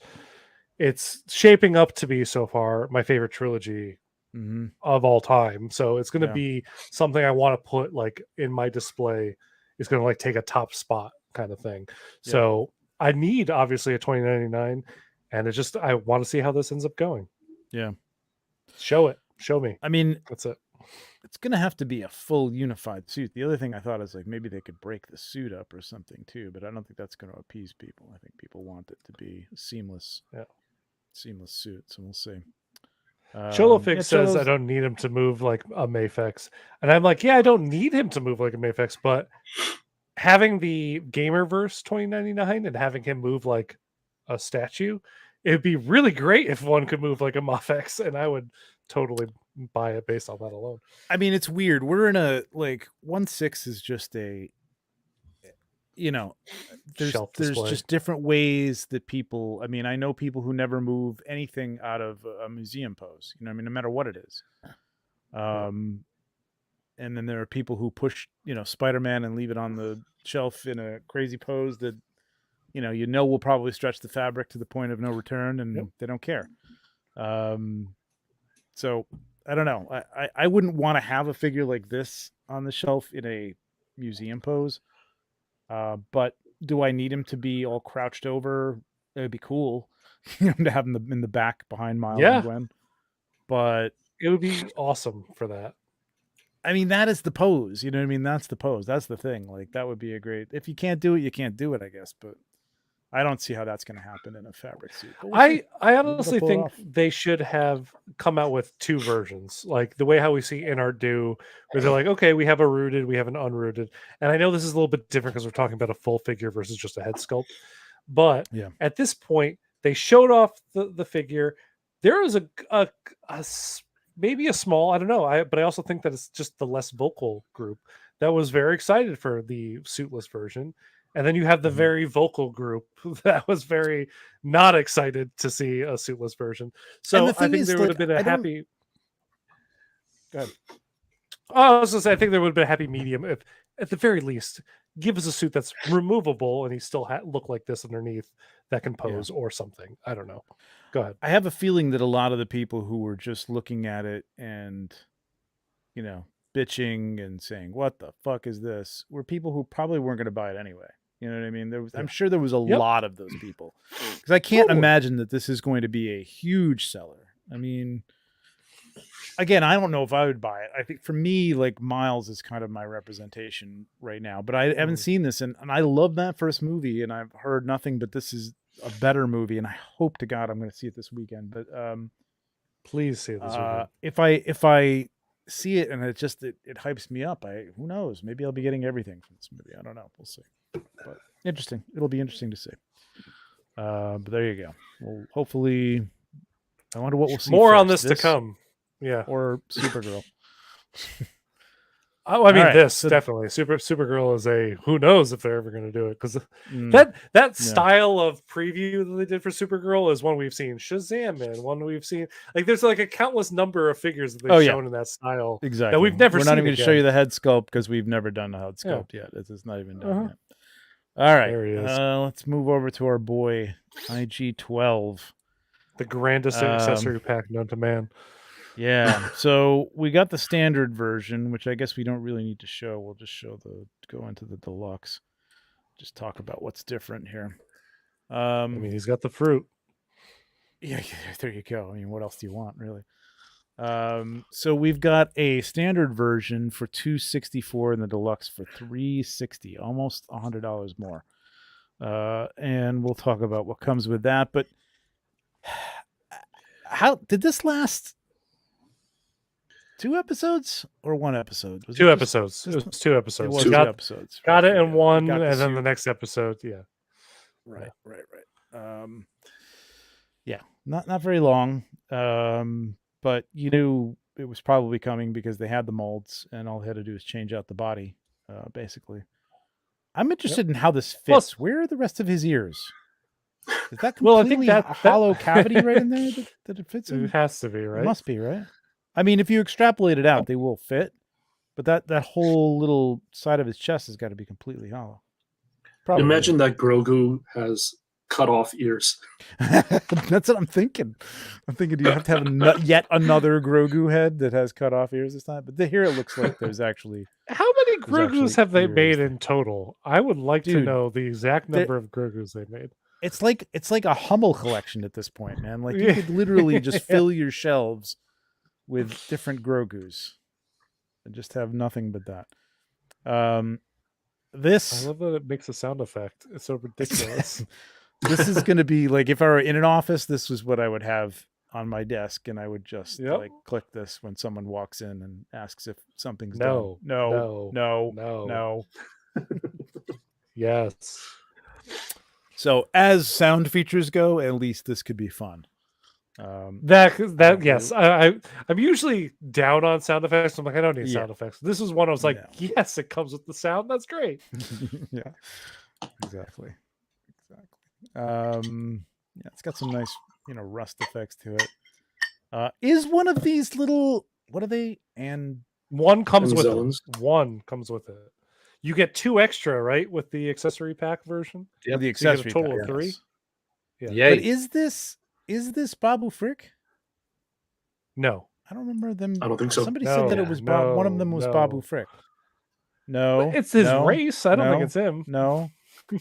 it's shaping up to be so far my favorite trilogy Mhm. of all time. So it's going to Yeah. be something I want to put like in my display. It's going to like take a top spot kind of thing. Yeah. So I need obviously a 2099, and it's just I want to see how this ends up going. Yeah. Show me. I mean, That's it. it's going to have to be a full unified suit. The other thing I thought is like maybe they could break the suit up or something too, but I don't think that's going to appease people. I think people want it to be seamless. Yeah. Seamless suit. So we'll see. Cholofix says I Cholo's- don't need him to move like a Mafex, and I'm like, yeah, I don't need him to move like a Mafex, but having the Gamerverse 2099 and having him move like a statue, it'd be really great if one could move like a Mafex, and I would totally buy it based on that alone. I mean, it's weird. We're in a like 1/6 is just a, you know, there's Shelf display. just different ways that people. I mean, I know people who never move anything out of a museum pose. You know, I mean, no matter what it is. And then there are people who push, Spider-Man and leave it on the shelf in a crazy pose that, will probably stretch the fabric to the point of no return, and they don't care. So I don't know. I wouldn't want to have a figure like this on the shelf in a museum pose. But do I need him to be all crouched over? It'd be cool, to have him in the back behind Miles and Gwen. But it would be awesome for that. I mean, that is the pose. You know what I mean? That's the pose. That's the thing. Like, that would be a great. If you can't do it, you can't do it, I guess. But I don't see how that's going to happen in a fabric suit. I honestly think they should have come out with two versions, like the way how we see InArt do, where they're like, okay, we have a rooted, we have an unrooted. And I know this is a little bit different because we're talking about a full figure versus just a head sculpt. But at this point, they showed off the figure. There is a maybe a small, I don't know, but I also think that it's just the less vocal group that was very excited for the suitless version. And then you have the very vocal group that was very not excited to see a suitless version. So I think there would have been a happy. Go ahead. I was going to say, I think there would have been a happy medium if, at the very least, give us a suit that's removable and he still look like this underneath that can pose or something. I don't know. Go ahead. I have a feeling that a lot of the people who were just looking at it and, bitching and saying, what the fuck is this, were people who probably weren't going to buy it anyway. You know what I mean? I'm sure there was a lot of those people, because I can't imagine that this is going to be a huge seller. I mean, again, I don't know if I would buy it. I think for me, like, Miles is kind of my representation right now, but I haven't seen this, and I love that first movie, and I've heard nothing but this is a better movie, and I hope to God I'm going to see it this weekend. But please see it this weekend. If I see it and it hypes me up, who knows? Maybe I'll be getting everything from this movie. I don't know. We'll see. But interesting. It'll be interesting to see. But there you go. Well, hopefully, I wonder what we'll see. More on this to come. Yeah. Or Supergirl. Oh, I mean, definitely. Supergirl is who knows if they're ever going to do it, because that style of preview that they did for Supergirl is one we've seen Shazam in, one we've seen, like, there's like a countless number of figures that they've shown in that style. Exactly. That we've never seen. We're not even going to show you the head sculpt because we've never done the head sculpt yet. It's not even done yet. All right. There he is. Let's move over to our boy IG-12. The grandest accessory pack known to man. Yeah, so we got the standard version, which I guess we don't really need to show. We'll just go into the deluxe. Just talk about what's different here. I mean, he's got the fruit. Yeah, there you go. I mean, what else do you want, really? So we've got a standard version for $264 and the deluxe for $360, almost $100 more. And we'll talk about what comes with that. But how did this last? 2 episodes or 1 episode? Was 2 episodes. It was 2 episodes. It was 2 episodes. Got it in one, and then the next episode. Yeah. Right. Yeah, not very long. But you knew it was probably coming because they had the molds, and all they had to do is change out the body, basically. I'm interested in how this fits. Where are the rest of his ears? Is that Well, I completely think a hollow cavity right in there that it fits in? It has to be, It right? must be, right? I mean, if you extrapolate it out, they will fit, but that whole little side of his chest has got to be completely hollow. Probably. Imagine that Grogu has cut off ears. That's what I'm thinking. I'm thinking, do you have to have yet another Grogu head that has cut off ears this time? But here it looks like there's actually. How many There's actually Grogus have they ears made there. in total? I would like to Dude, know the exact there- number of Grogus they made. It's like a Hummel collection at this point, man. Like you Yeah. could literally just fill your shelves with different Grogus and just have nothing but that. I This love that it makes a sound effect. It's so ridiculous. this is going to be like if I were in an office, this was what I would have on my desk, and I would just Yep. like click this when someone walks in and asks if something's No, done. No, no, no, no. no. Yes. So as sound features go, at least this could be fun. That yes. I'm usually down on sound effects. I'm like, I don't need Yeah. sound effects. This is one I was like, Yeah. yes, it comes with the sound. That's great. Yeah, exactly. Yeah, it's got some nice, rust effects to it. Is one of these little, what are they? And One comes with zones. it. One comes with it. You get 2 extra, right, with the accessory pack version. the So you get a accessory total pack, of 3? yes. Yeah. Yay. But is this Babu Frick? No. I don't remember them. I don't think so. Somebody said that it No, was one of them was no. Babu Frick. No, It's his no, race. I don't no, think it's him. No. No,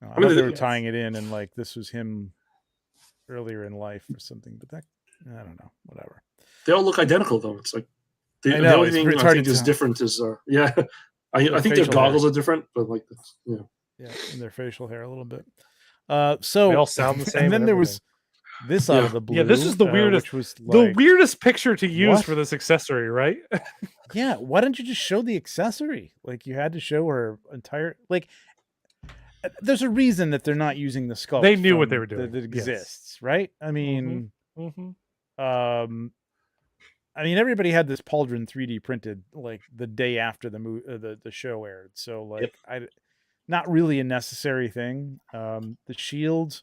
I mean, thought they were it's- tying it in and like this was him earlier in life or something, but I don't know. Whatever. They all look identical, though. It's like the I know, only it's thing hard I to think is tell. different is I think their facial hair. goggles are different, but like Yeah, and their facial hair a little bit. They So all sound the same. and then there was everything. this out of Yeah. the blue. Yeah, this is the weirdest- Which was the like, weirdest picture to use what? for this accessory, right? Yeah, why don't you just show the accessory? Like you had to show her entire like. There's a reason that they're not using the sculpt. They knew what from they were doing, That yes. exists, right? I mean, Mm-hmm. Everybody had this pauldron 3D printed like the day after the show aired. So like, not really a necessary thing. The shield,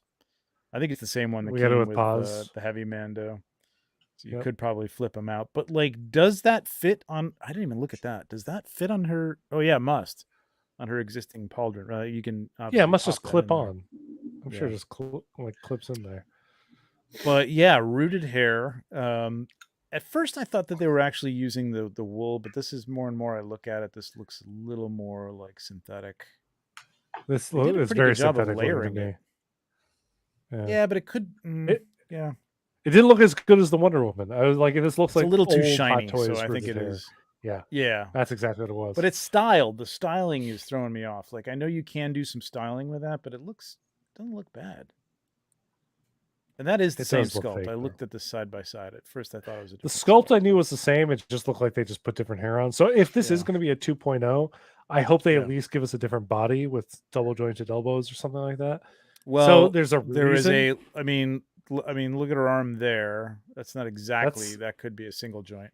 I think it's the same one that We got it came with with pause. the heavy Mando. So you Yep. could probably flip them out. But like, does that fit on? I didn't even look at that. Does that fit on her? Oh yeah, it must on her existing pauldron. You can Yeah, it obviously must just pop that clip in there. on. I'm sure it Yeah. just clips in there. But yeah, rooted hair. At first, I thought that they were actually using the wool, but this is more and more I look at it. This looks a little more like synthetic. This They did a is pretty very good job of synthetic looking to layering me. it. Yeah. Yeah, but it could. Yeah, It didn't look as good as the Wonder Woman. I was like, this looks it's like a little too old Hot shiny, Toys so I think rooted it hair. is. Yeah, Yeah, that's exactly what it was. but it's styled. The styling is throwing me off. Like I know you can do some styling with that, but doesn't look bad. And that is the It same does look sculpt. fake, I though. looked at this side by side. At first, I thought it was a the different sculpt I knew was the same. It just looked like they just put different hair on. So if this is Yeah. going to be a 2.0, I hope they Yeah. at least give us a different body with double jointed elbows or something like that. Well, So there's a there is reason. I mean, look at her arm there. That's not exactly. That's- That could be a single joint,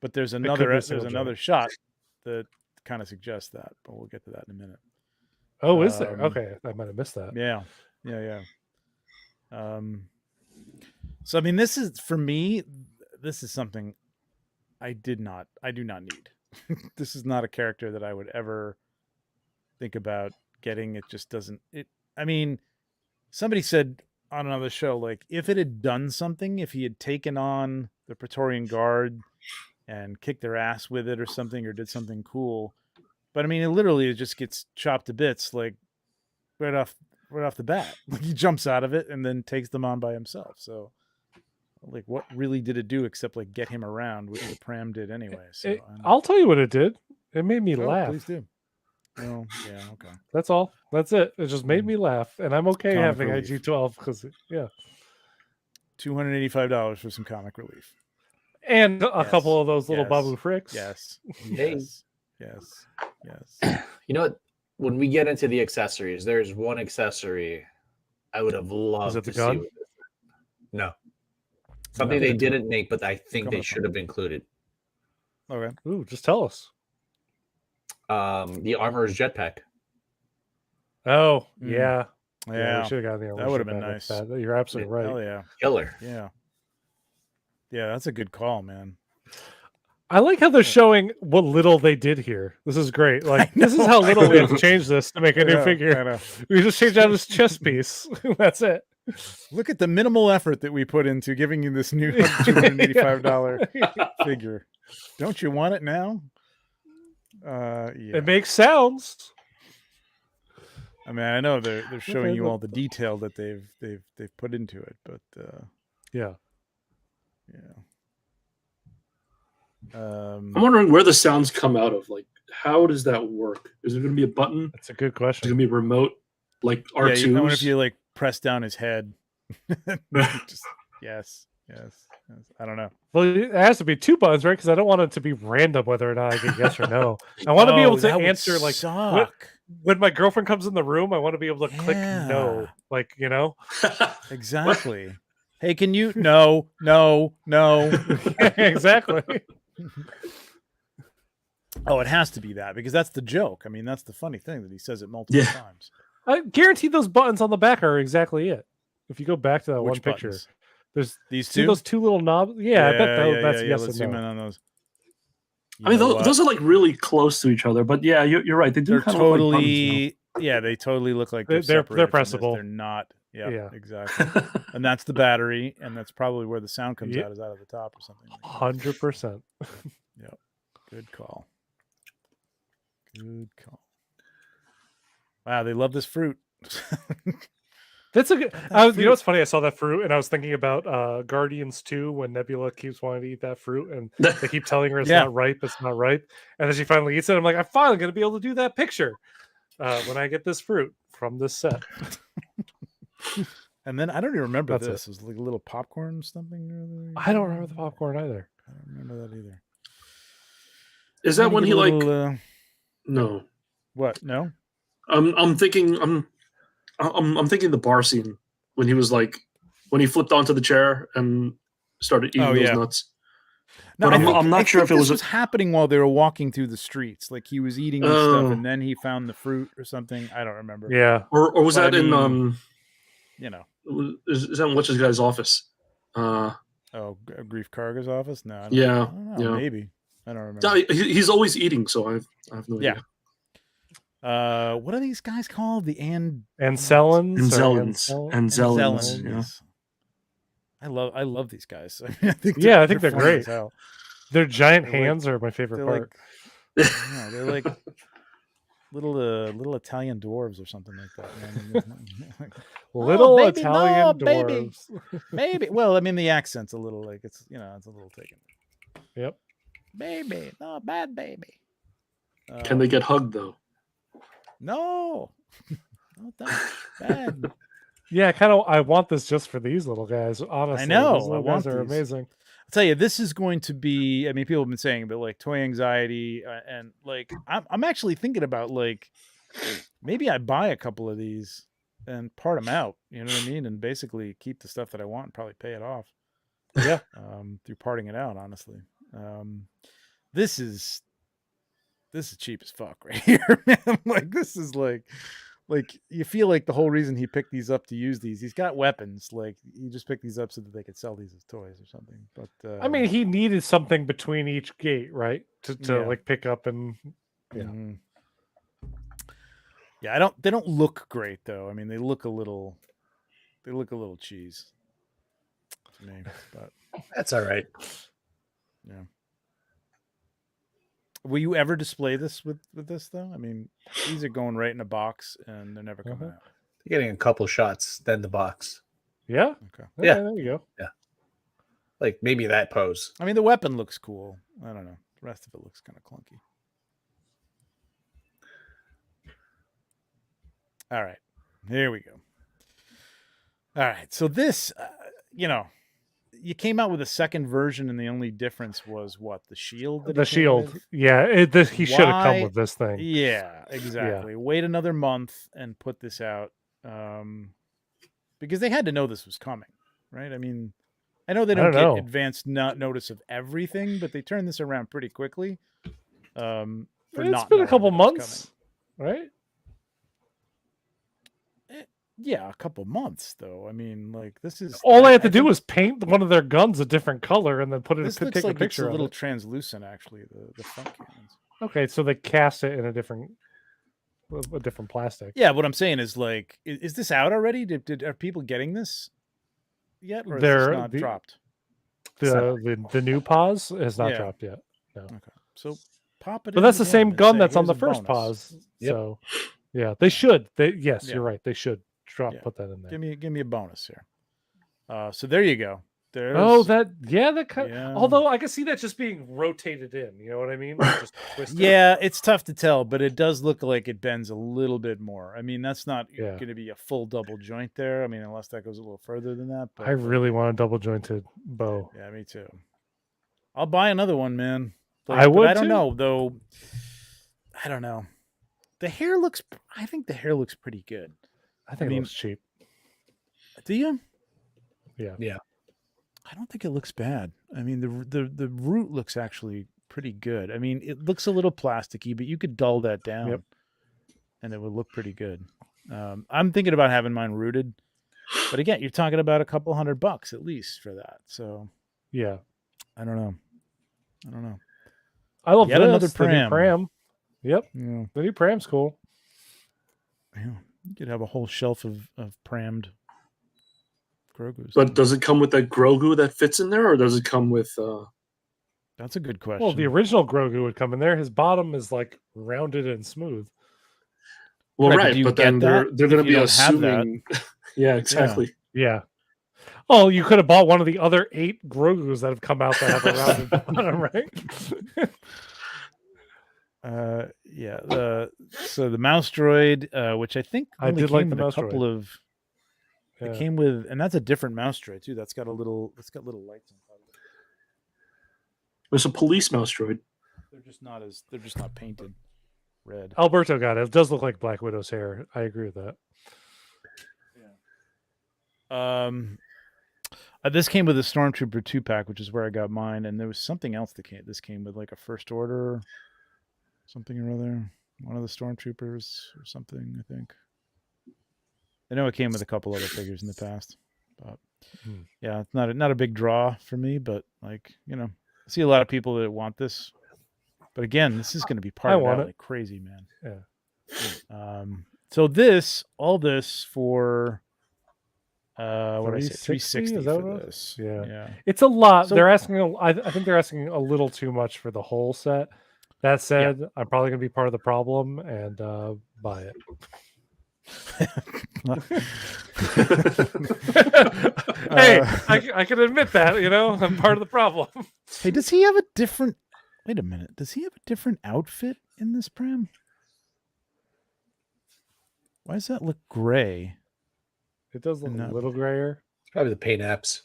but there's could be another. a There's single another joint. shot that kind of suggests that, but we'll get to that in a minute. Oh, is there? um, Okay, I might have missed that. Yeah. So I mean, this is for me. This is something I do not need. This is not a character that I would ever think about getting. It just doesn't. I mean, somebody said on another show, like if it had done something, if he had taken on the Praetorian Guard and kicked their ass with it or something, or did something cool. But I mean, it just gets chopped to bits, like right off the bat. Like he jumps out of it and then takes them on by himself. So, like, what really did it do except like get him around, which the Pram did anyway? So, I'll tell you what it did. It made me oh, laugh. please do. Oh, yeah, okay. That's all. That's it. It just made me laugh, and I'm okay Comic having relief. IG-12 because $285 for some comic relief. and a Yes, couple of those little yes, Babu Fricks. Yes, Hey. yes. You know what? When we get into the accessories, there's one accessory I would have loved it the to gun? see. With this. No. Something they didn't make, but I think Come they on, should have included. Okay. Ooh, just tell us. The armorer's jetpack. Oh, Mm. yeah. Yeah, we should have gotten the that illusion would've been bed nice. with that. You're absolutely right. hell yeah, Killer. yeah, yeah. That's a good call, man. I like how they're showing what little they did here. This is great. Like, I this is know. how little we have to change this to make a I new know, I figure. know. We just changed out his chest piece. That's it. Look at the minimal effort that we put into giving you this new $285 figure. Don't you want it now? Yeah. It makes sounds. I mean, I know they're showing you look. all the detail that they've put into it, but Yeah. yeah. I'm wondering where the sounds come out of. Like, how does that work? Is there going to be a button? That's a good Is it question. going to be a remote, like Yeah, R2's? I wonder if you like press down his head. Just, yes. I don't know. Well, it has to be 2 buttons, right? Because I don't want it to be random whether or not I get yes or no. I want to be able to that would answer like suck. when my girlfriend comes in the room. I want to be able to click no, Yeah. like Exactly. Hey, can you? No. exactly. Oh, it has to be that because that's the joke. I mean, that's the funny thing that he says it multiple Yeah. times. I guarantee those buttons on the back are exactly it. If you go back to that Which one picture, buttons? there's These see two. those 2 little knobs. Yeah, I bet that's yeah. yes Let's and zoom no. in on those. I mean, You know what? those are like really close to each other. But yeah, you're right. They do They're kind of look like buttons totally. Yeah, they totally look like They're separated from this. pressable. They're not. Yeah, Yeah. exactly. now. And that's the battery, and that's probably where the sound comes Yep. out, is out of the top or something. Like that. 100%. Good call. Good call. Wow, they love this fruit. That's a good. That You fruit. know what's funny? I saw that fruit and I was thinking about Guardians 2 when Nebula keeps wanting to eat that fruit and they keep telling her it's Yeah. not ripe, it's not ripe, and then she finally eats it. I'm like, I'm finally going to be able to do that picture when I get this fruit from this set. And then I don't even remember That's this. It was like a little popcorn something. Or other. I don't remember the popcorn either. I don't remember that either. Is that I'm when gonna he give a like? little, No, what? No. I'm thinking. I'm thinking the bar scene when he was like when he flipped onto the chair and started eating those yeah. nuts. No, But I I'm- think- I'm not I sure think if it this was- happening while they were walking through the streets. Like he was eating this stuff, Oh. and then he found the fruit or something. I don't remember. Yeah. Or was But that I in mean- You know. is that in what's his guy's office? Oh, Grief Karga's office? No. I don't, Yeah, I don't know. yeah. Maybe. I don't remember. He's always eating, so I have no Yeah. idea. What are these guys called? The Anselans. Anzellans, yeah. I love these guys. I think Yeah, I think they're funny great. as hell. Their giant They're like- hands are my favorite They're part. like, yeah, they're like little Italian dwarves or something like that. Man. Little baby, Italian no, baby. dwarves. Maybe. Well, I mean, the accent's a little like it's a little taken. Yep. Baby, no bad baby. Can they get hugged though? No, not that bad. Yeah, I want this just for these little guys. Honestly, know, Those little I guys want are these. amazing. I'll tell you, this is going to be. I mean, people have been saying, but like toy anxiety, and like I'm actually thinking about like maybe I buy a couple of these and part them out. You know what I mean? And basically keep the stuff that I want and probably pay it off. Yeah. Through parting it out, honestly. This is cheap as fuck right here, man. Like this is like you feel like the whole reason he picked these up to use these, he's got weapons. Like he just picked these up so that they could sell these as toys or something. But I mean, he needed something between each gate, right? To Yeah. like pick up and yeah. mhm. Yeah, they don't look great though. I mean, they look a little cheese to me. But That's all right. yeah. Will you ever display this with this though? I mean, these are going right in a box and they're never coming out. Getting a couple shots, then the box. Yeah. Okay. Okay, Yeah. there you go. Like maybe that pose. I mean, the weapon looks cool. I don't know. The rest of it looks kind of clunky. All right. Here we go. All right. So this, you came out with a second version, and the only difference was what? The shield? that it The came shield. with? Yeah. He should have come Why- with this thing. Yeah, exactly. Wait another month and put this out. Because they had to know this was coming, right? I mean, I know they don't don't know. get advanced notice of everything, but they turned this around pretty quickly. For It's not been a knowing couple that it was months, right? Yeah, a couple months though. I mean, like this is All they have to do think is paint one of their guns a different color and then put it. this looks Take a like it's picture a of little it. translucent, actually. The front cannons. Okay, so they cast it in a different plastic. Yeah, what I'm saying is like, is this out already? Are people getting this yet, or is this not dropped? The new pause has not Yeah. dropped yet. No. Okay, so pop it. But in that's the again same and gun say, that's on "Here's the a first bonus." pause. Yep. So yeah, they should. Yeah. You're right. They should Yeah. put that in there. Give me a bonus here. So there you go. That kind. Yeah. Although I can see that just being rotated in. You know what I mean? Like just twisted. Yeah, it's tough to tell, but it does look like it bends a little bit more. I mean, that's not going to be a full double joint there. I mean, unless that goes a little further than that. But I really want a double jointed bow. Yeah, me too. I'll buy another one, man. I would. But I don't too. know though. I don't know. The hair looks. I think the hair looks pretty good. I think it looks cheap. Do you? Yeah. I don't think it looks bad. I mean, the root looks actually pretty good. I mean, it looks a little plasticky, but you could dull that down, and it would look pretty good. I'm thinking about having mine rooted, but again, you're talking about a couple $100 at least for that. So yeah, I don't know. I love Yet this. another The new pram. Yep, Yeah, the new pram's cool. yeah. You could have a whole shelf of prammed Grogu's. But does it come with that Grogu that fits in there, or does it come with? That's a good question. Well, the original Grogu would come in there. His bottom is like rounded and smooth. Well, Right, but right, do you but get then they're that going if to you be don't have that? assuming. Yeah, exactly. Yeah. Oh, you could have bought one of the other 8 Grogus that have come out that have a rounded bottom, right? Yeah. So the mouse droid, which I think I only did like came the with a mouse couple droid. of. It came with, and that's a different mouse droid too. That's got little lights on top of it. There's a police mouse droid. They're just not painted red. Alberto got it. It does look like Black Widow's hair. I agree with that. This came with a Stormtrooper 2-pack, which is where I got mine, and there was something else that came. This came with like a First Order, something or other. One of the Stormtroopers or something, I think. I know it came with a couple other figures in the past, but yeah, it's not a big draw for me. But like, I see a lot of people that want this. But again, this is going to be part of that like crazy, man. Yeah. So all this for what I say, 360 for this. Yeah. It's a lot. So- They're asking. I think they're asking a little too much for the whole set. That said, I'm probably going to be part of the problem and buy it. Hey, I can admit that. I'm part of the problem. Hey, does he have a different? Wait a minute. Does he have a different outfit in this pram? Why does that look gray? It does look a little grayer. It's probably the paint apps.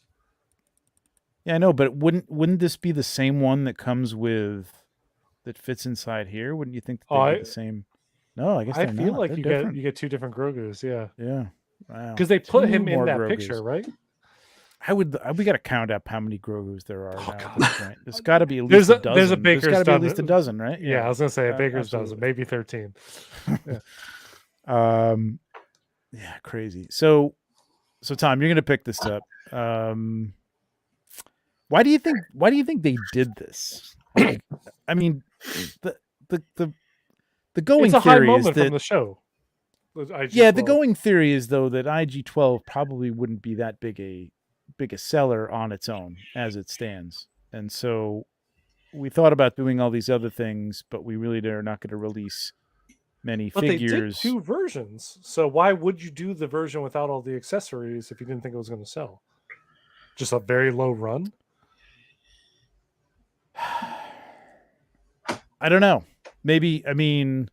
Yeah, I know, but wouldn't this be the same one that comes with that fits inside here? Wouldn't you think that they'd be the same? No, I guess I they're feel not. like They're you get 2 different Grogus. Yeah. Yeah. Wow. Because they put 2 him in more that Grogus. picture, right? We got to count up how many Grogus there are now at this point. There's got to be at There's least a dozen. there's a Baker's There's got to be at dozen. least a dozen, right? Yeah, I was gonna say a Baker's absolutely. dozen, maybe 13. Yeah, crazy. So Tom, you're gonna pick this up. Why do you think they did this? Like, I mean, the going It's a high theory is moment that from the show. the going theory is though that IG-12 probably wouldn't be that big a seller on its own as it stands, and so we thought about doing all these other things, but we really are not going to release many figures. They did 2 versions, so why would you do the version without all the accessories if you didn't think it was going to sell? Just a very low run. I don't know. Maybe, I mean,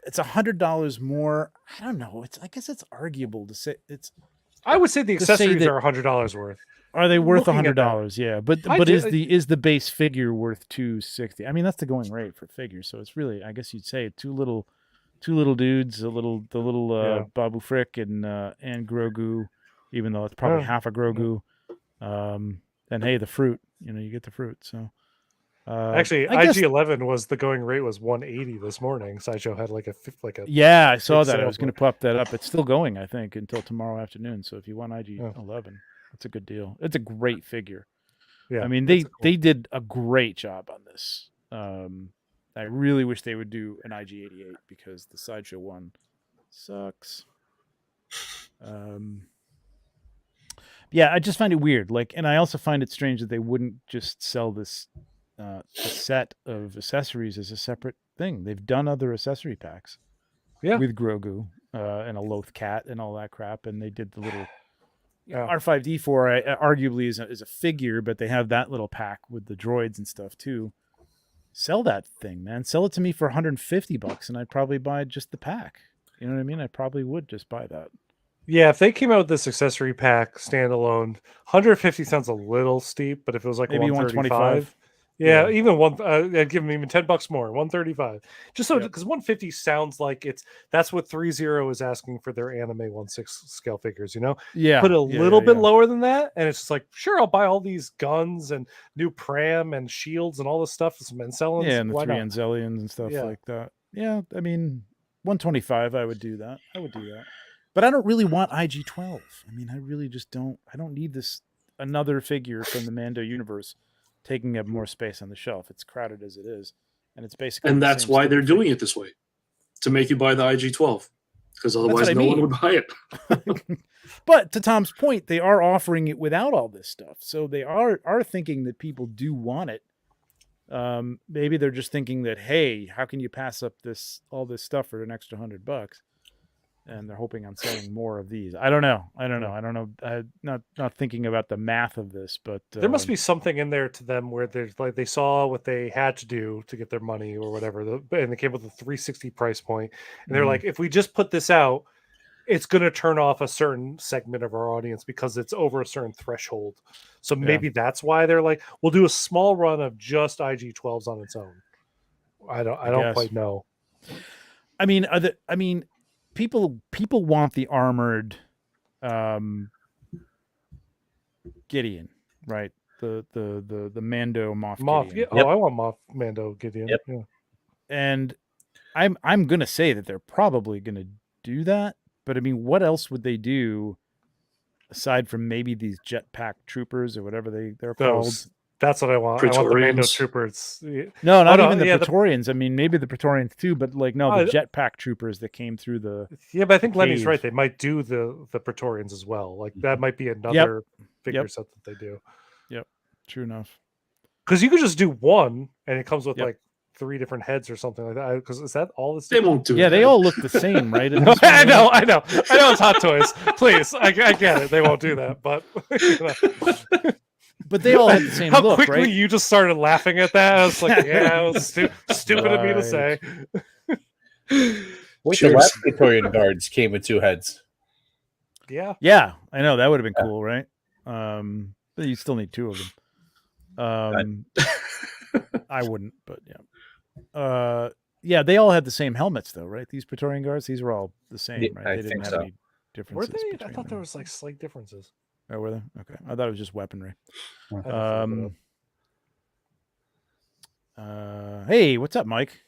it's $100 more. I don't know. I guess it's arguable to say it's. I would say the To say accessories that- are $100 worth. Are they worth Looking at that. $100? Yeah, but I but do- is the base figure worth $260? I mean, that's the going rate for figures. So it's really, I guess you'd say two little dudes, the little Babu Frick and Grogu, even though it's probably half a Grogu. And hey, the fruit, you get the fruit. So Actually, I guess- IG11 was the going rate was 180 this morning. Sideshow had like a yeah, I saw big that. I sale was going to pop that up. It's still going, I think, until tomorrow afternoon. So if you want IG11, that's a good deal. It's a great figure. yeah. I mean, that's cool. they did a great job on this. I really wish they would do an IG88 because the Sideshow one sucks. Yeah, I just find it weird. Like, and I also find it strange that they wouldn't just sell this a set of accessories as a separate thing. They've done other accessory packs, with Grogu and a Loth cat and all that crap, and they did the little R5D4. Arguably is a figure, but they have that little pack with the droids and stuff too. Sell that thing, man. Sell it to me for $150, and I'd probably buy just the pack. You know what I mean? I probably would just buy that. Yeah, if they came out with this accessory pack standalone, 150 sounds a little steep, but if it was like Maybe 135, 125. yeah, even one, I'd give them even $10 more, 135. Just so Yep. because 150 sounds like that's what 3.0 is asking for their anime 1/6 scale figures. You know, Yeah, put a little bit lower than that, and it's just like, sure, I'll buy all these guns and new pram and shields and all this stuff, some Menselins. Yeah, and the Why three not? Anzelians and stuff Yeah. like that. Yeah, I mean, 125, I would do that. But I don't really want IG-12. I mean, I really just don't. I don't need this another figure from the Mando universe taking up more space on the shelf. It's crowded as it is, and it's basically. And the that's same why stupid they're doing figure. it this way, to make you buy the IG-12, because what otherwise I no one mean. would buy it. But to Tom's point, they are offering it without all this stuff, so they are thinking that people do want it. Maybe they're just thinking that, hey, how can you pass up all this stuff for an extra $100? And they're hoping on selling more of these. I don't know. Not thinking about the math of this, but There must be something in there to them where there's like they saw what they had to do to get their money or whatever, and they came with a 360 price point, and they're Mhm. like, if we just put this out, it's going to turn off a certain segment of our audience because it's over a certain threshold. So maybe that's why they're like, we'll do a small run of just IG-12s on its own. I don't guess. quite know. I mean, people want the armored Gideon, right? The Mando Moff Gideon. Yeah. Oh, I want Moff Mando Gideon. Yep. Yeah. And I'm gonna say that they're probably gonna do that, but I mean, what else would they do aside from maybe these jetpack troopers or whatever they're called? That's what I want. I want the Mando Praetorians. troopers. No, not even the yeah, Praetorians. I mean, maybe the Praetorians too, but like no, Oh, the jetpack troopers that came through the. Yeah, but I think Lenny's cave. right. They might do the Praetorians as well. Like that might be another figure set that they do. Yep, true enough. Because you could just do one, and it comes with Yep. like 3 different heads or something like that. Because is that all this? They won't do it. Yeah, they all look the same, right? at No, this point, I know, right? I know it's Hot Toys. Please, I get it. They won't do that, but you know. But they all had the same How look, quickly right? you just started laughing at that? I was like, yeah, it was stupid of me to say. Wait, the Cheers. last Praetorian guards came with 2 heads. Yeah, Yeah, I know that would have been cool, right? But you still need 2 of them. I wouldn't, but yeah. Yeah, they all had the same helmets, though, right? These Praetorian guards, these were all the same, Yeah, right? I They didn't think have so. any were differences. they? I between thought there them. was like slight differences. Oh, were they? Okay, I thought it was just weaponry. I had to flip it up. Hey, what's up, Mike?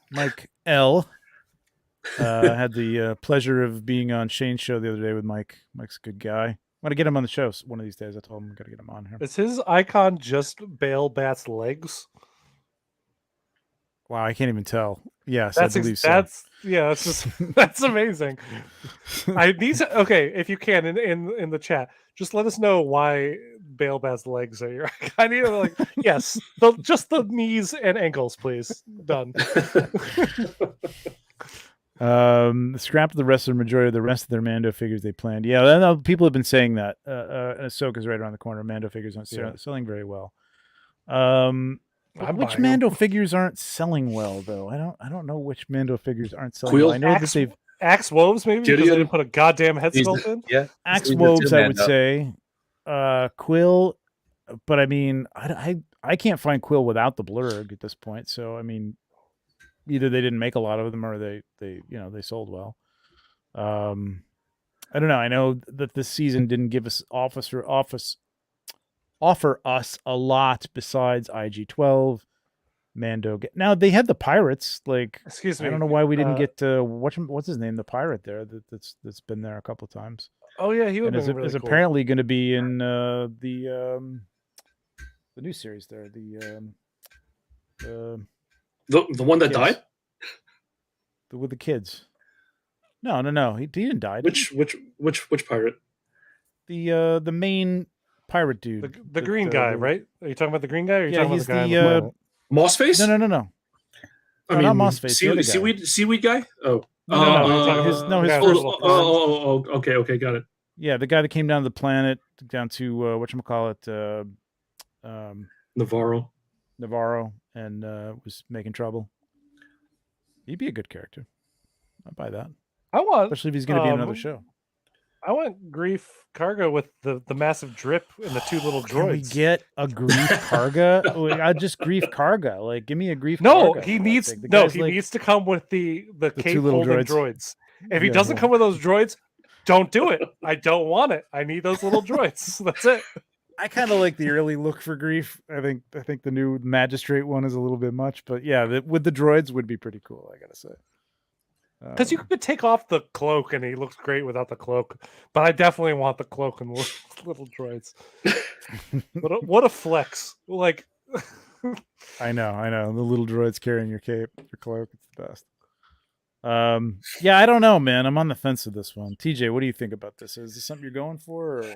Mike L. Had the pleasure of being on Shane's show the other day with Mike. Mike's a good guy. I want to get him on the show one of these days. I told him I got to get him on here. Is his icon just Bale Bat's legs? Wow, I can't even tell. Yes, I believe so. That's just that's amazing. I need to, okay, if you can in the chat, just let us know why Bale Bat's legs are your. I need to like yes, just the knees and ankles, please. Done. Scrapped the majority of the rest of their Mando figures they planned. Yeah, I know people have been saying that. Ahsoka's right around the corner. Mando figures aren't selling very well. Which Mando figures aren't selling well though? I don't know which Mando figures aren't selling well. I know that they've Axe Woves maybe because they Gideon. didn't put a goddamn head He's sculpt in. Yeah. Axe He's the Woves, I would Mando. say. Quill, but I mean, I can't find Quill without the blurg at this point. So I mean, either they didn't make a lot of them or they sold well. I don't know. I know that this season didn't give us office offer us a lot besides IG-12, Mando. Now they had the pirates. Like, Excuse me. I don't know why we didn't get what's his name, the pirate there that's been there a couple times. Oh yeah, he would And have been really is cool. apparently going to be in the new series there. The one that kids. died. With the kids. No. He didn't die. Did he? Which pirate? The main pirate dude. The green guy, right? Are you talking about the green guy? Or are you Yeah, talking he's about the guy on the planet? Mossface? No. I No, mean, not Mossface. The other guy. seaweed guy. Oh, No, his the guy first. with the oh, okay, got it. Yeah, the guy that came down to the planet, down to whatchamacallit, Navarro. and was making trouble. He'd be a good character. I'd buy that, I want, especially if he's going to be in another show. I want Grief Karga with the massive drip and the two little droids. Can we get a Grief Karga? I just Grief Karga. Like, give me a Grief. No, Karga, he for needs God's sake. The no. guy's He like- needs to come with the cape two little holding droids. droids. If he Yeah, doesn't well. come with those droids, don't do it. I don't want it. I need those little droids. That's it. I kind of like the early look for Grief. I think the new Magistrate one is a little bit much, but yeah, with the droids would be pretty cool. I gotta say. Because you could take off the cloak and he looks great without the cloak. But I definitely want the cloak and little droids. What a flex! Like, I know. The little droids carrying your cape, your cloak. It's the best. Yeah, I don't know, man. I'm on the fence with this one. TJ, what do you think about this? Is this something you're going for? Or?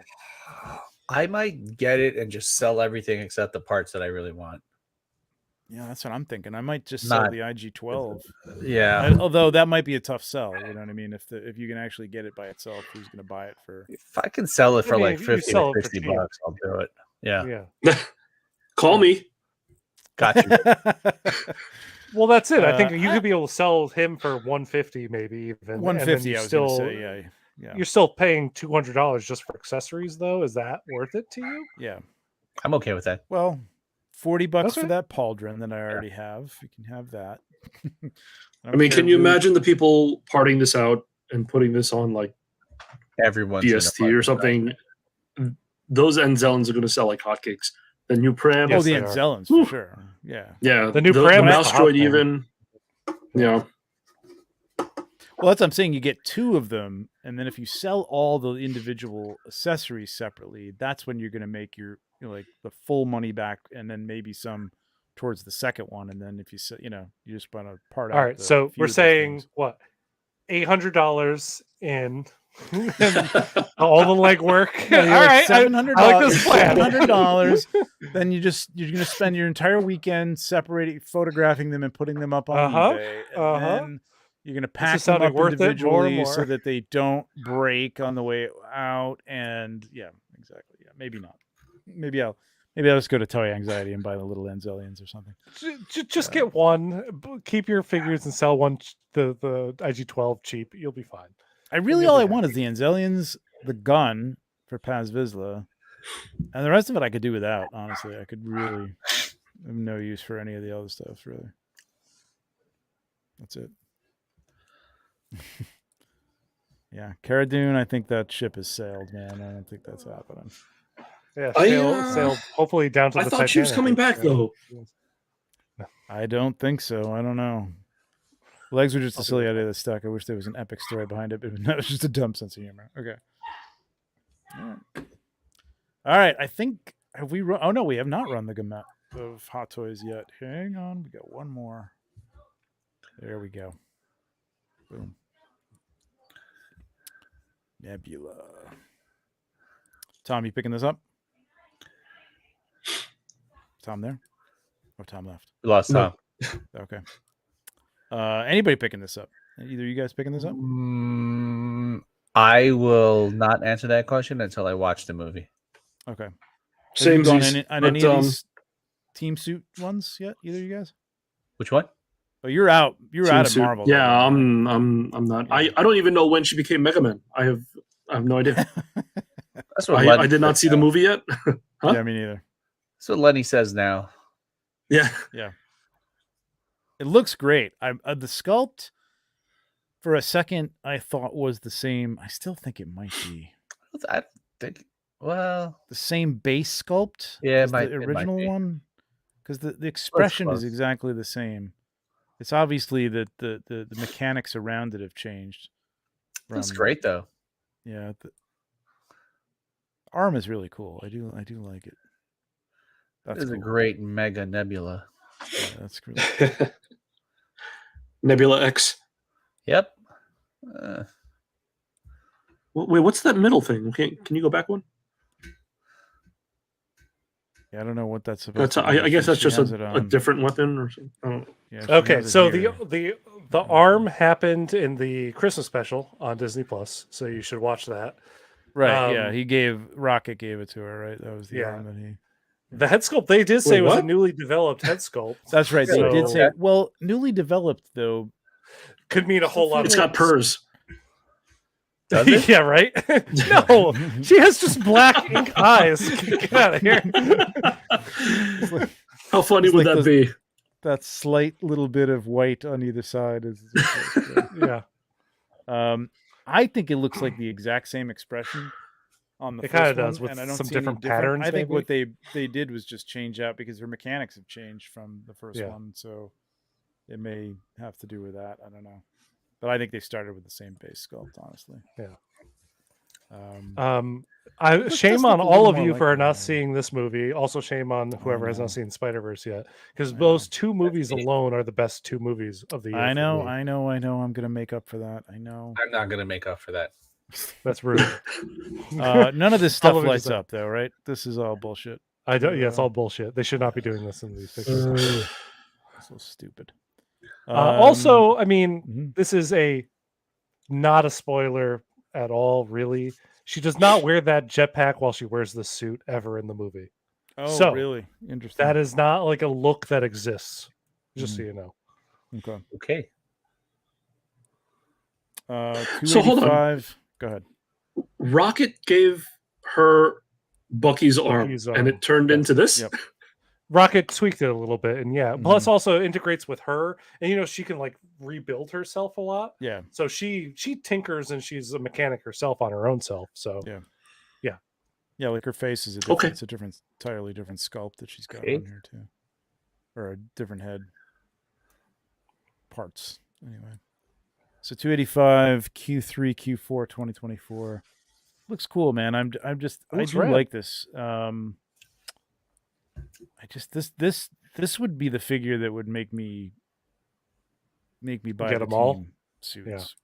I might get it and just sell everything except the parts that I really want. Yeah, that's what I'm thinking. I might just sell Not- the IG-12. Yeah. Although that might be a tough sell. You know what I mean? If you can actually get it by itself, who's going to buy it for? If I can sell it for I mean, like if you 50 sell or it for 60 cheap. bucks, I'll do it. Yeah. yeah. Call me. Got you. Well, that's it. I think you I- could be able to sell him for 150, maybe even. 150. I was going to still, say, yeah. You're still paying $200 just for accessories, though. Is that worth it to you? Yeah. I'm okay with that. Well, $40 for Okay. that pauldron that I already have. You can have that. I mean, can you imagine the people parting this out and putting this on like Everyone's gonna DST fucking or something? Those Enzellans are going to sell like hotcakes. The new Pram, Yes, the they are. Enzellans Whew. for sure. Yeah. yeah, The new Pram is mouse the hot droid thing. even. Yeah, Well, that's what I'm saying. You get two of them, and then if you sell all the individual accessories separately, that's when you're going to make your like the full money back, and then maybe some towards the second one. And then if you you just want to part out. All right. the So few we're of those saying things. what? $800 in all the legwork. Yeah, All you're like right. $700. I like this plan. $700. Then you're going to spend your entire weekend separating, photographing them, and putting them up on Uh-huh, eBay. And uh-huh. then you're going to is pack them sounding up worth it more and individually so more. that they don't break on the way out. And yeah, exactly. Yeah, maybe not. Maybe I'll just go to Toy Anxiety and buy the little Enzellians or something. Just get one. Keep your figures and sell one. The IG-12 cheap. You'll be fine. All I be want is the Enzellians, the gun for Paz Vizsla, and the rest of it I could do without. Honestly, I could really have no use for any of the other stuff. Really, that's it. Yeah, Cara Dune. I think that ship has sailed, man. I don't think that's happening. Yeah, I, sailed hopefully down to I the thought she was Titanic. coming back though. I don't think so. I don't know. Legs were just a silly idea that stuck. I wish there was an epic story behind it, but no, it's just a dumb sense of humor. Okay. All right. I think have we run? Oh no, we have not run the gamut of Hot Toys yet. Hang on, we got one more. There we go. Boom. Nebula. Tom, you picking this up? Tom there? Oh, Tom left. We lost No. Tom. Okay. Anybody picking this up? Either you guys picking this up? I will not answer that question until I watch the movie. Okay. Have Same you gone as- on but, any of these team suit ones yet? Either of you guys? Which one? Oh, you're out. You're Team out of Suit. Marvel. Yeah, though. I'm not. I don't even know when she became Mega Man. I have no idea. That's what I Lenny did not says see the now. movie yet. Huh? Yeah, me neither. That's what Lenny says now. Yeah, It looks great. The sculpt for a second I thought was the same. I still think it might be. I think Well, the same base sculpt Yeah, as the it might original be. one? Because the expression is close. exactly the same. It's obviously that the mechanics around it have changed. That's from- great though. Yeah, the arm is really cool. I do like it. That's This is a cool. great mega nebula. Yeah, that's really Nebula X. Yep. Wait, what's that middle thing? Can you go back one? Yeah, I don't know what that's supposed That's. to be. I guess that's She just has it a on. different weapon or something. I don't know. Yeah, she Okay, has it so here. the arm happened in the Christmas special on Disney Plus, so you should watch that. Right, yeah, Um, Rocket gave it to her, right? That was the Yeah. arm that he. The head sculpt they did say Wait, was a what? newly developed head sculpt. That's right. They did So- say, well, newly developed though. Could mean a whole lot. It's of got purrs. Does it? Yeah, right. No, she has just black ink eyes. Get out of here. How funny It's would like that be? That slight little bit of white on either side is. Yeah, I think it looks like the exact same expression on the It first kinda one, does, with and I don't some see any different different. patterns, I think maybe? what they did was just change out because her mechanics have changed from the first Yeah. one, so it may have to do with that. I don't know, but I think they started with the same base sculpt, honestly. Yeah. Um, I does shame look on a all little of more you like for the not one. seeing this movie. Also, shame on whoever has know. not seen Spider-Verse yet, because I those know. two movies alone are the best two movies of the year. I for know. me. I'm gonna make up for that. I know. I'm not gonna make up for that. That's rude. None of this stuff Television lights set. up, though, right? This is all bullshit. I don't. Yeah, it's all bullshit. They should not be doing this in these pictures. So stupid. Also, I mean, mhm. this is not a spoiler at all, really. She does not wear that jetpack while she wears the suit ever in the movie. Oh, so, really? Interesting. That is not like a look that exists. Just so you know. Okay. Okay. So hold on. 285. Go ahead. Rocket gave her Bucky's arm, Bucky's and arm, it turned yes. into this. Yep. Rocket tweaked it a little bit, and plus also integrates with her, and she can like rebuild herself a lot. Yeah. So she tinkers, and she's a mechanic herself on her own self. So Yeah, like her face is a different, Okay. it's a different, entirely different sculpt that she's got Okay. on here too, or a different head parts. Anyway, so 285 Q3 Q4 2024 looks cool, man. I do rad. like this. This would be the figure that would make me buy Get the 'em all? team suits,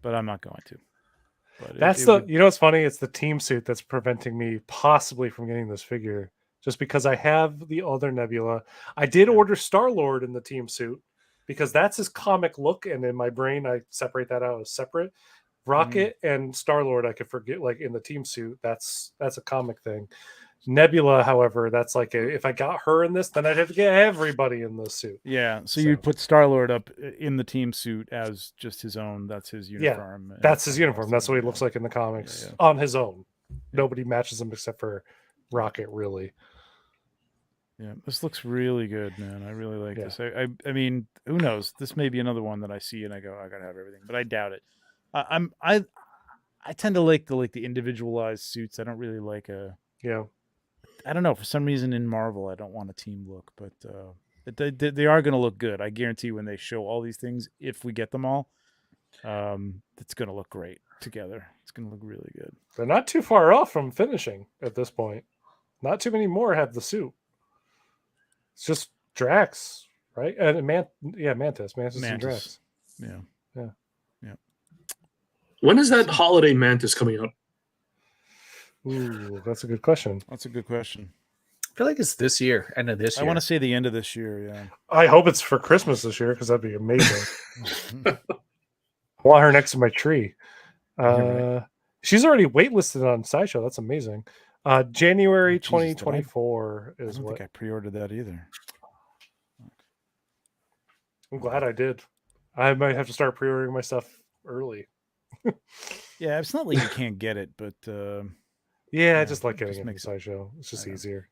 but I'm not going to. But that's what's funny. It's the team suit that's preventing me possibly from getting this figure, just because I have the other Nebula. I did order Star-Lord in the team suit because that's his comic look, and in my brain I separate that out as separate. Rocket and Star-Lord I could forget, like in the team suit. That's a comic thing. Nebula, however, that's like if I got her in this, then I'd have to get everybody in this suit. Yeah, so you'd put Star-Lord up in the team suit as just his own. That's his uniform. That's his uniform. That's what he looks like in the comics on his own. Nobody matches him except for Rocket, really. Yeah, this looks really good, man. I really like this. I mean, who knows? This may be another one that I see and I go, I gotta have everything, but I doubt it. I tend to like the individualized suits. I don't really like I don't know. For some reason in Marvel, I don't want a team look, but they are going to look good. I guarantee when they show all these things, if we get them all, it's going to look great together. It's going to look really good. They're not too far off from finishing at this point. Not too many more have the suit. It's just Drax, right? And Mantis and Drax. Yeah. When is that holiday Mantis coming out? Ooh, that's a good question. That's a good question. I feel like it's this year, end of this year. I want to say the end of this year. Yeah. I hope it's for Christmas this year because that'd be amazing. I want her next to my tree. Right. She's already waitlisted on Sideshow. That's amazing. January Jesus, did I- 2024 I is don't what. think I pre-ordered that either. I'm glad I did. I might have to start pre-ordering my stuff early. Yeah, it's not like you can't get it, but I just like getting just it from makes it- Sideshow. It's just I know. easier.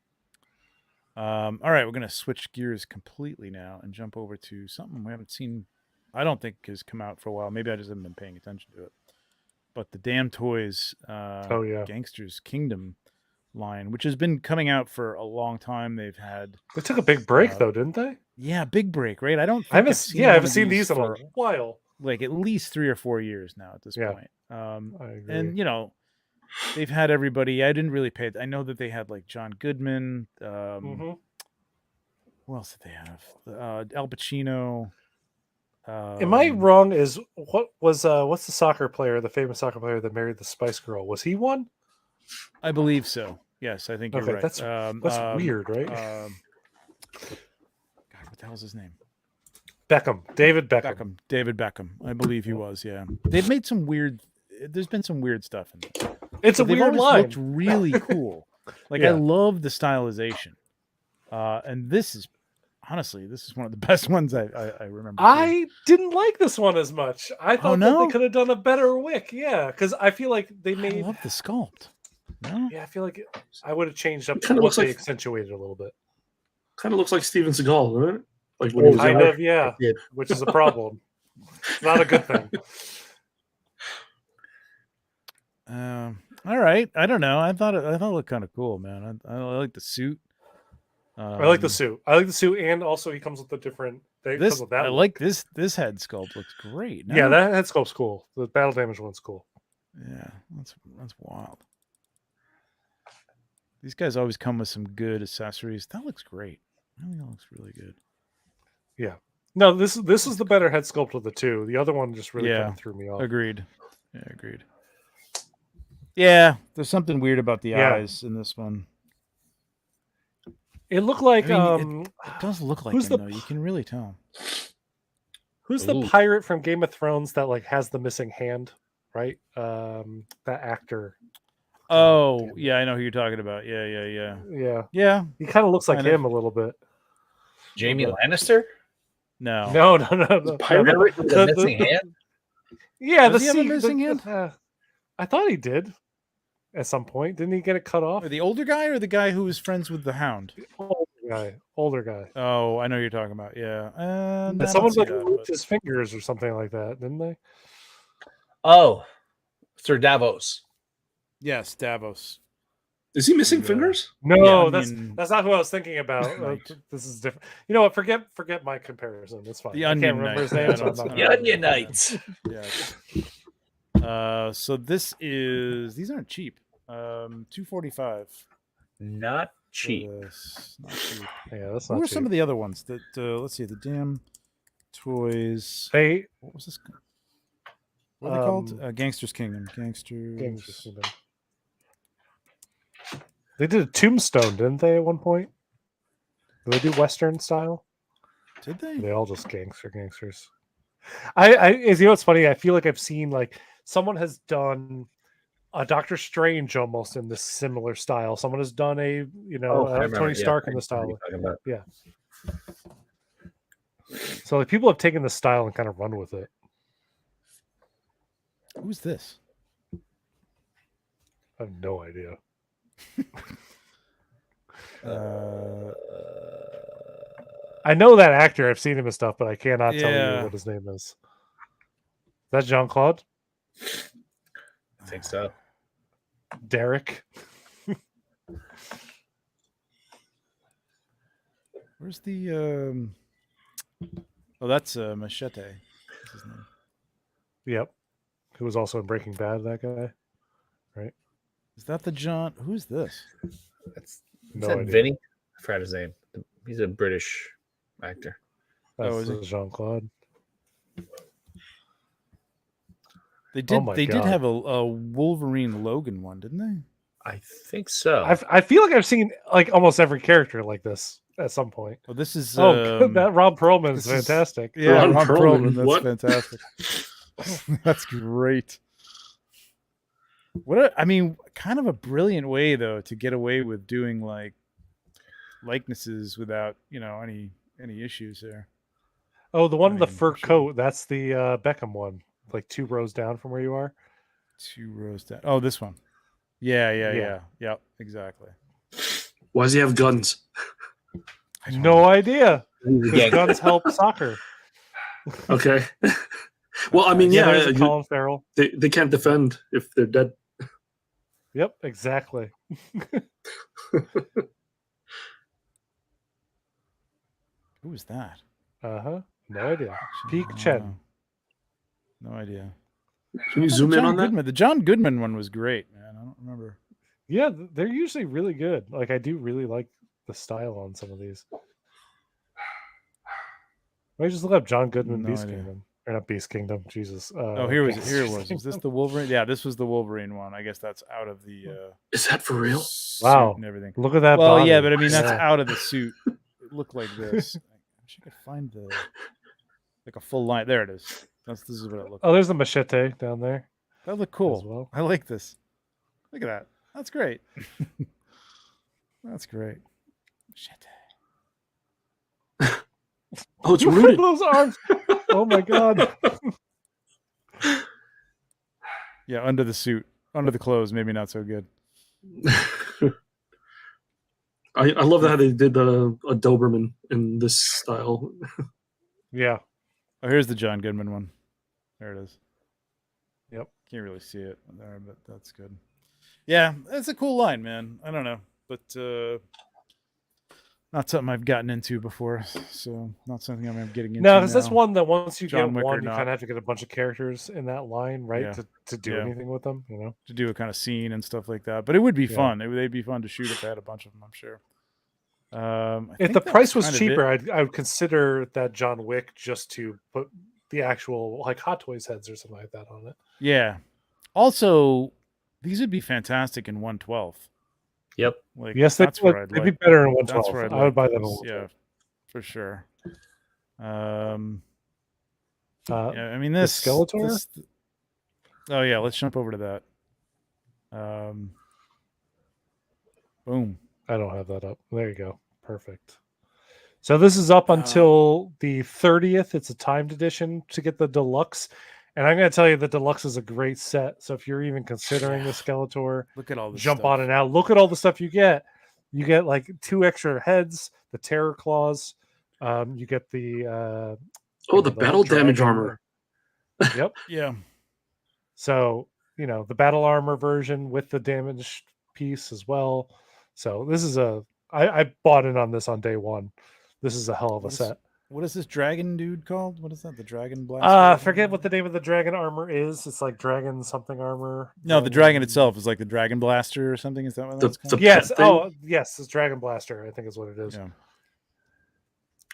all right, we're gonna switch gears completely now and jump over to something we haven't seen. I don't think has come out for a while. Maybe I just haven't been paying attention to it. but the Damn Toys Gangsters Kingdom line, which has been coming out for a long time. They've had They took a big break though, didn't they? yeah, big break, right? I don't think I haven't seen these in a for while. like at least 3 or 4 years now at this point. I agree. And you know, they've had everybody. I didn't really pay. I know that they had like John Goodman. Who else did they have? Al Pacino. Am I wrong? What's the soccer player, the famous soccer player that married the Spice Girl? Was he one? I believe so. Yes, I think you're right. That's weird, right? God, what the hell's his name? Beckham. David Beckham. David Beckham. I believe he was. Yeah, they've made some weird. There's been some weird stuff in this. It's a weird line. Looked really cool. Like I love the stylization, and this is honestly one of the best ones I remember. I didn't like this one as much. I thought that they could have done a better Wick. Yeah, because I feel like they made. I love the sculpt. No? Yeah, I feel like I would have changed up. Kind of looks like accentuated a little bit. Kind of looks like Steven Seagal, right? Like when he was kind younger. of, yeah. Which is a problem. It's not a good thing. All right. I don't know. I thought it looked kind of cool, man. I like the suit. I like the suit. And also he comes with a different. This I like this head sculpt looks great. No? Yeah, that head sculpt's cool. The battle damage one's cool. Yeah, that's wild. These guys always come with some good accessories. That looks great. I think that looks really good. Yeah. No, this is the better head sculpt of the two. The other one just really kind of threw me off. Agreed. Yeah, agreed. Yeah, there's something weird about the eyes in this one. It looked like it does look like him, though. You can really tell. Who's the pirate from Game of Thrones that like has the missing hand, right? That actor. Oh, yeah, I know who you're talking about. Yeah. He kind of looks like him a little bit. Jamie Lannister? No. The pirate with the missing hand? Yeah, Does he have a missing hand? I thought he did at some point. Didn't he get it cut off? Or the older guy or the guy who was friends with the Hound? Older guy. Oh, I know who you're talking about. Yeah. Someone like ripped his fingers or something like that, didn't they? Oh, Sir Davos. Yes, Davos. Is he missing fingers? No, that's not who I was thinking about. This is different. You know what? Forget my comparison. It's fine. The I Onion can't remember his Knight. name. The Onion Knights. Yeah. So these aren't cheap. $245. Not cheap. Not cheap. Yeah, that's not Who are cheap. some of the other ones that let's see, the Damn Toys. What was this? What are they called? Gangsters Kingdom. Gangsters Kingdom. They did a Tombstone, didn't they, at one point? Did they do Western style? Did they? They all just gangsters. You know what's funny? I feel like I've seen like someone has done a Doctor Strange almost in this similar style. Someone has done a Tony Stark in the style. Yeah. So like people have taken the style and kind of run with it. Who's this? I have no idea. I know that actor. I've seen him and stuff, but I cannot tell you what his name is. Is that Jean-Claude? I think so. Derek. Where's the Oh, that's Machete. What's his name? Yep. Who was also in Breaking Bad, that guy. Right? Is that the John? Who's this? Is No that idea. Vinny? I forgot his name. He's a British actor. That's Jean-Claude. They did. Oh my they did God. have a Wolverine Logan one, didn't they? I think so. I feel like I've seen like almost every character like this at some point. Well, this is that Rob Perlman is this is- fantastic. Yeah, Ron Ron Perlman, Perlman. That's what? fantastic. That's great. Kind of a brilliant way though to get away with doing like likenesses without any issues there. Oh, the one in the I mean, fur sure. coat. That's the Beckham one, like 2 rows down from where you are. 2 rows down. Oh, this one. Yeah. Yep, exactly. Why does he have guns? No idea. He's a Because gangster. guns help soccer. Okay. Well, I mean, yeah, there's a Colin Farrell. they can't defend if they're dead. Yep, exactly. Who is that? No idea. Peak I don't Chen. know. No idea. Can you Oh, zoom in John on that? Goodman. The John Goodman one was great, man. I don't remember. Yeah, they're usually really good. Like I do really like the style on some of these. I just look up John Goodman No Beast idea. Kingdom. Or not Beast Kingdom, Jesus. Oh, here it was. Beast Is this Kingdom. the Wolverine? Yeah, this was the Wolverine one. I guess that's out of the Is that for real? suit Wow. and everything. Look at that Well, body. yeah, but I mean that's Yeah. out of the suit. It looked like this. I wish I could find the like a full line. There it is. This is what it looked. Oh, there's the machete down there. That looked cool. as well. I like this. Look at that. That's great. That's great. Shit. Oh, it's Look at rooted. those arms. Oh my god. Yeah, under the suit, under the clothes, maybe not so good. I love how they did a Doberman in this style. Yeah. Oh, here's the John Goodman one. There it is. Yep. Can't really see it there, but that's good. Yeah, that's a cool line, man. I don't know, but not something I've gotten into before, so not something I'm getting into. No, because that's now. one that once you John get Wick or one, you not. kind of have to get a bunch of characters in that line, right? Yeah. To do Yeah. anything with them, you know? To do a kind of scene and stuff like that. But it would be Yeah. fun. They'd be fun to shoot if they had a bunch of them, I'm sure. I If think the that's price was kind of it. cheaper, I would consider that John Wick just to put the actual like Hot Toys heads or something like that on it. Yeah. Also, these would be fantastic in 1/12. Yep. Like, Yes, that's where they'd I'd be like. better in That's 112. where I'd I would like buy them in those, 112. yeah, for sure. Uh, Yeah, I mean the this Skeletor? this- oh yeah, let's jump over to that. Boom. I don't have that up. There you go. Perfect. So this is up until the 30th. It's a timed edition to get the deluxe. And I'm going to tell you the deluxe is a great set. So if you're even considering the Skeletor, Look at all this jump stuff. on it now. Look at all the stuff you get. You get like 2 extra heads, the terror claws. You get the Oh, the battle damage dragon. armor. Yep. Yeah. So, the battle armor version with the damage piece as well. So this is I bought in on this on day one. This is a hell of a set. What is this dragon dude called? What is that? The dragon blast? I forget what the name of the dragon armor is. It's like dragon something armor. No, the dragon itself is like the dragon blaster or something. Is that what that's The- called? Yes. pet thing? Oh, yes. It's Dragon Blaster. I think is what it is. Yeah.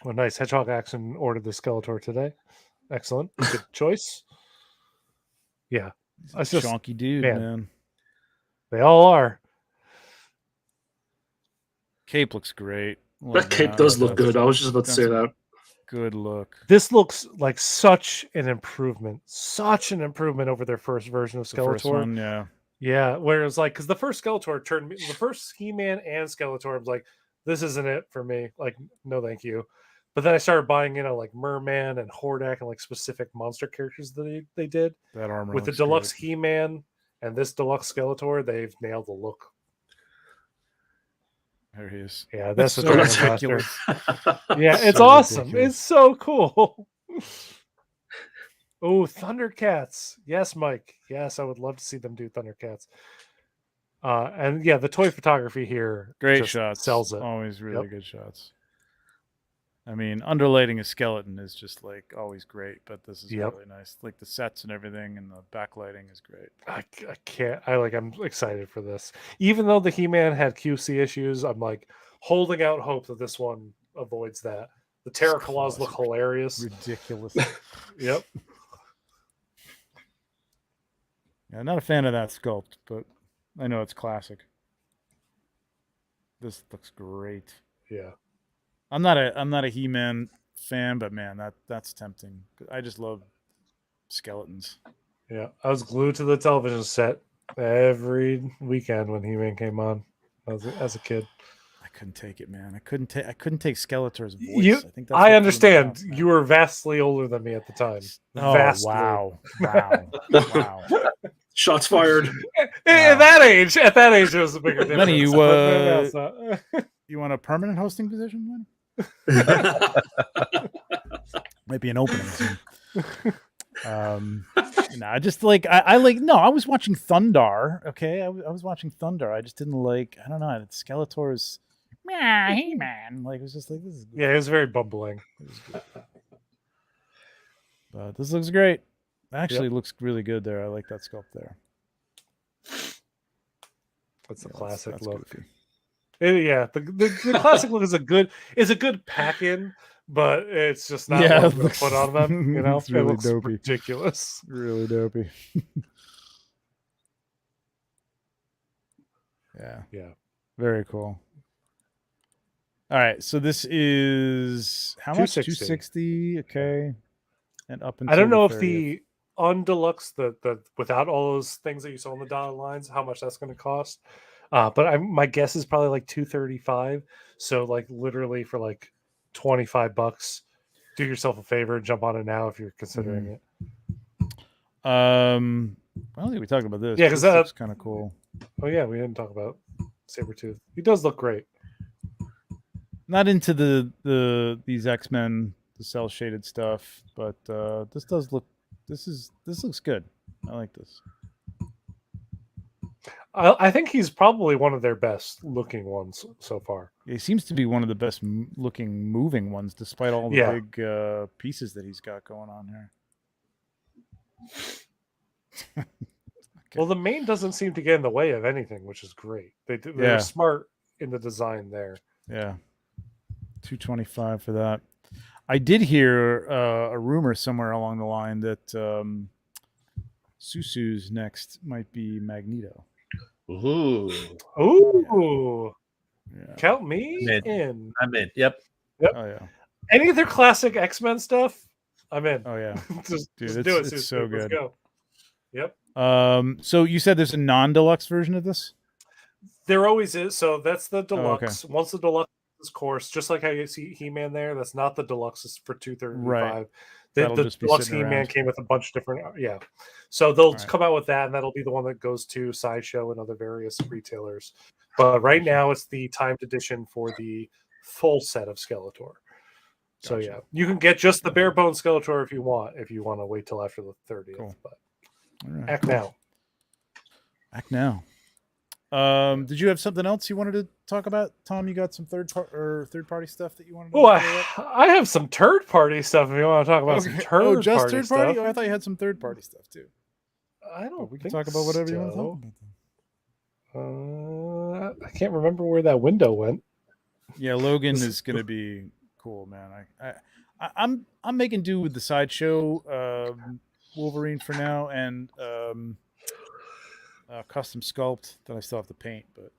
Well, nice. Hedgehog Action ordered the Skeletor today. Excellent. Good choice. Yeah. He's a It's just- chonky dude, man. man. They all are. Cape looks great. That cape does look good. I was just about to say That's- that. Good look. This looks like such an improvement. Such an improvement over their first version of The first Skeletor. one, yeah. Yeah, whereas like because the first Skeletor turned me, the first He-Man and Skeletor, I was like, this isn't it for me. Like, no, thank you. But then I started buying like Merman and Hordak and like specific monster characters that they did That armor with the looks deluxe good. He-Man and this deluxe Skeletor. They've nailed the look. There he is. Yeah, that's a so Dragon ridiculous. Blaster. Yeah, it's So awesome. ridiculous. It's so cool. Oh, Thundercats. Yes, Mike. Yes, I would love to see them do Thundercats. And yeah, the toy photography here Great just shots. sells it. Always really Yep. good shots. I mean, underlighting a skeleton is just like always great, but this is Yep. really nice. Like the sets and everything, and the backlighting is great. I can't. I'm excited for this. Even though the He-Man had QC issues, I'm like holding out hope that this one avoids that. The Terror Claws look hilarious. Ridiculous. Yep. Yeah, not a fan of that sculpt, but I know it's classic. This looks great. Yeah. I'm not a He-Man fan, but man, that's tempting. I just love skeletons. Yeah. I was glued to the television set every weekend when He-Man came on as a kid. I couldn't take it, man. I couldn't take Skeletor's voice. You, I think I what threw me understand. off, man. You were vastly older than me at the time. Oh Vastly. wow, wow. Shots fired. At that age, it was a bigger difference. Lenny, you, But now it's not. You want a permanent hosting position, man? Might be an opening soon. I just like I like no. I was watching Thundar. Okay, I was watching Thundar. I just didn't like. I don't know. Skeletor's, hey man. Like it was just like this is good. Yeah, it was very bumbling. But this looks great. Actually, looks really good there. I like that sculpt there. That's a classic look. Goofy. The classic look is a good pack in, but it's just not what I'm gonna put on them. You know, it's really it looks dopey. ridiculous. Really dopey. Yeah. Very cool. All right, so this is how much? 260. Okay, and up until I don't know the if 30th. the on deluxe, the without all those things that you saw on the dotted lines, how much that's going to cost. But my guess is probably like $235. So like literally for like $25, do yourself a favor and jump on it now if you're considering it. I don't think we talked about this. Yeah, because this looks kind of cool. Oh yeah, we didn't talk about Sabretooth. He does look great. Not into these X-Men, the cell shaded stuff, but this does look. This looks good. I like this. I think he's probably one of their best looking ones so far. He seems to be one of the best looking moving ones, despite all the big pieces that he's got going on here. Okay. Well, the mane doesn't seem to get in the way of anything, which is great. They're smart in the design there. Yeah, $225 for that. I did hear a rumor somewhere along the line that Susu's next might be Magneto. Ooh. Yeah. Count me in. I'm in. Yep. Oh yeah. Any of their classic X-Men stuff, I'm in. Oh yeah. just Dude, do it. It's so good. Let's go. Yep. So you said there's a non-deluxe version of this? There always is. So that's the deluxe. Oh, okay. Once the deluxe is course, just like how you see He-Man there, that's not the deluxe. It's for $235. Right. The deluxe He-Man came with a bunch of different. So they'll come out with that, and that'll be the one that goes to Sideshow and other various retailers. But right now, it's the timed edition for the full set of Skeletor. So yeah, you can get just the bare bones Skeletor if you want to wait till after the 30th. Cool. But right. Act now. Act now. Did you have something else you wanted to talk about, Tom? You got some third party stuff that you wanted to I have some third party stuff if you want to talk about some third party third party? stuff. Oh, I thought you had some third party stuff too. I don't we can talk about whatever you want to talk about. I can't remember where that window went. Yeah, Logan is going to be cool, man. I'm making do with the Sideshow Wolverine for now, and custom sculpt that I still have to paint, but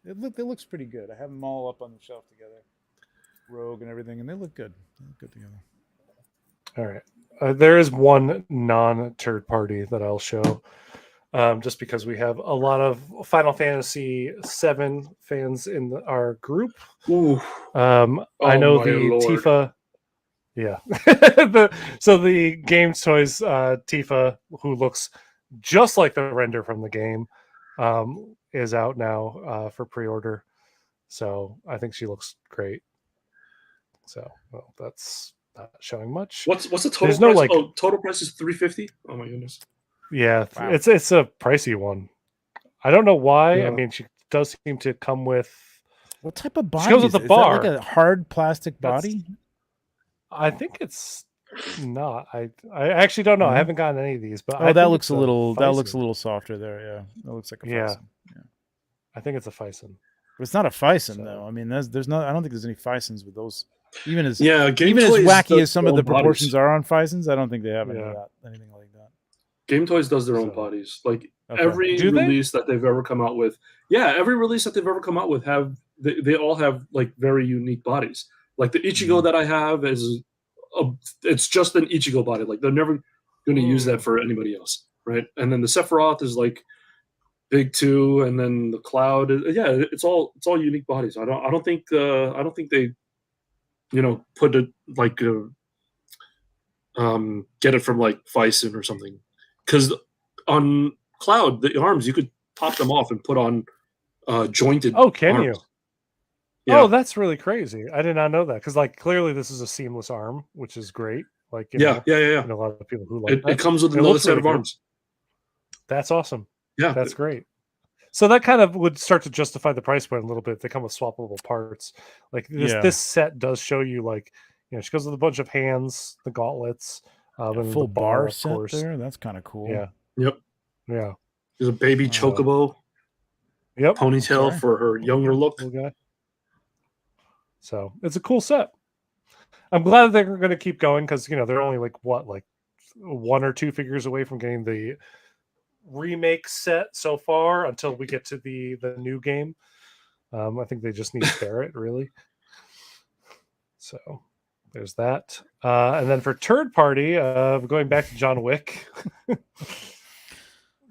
it looks pretty good. I have them all up on the shelf together, Rogue and everything, and they look good. They look good together. All right, there is one non-third party that I'll show, just because we have a lot of Final Fantasy VII fans in our group. Ooh. I know the Lord. Tifa. Yeah. So the Game Toys Tifa, who looks just like the render from the game, is out now for pre-order. So I think she looks great. So that's not showing much. What's the total There's price? no, Total price is $350. Oh my goodness. Yeah, Wow. it's a pricey one. I don't know why. Yeah. I mean, she does seem to come with. What type of body? She comes with the bar. Is that like a hard plastic body? I think it's not. I actually don't know. I haven't gotten any of these, but that looks a little softer there. Yeah, that looks like a Fison. Yeah. I think it's a Fison. But it's not a Fison though. I mean, there's not. I don't think there's any Fisons with those. Even as Game as Toys wacky as some of the proportions bodies. are on Fisons, I don't think they have anything like that. Game Toys does their own bodies. Like every Do they? release that they've ever come out with. Yeah, every release that they've ever come out with they all have like very unique bodies. Like the Ichigo that I have is it's just an Ichigo body. Like they're never going to use that for anybody else, right? And then the Sephiroth is like big too, and then the Cloud is, it's all unique bodies. I don't think they put it like get it from like Fison or something, because on Cloud the arms you could pop them off and put on jointed. Oh, can arms. you? Yeah. Oh, that's really crazy. I did not know that, because like clearly this is a seamless arm, which is great. Like, you Yeah, know, yeah, yeah, yeah. and a lot of people who like It that. comes with It another looks set really of good. arms. That's awesome. Yeah, That's great. So that kind of would start to justify the price point a little bit. They come with swappable parts. Like this set does show you, like, you know, she goes with a bunch of hands, the gauntlets, A and full the bar, of set course. there. That's kind of cool. Yeah, Yep. yeah. There's a baby chocobo Yep. ponytail sorry. for her younger look. Little guy. So it's a cool set. I'm glad they're going to keep going because, you know, they're only like 1 or 2 figures away from getting the remake set so far until we get to the new game. I think they just need to Barrett, really. So there's that. And then for third party, going back to John Wick.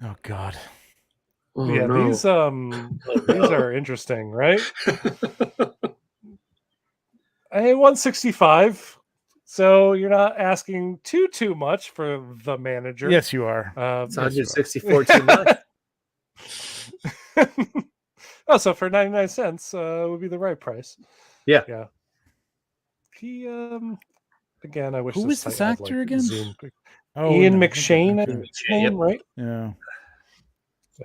Oh God. Oh, yeah, no. these are interesting, right? Hey, 165. So you're not asking too much for the manager. Yes, you are. It's 164 too much. Oh, so for 99 cents would be the right price. Yeah. Yeah. He again, I wish Who was site this had, actor like, again? Zoom quick. Oh, Ian no, McShane, okay. I think his name, right? Yeah.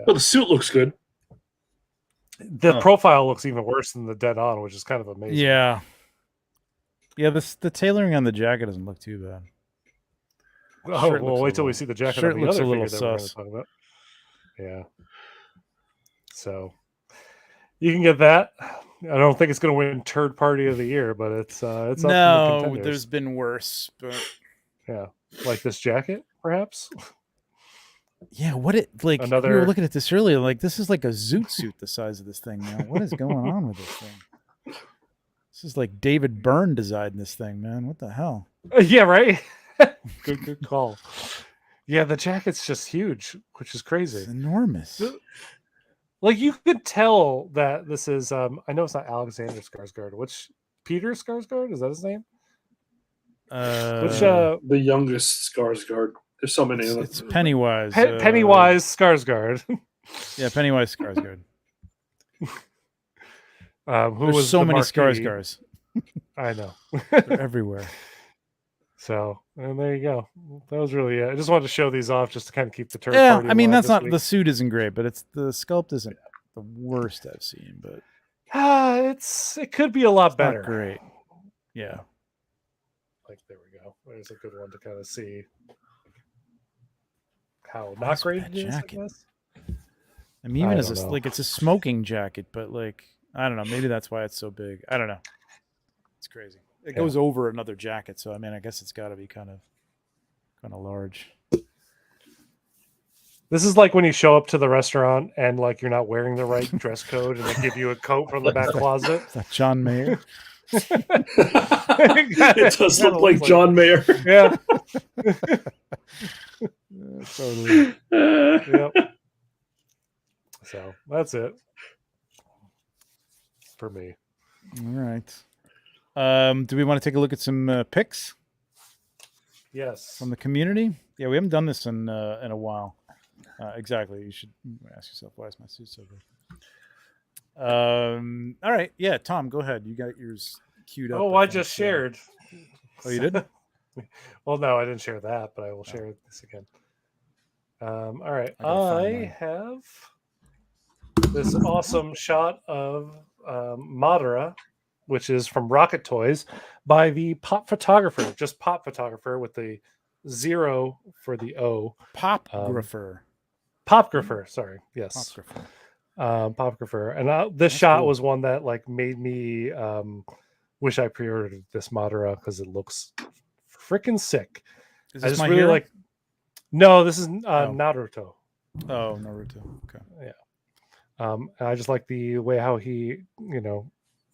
Well, the suit looks good. The profile looks even worse than the dead on, which is kind of amazing. Yeah. Yeah, the tailoring on the jacket doesn't look too bad. Oh, Shirt well, looks a wait till we little- see the jacket shirt on the looks a other little figure that we're going to sus. talk about. Yeah. So you can get that. I don't think it's going to win third party of the year, but it's up in the No, contenders. there's been worse, but Yeah, like this jacket, perhaps. yeah, what it like we Another- were looking at this earlier, like this is like a zoot suit the size of this thing now. What is going on with this thing? This is like David Byrne designed this thing, man. What the hell? Yeah, right. good call. Yeah, the jacket's just huge, which is It's crazy. enormous. Like, you could tell that this is I know it's not Alexander Skarsgård. Which Peter Skarsgård, is that his name? Which The youngest Skarsgård. There's so many of them. it's Pennywise. Pennywise Skarsgård. Yeah, Pennywise Skarsgård. Who There's was so the many Marquis. Skarsgårds. I know. They're everywhere. So, and there you go. That was really it. I just wanted to show these off just to kind of keep the third Yeah, party I mean alive that's this not week. the suit isn't great, but it's the sculpt isn't the worst I've seen, but It could be a lot it's better. not great. Yeah. Like, there we go. There's a good one to kind of see how Why not is great that it is, I jacket? guess. I mean, even I as don't a know. like it's a smoking jacket, but like I don't know, maybe that's why it's so big. I don't know. It's crazy. It Yeah. goes over another jacket, so I mean, I guess it's got to be kind of large. This is like when you show up to the restaurant and, like, you're not wearing the right dress code and they give you a coat from the back closet. Is that John Mayer? It does look like John Mayer. Yeah. Totally. Yep. So that's it for me. All right. Do we want to take a look at some picks Yes. from the community? Yeah, we haven't done this in a while. Exactly. You should ask yourself, why is my suit so big? All right. Yeah, Tom, go ahead. You got yours queued up. Oh, I think, just so- shared. Oh, you did? Well, no, I didn't share that, but I will share this again. All right. I gotta find I mine. have this awesome shot of Madara, which is from Rocket Toys by the Pop Photographer, just Pop Photographer with the 0 for the O. Popgrapher. Popgrapher, sorry. Yes. Popgrapher. Popgrapher. And this That's shot cool. was one that, like, made me wish I pre-ordered this Madara because it looks freaking sick. Is I this just my really hero? like. No, this is Naruto. Oh, Naruto. Okay. And I just like the way how he,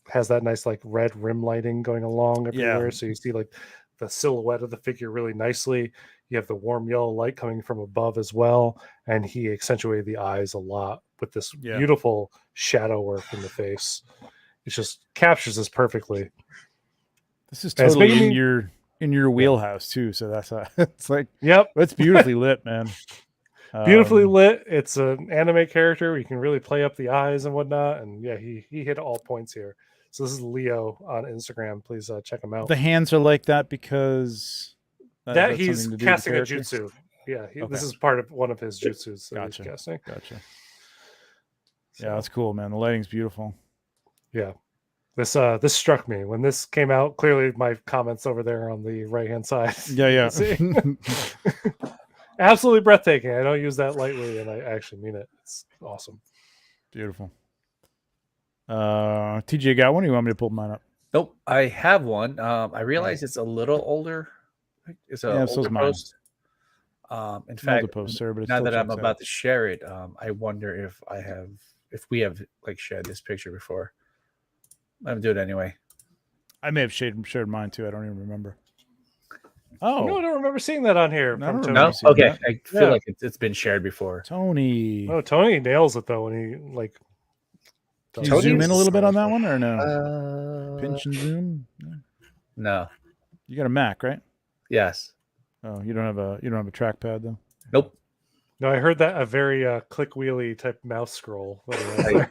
has that nice, like, red rim lighting going along everywhere. So you see, like, the silhouette of the figure really nicely. You have the warm yellow light coming from above as well, and he accentuated the eyes a lot with this Yeah. beautiful shadow work in the face. It just captures this perfectly. This is And it's totally making in your wheelhouse too. So that's it's like Yep. that's beautifully lit, man. Beautifully lit. It's an anime character where you can really play up the eyes and whatnot. And yeah, he hit all points here. So this is Leo on Instagram. Please check him out. The hands are like that because That that's he's something to do with the casting a character? jutsu. Yeah, Okay. this is part of one of his jutsus that Gotcha. he's casting. Gotcha. So, Yeah, that's cool, man. The lighting's beautiful. yeah. This struck me when this came out. Clearly, my comments over there on the right hand side. Yeah, you yeah. can see. Absolutely breathtaking. I don't use that lightly, and I actually mean it. It's awesome. Beautiful. TJ got one. Or you want me to pull mine up? Nope, I have one. I realize it's a little older. It's a Yeah, so's older mine. post. In An older fact, post, sir, but it now still that I'm checks about out. to share it, I wonder if we have like shared this picture before. I'm doing it anyway. I may have shared mine too. I don't even remember. Oh, no, I don't remember seeing that on here. No, I from don't Tony. remember No, seeing okay. that. I feel Yeah. like it's been shared before. Tony. Oh, Tony nails it though when he like. Can you does zoom the in a little bit on that stars. one or no? Pinch and zoom. No. No. You got a Mac, right? Yes. Oh, you don't have a trackpad though. Nope. No, I heard that a very click wheelie type mouse scroll. that he has there.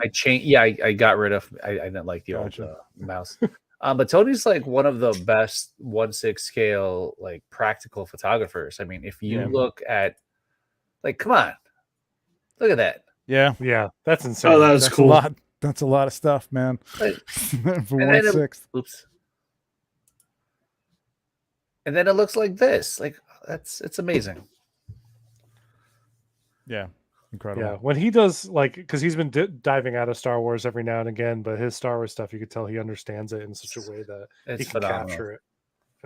I changed. Yeah, I got rid of. I didn't like the Gotcha. old mouse. But Tony's like one of the best 1/6 scale like practical photographers. I mean, if you Yeah. look at, like, come on, look at that. Yeah, Yeah, that's insane. Oh, that is that's cool. a lot. That's a lot of stuff, man. Like, For and then 1/6. Oops. And then it looks like this. Like it's amazing. Yeah, incredible. Yeah, when he does like, because he's been diving out of Star Wars every now and again, but his Star Wars stuff, you could tell he understands it in such a way that It's he can phenomenal. capture it.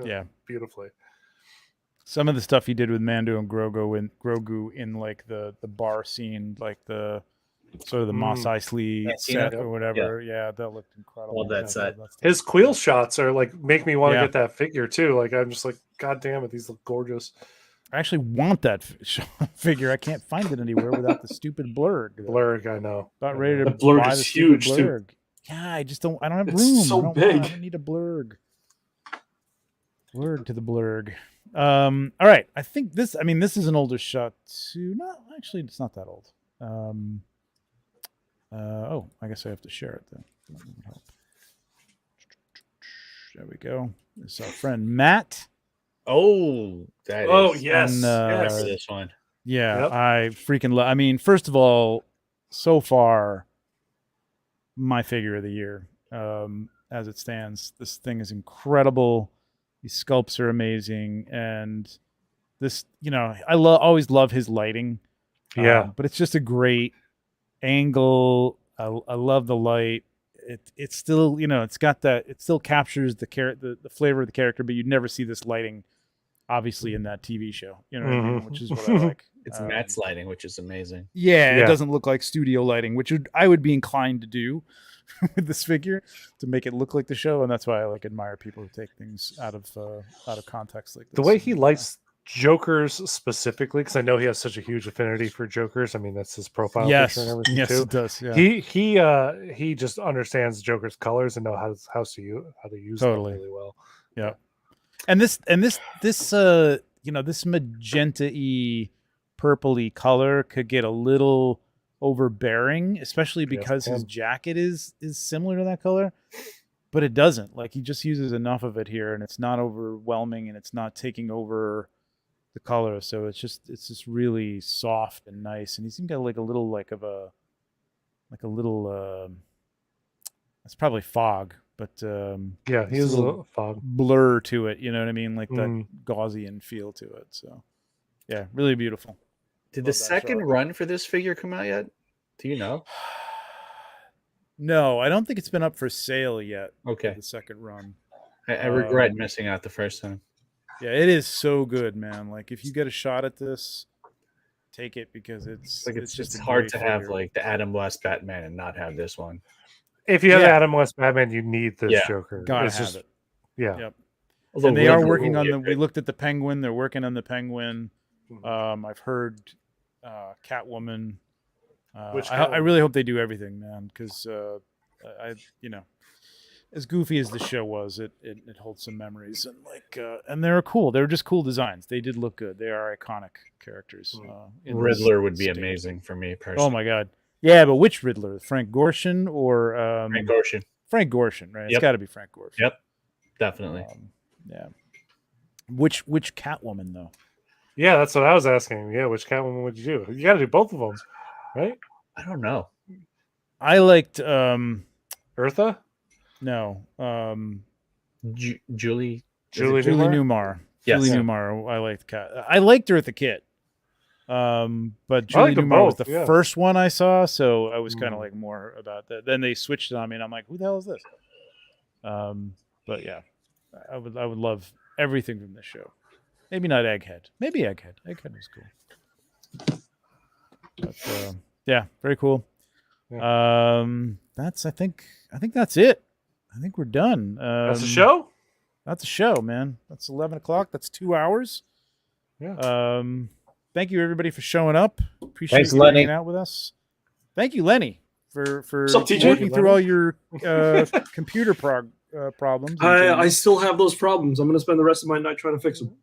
Yeah. Beautifully. Some of the stuff he did with Mando and Grogu in like the bar scene, like the sort of the Mos Eisley Cantina. set or whatever. Yeah, that looked incredible. Love that Yeah, set. that's- His Queel shots are like make me want to Yeah. get that figure too. Like I'm just like, God damn it, these look gorgeous. I actually want that figure. I can't find it anywhere without the stupid blurg. Blurg, I know. About ready to The blurg buy is the stupid huge, too. blurg. Yeah, I just don't. I don't have It's room. so I don't big. I don't need a blurg. Blurg to the blurg. All right. I think this. I mean, this is an older shot too. No, actually, it's not that old. Oh, I guess I have to share it then. That would help. There we go. This is our friend Matt. Oh, that Oh is. yes, And, I yes. remember this one. Yeah, Yep. I freaking love. I mean, first of all, so far, my figure of the year, as it stands. This thing is incredible. These sculpts are amazing, and this, I always love his lighting. Yeah. But it's just a great angle. I love the light. It's still, it's got that. It still captures the flavor of the character, but you'd never see this lighting, obviously, in that TV show. You know what I mean? Mhm. Which is what I like. It's Matt's lighting, which is amazing. Yeah, Yeah. it doesn't look like studio lighting, which I would be inclined to do with this figure to make it look like the show, and that's why I admire people who take things out of context like this. The way he lights Jokers specifically, because I know he has such a huge affinity for Jokers. I mean, that's his profile yes, picture and everything yes, too. it does. Yeah, He just understands Joker's colors and know how to use Totally. them really well. yeah. And this this magenta-y, purpley color could get a little overbearing, especially because his can. jacket is similar to that color, but it doesn't. Like, he just uses enough of it here, and it's not overwhelming, and it's not taking over the color. So it's just really soft and nice, and he's even got like a little it's probably fog, but Yeah, he It's is a a little fog. blur to it. You know what I mean? Like that Mm. Gaussian feel to it. So yeah, really beautiful. Did Love the that second shot. run for this figure come out yet? Do you know? No, I don't think it's been up for sale yet. Okay. The second run. I regret Um, missing out the first time. Yeah, it is so good, man. Like, if you get a shot at this, take it, because it's It's a hard great to have figure. like the Adam West Batman and not have this one. If you have Yeah. Adam West Batman, you need this Yeah. Joker. Gotta It's have just it. yeah. Yep. Although And they are Riddler working will on be a the. We great- looked at the Penguin. They're working on the Penguin. Mhm. I've heard Catwoman. Which I Catwoman? really hope they do everything, man, because as goofy as the show was, it holds some memories, and and they were cool. They were just cool designs. They did look good. They are iconic characters. In this Riddler would be state. amazing for me personally. Oh my god, yeah, but which Riddler? Frank Gorshin or Frank Gorshin. Frank Gorshin, right? It's Yep. got to be Frank Gorshin. Yep. Definitely. Yeah. Which Catwoman though? Yeah, that's what I was asking. Yeah, which Catwoman would you do? You got to do both of them, right? I don't know. I liked Eartha, no Julie. Julie Julie Newmar? Newmar. Yes. Julie Yeah. Newmar. I liked Cat. I liked Eartha Kitt. But Julie liked them Newmar was both, the yeah. first one I saw, so I was kind of Mm. like more about that. Then they switched it on me, and I'm like, who the hell is this? But yeah, I would love everything from this show. Maybe not Egghead. Maybe Egghead. Egghead was cool. But yeah, very cool. That's I think that's it. I think we're done. That's the show. That's a show, man. That's 11 o'clock. That's 2 hours. Yeah. Thank you everybody for showing up. Appreciate Thanks, you Lenny. hanging out with us. Thank you, Lenny, for What's up, TJ? working through all your computer problems. I still have those problems. I'm going to spend the rest of my night trying to fix them.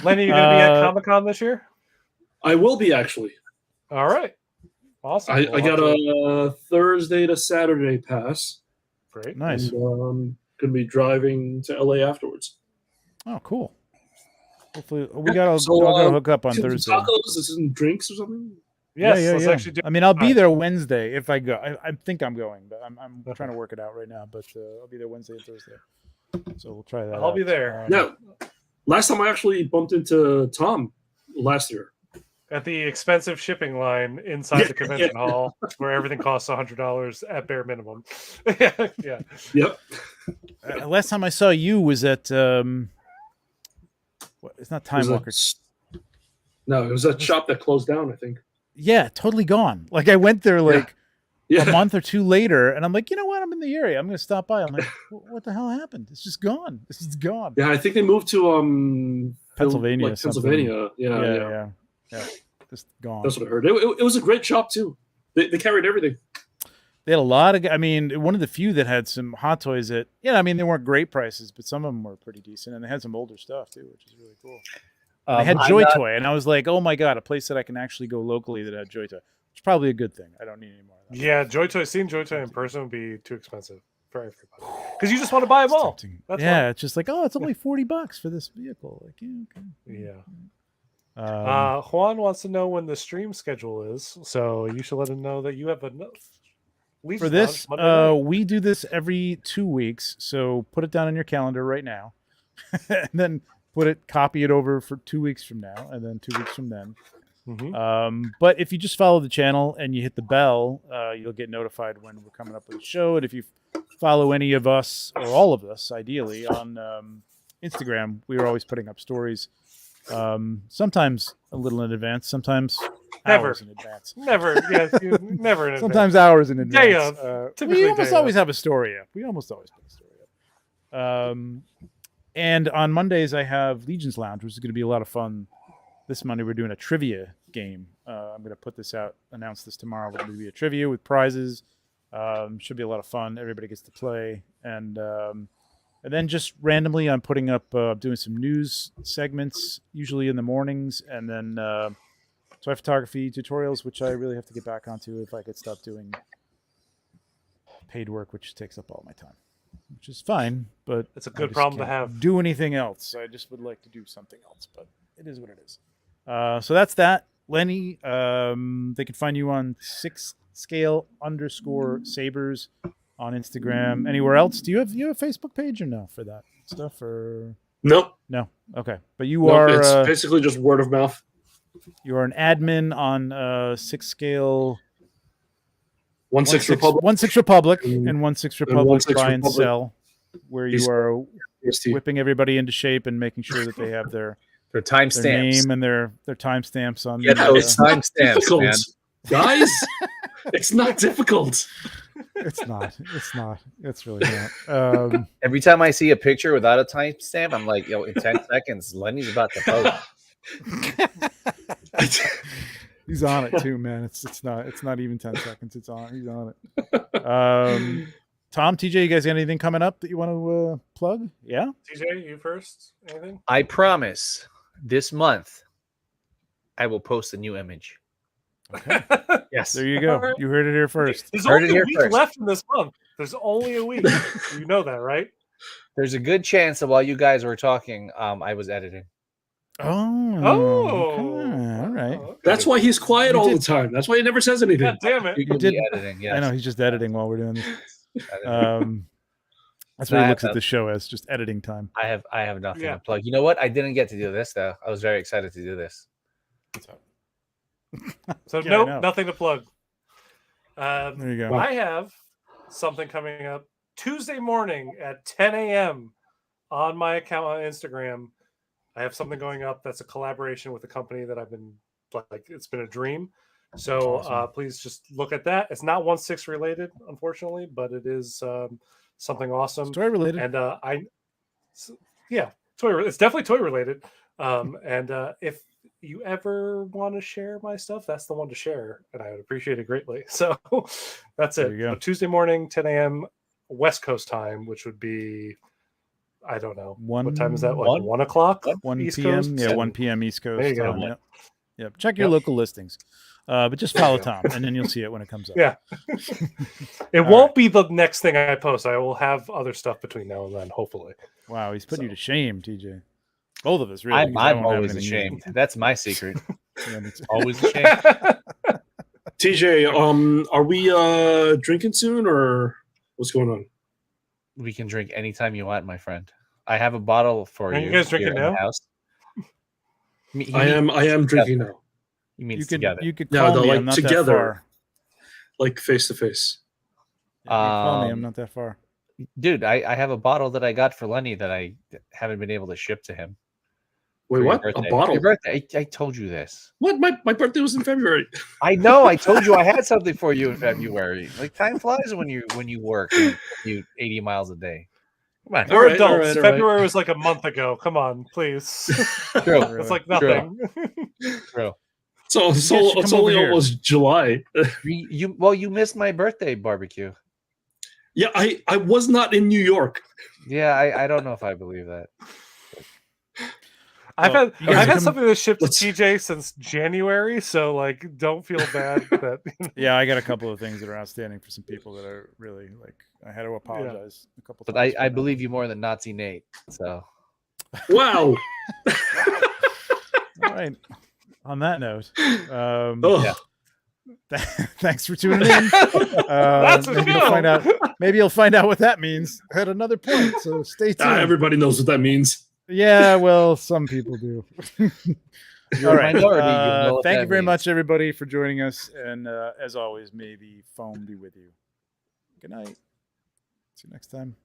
Lenny, you gonna be at Comic-Con this year? I will be, actually. All right. Awesome. I We'll got have to- a Thursday to Saturday pass. Great. Nice. And going to be driving to LA afterwards. Oh, cool. Hopefully, we gotta hook up on Some Thursday. Tacos and some drinks or something. Yes, let's actually do. I mean, I'll be Alright. there Wednesday if I go. I think I'm going, but I'm trying to work it out right now. But I'll be there Wednesday and Thursday, so we'll try that. I'll be there. No, last time I actually bumped into Tom last year. At the expensive shipping line inside the convention hall, where everything costs $100 at bare minimum. Yeah. Yep. Last time I saw you was at it's not Time It was a- Walker. No, it was that shop that closed down, I think. Yeah, totally gone. Like I went there like Yeah. a month or two later, and I'm like, you know what? I'm in the area. I'm going to stop by. I'm like, what the hell happened? It's just gone. This is gone. Yeah, I think they moved to Pennsylvania or like something. Pennsylvania. Yeah. Just gone. That's what I heard. It was a great shop too. They carried everything. They had a lot of. I mean, one of the few that had some hot toys that, I mean, they weren't great prices, but some of them were pretty decent, and they had some older stuff too, which is really cool. They had Joy Toy, and I was like, oh my god, a place that I can actually go locally that had Joy Toy. Which is probably a good thing. I don't need any more of that. Yeah, seeing Joy Toy in person would be too expensive for everybody. Because you just want to buy them all. Tempting. That's yeah, why. it's just like, oh, it's only $40 for this vehicle. Like, okay. Yeah. Juan wants to know when the stream schedule is, so you should let him know that you have enough. For this, we do this every 2 weeks, so put it down in your calendar right now, and then copy it over for 2 weeks from now, and then 2 weeks from then. Mm-hmm. But if you just follow the channel and you hit the bell, you'll get notified when we're coming up with a show. And if you follow any of us, or all of us, ideally, on Instagram, we are always putting up stories. Sometimes a little in advance, sometimes hours in advance. Never in Sometimes hours in advance. Day of. Typically We almost day always of. have a story up. We almost always put a story up. And on Mondays, I have Legion's Lounge, which is going to be a lot of fun. This Monday, we're doing a trivia game. I'm going to put this out, announce this tomorrow. We're going to be a trivia with prizes. Should be a lot of fun. Everybody gets to play. And then just randomly, I'm putting up, doing some news segments, usually in the mornings. And then toy photography tutorials, which I really have to get back onto if I could stop doing paid work, which takes up all my time, which is fine. But It's a I good just problem to can't have. do anything else. I just would like to do something else, but it is what it is. So that's that. Lenny, they can find you on 6scale_sabers on Instagram. Anywhere else? Do you have a Facebook page or no for that stuff or Nope. no? Okay, but you Nope, are it's basically just word of mouth. you are an admin on 6scale. 1/6 Republic. 1/6 Republic and 1/6 Republic 1/6 buy and Republic. sell, where you He's- are PST. whipping everybody into shape and making sure that they have their Their timestamps. name and their timestamps on. Get the, those timestamps, Difficult. man. Guys, it's not difficult. It's not. It's really not. Every time I see a picture without a timestamp, I'm like, yo, in 10 seconds, Lenny's about to post. He's on it too, man. It's not even 10 seconds. He's on it. Tom, TJ, you guys got anything coming up that you want to plug? Yeah. TJ, you first. Anything? I promise this month I will post a new image. Okay. Yes. There you go. All right. You heard it here first. There's Heard it only a here week first. left in this month. There's only a week. You know that, right? There's a good chance that while you guys were talking, I was editing. Oh, okay. All right. That's why he's quiet You all did- the time. That's why he never says anything. God damn it! You did- editing, yes. I know he's just editing while we're doing this. Editing. That's No, what I he looks have at the show as, just editing time. I have nothing Yeah. to plug. You know what? I didn't get to do this though. I was very excited to do this. So Yeah, I know. nope, nothing to plug. There you go. I have something coming up Tuesday morning at 10 a.m. on my account on Instagram. I have something going up that's a collaboration with a company that I've been like, it's been a dream. So Awesome. please just look at that. It's not 1/6 related, unfortunately, but it is something awesome. Story related. And it's definitely toy related. And if you ever want to share my stuff, that's the one to share, and I would appreciate it greatly. So that's There it. you go. So Tuesday morning, 10 a.m. West Coast time, which would be, I don't know, what time is that? Like 1 o'clock? 1 East p.m. Coast? Yeah, 1 p.m. East Coast. There you go. Yep. Yep. Check your Yep. local listings. But just follow Tom, and then you'll see it when it comes up. Yeah. It All won't right. be the next thing I post. I will have other stuff between now and then, hopefully. Wow, he's putting you So- to shame, TJ. Both of us, really. 'cause I I'm won't have always anything either. ashamed. That's my secret. Yeah, me too. Always ashamed. TJ, are we drinking soon or what's going on? We can drink anytime you want, my friend. I have a bottle for Are you. you guys here drinking in the now? house. I am drinking now, You mean You could together? you could Yeah, call though, me. like, I'm not together. that far. like face to face. Yeah, you can call me. I'm Um, not that far. Dude, I have a bottle that I got for Lenny that I haven't been able to ship to him. Wait, for your what? A birthday. For bottle? your birthday. I told you this. What? My birthday was in February. I know. I told you I had something for you in February. Like time flies when you work and you 80 miles a day. Come on. We're right, all adults. right, all right. February was like a month ago. Come on, please. True. It's like True. nothing. True. So guys should it's come over only here. almost July. You missed my birthday barbecue. Yeah, I was not in New York. Yeah, I don't know if I believe that. I've Well, you guys had come- something that's shipped to let's- TJ since January, so like, don't feel bad that. Yeah, I got a couple of things that are outstanding for some people that are really like. I had to apologize a couple But times. I believe you more than Nazi Nate. So Wow. All right. On that note, Ugh. Yeah. thanks for tuning in. That's a Maybe you'll show. find out. Maybe you'll find out what that means at another point. So stay tuned. Everybody knows what that means. Yeah, well, some people do. You're All a right. minority, you know what Thank that you very means. much, everybody, for joining us. And as always, may the foam be with you. Good night. See you next time.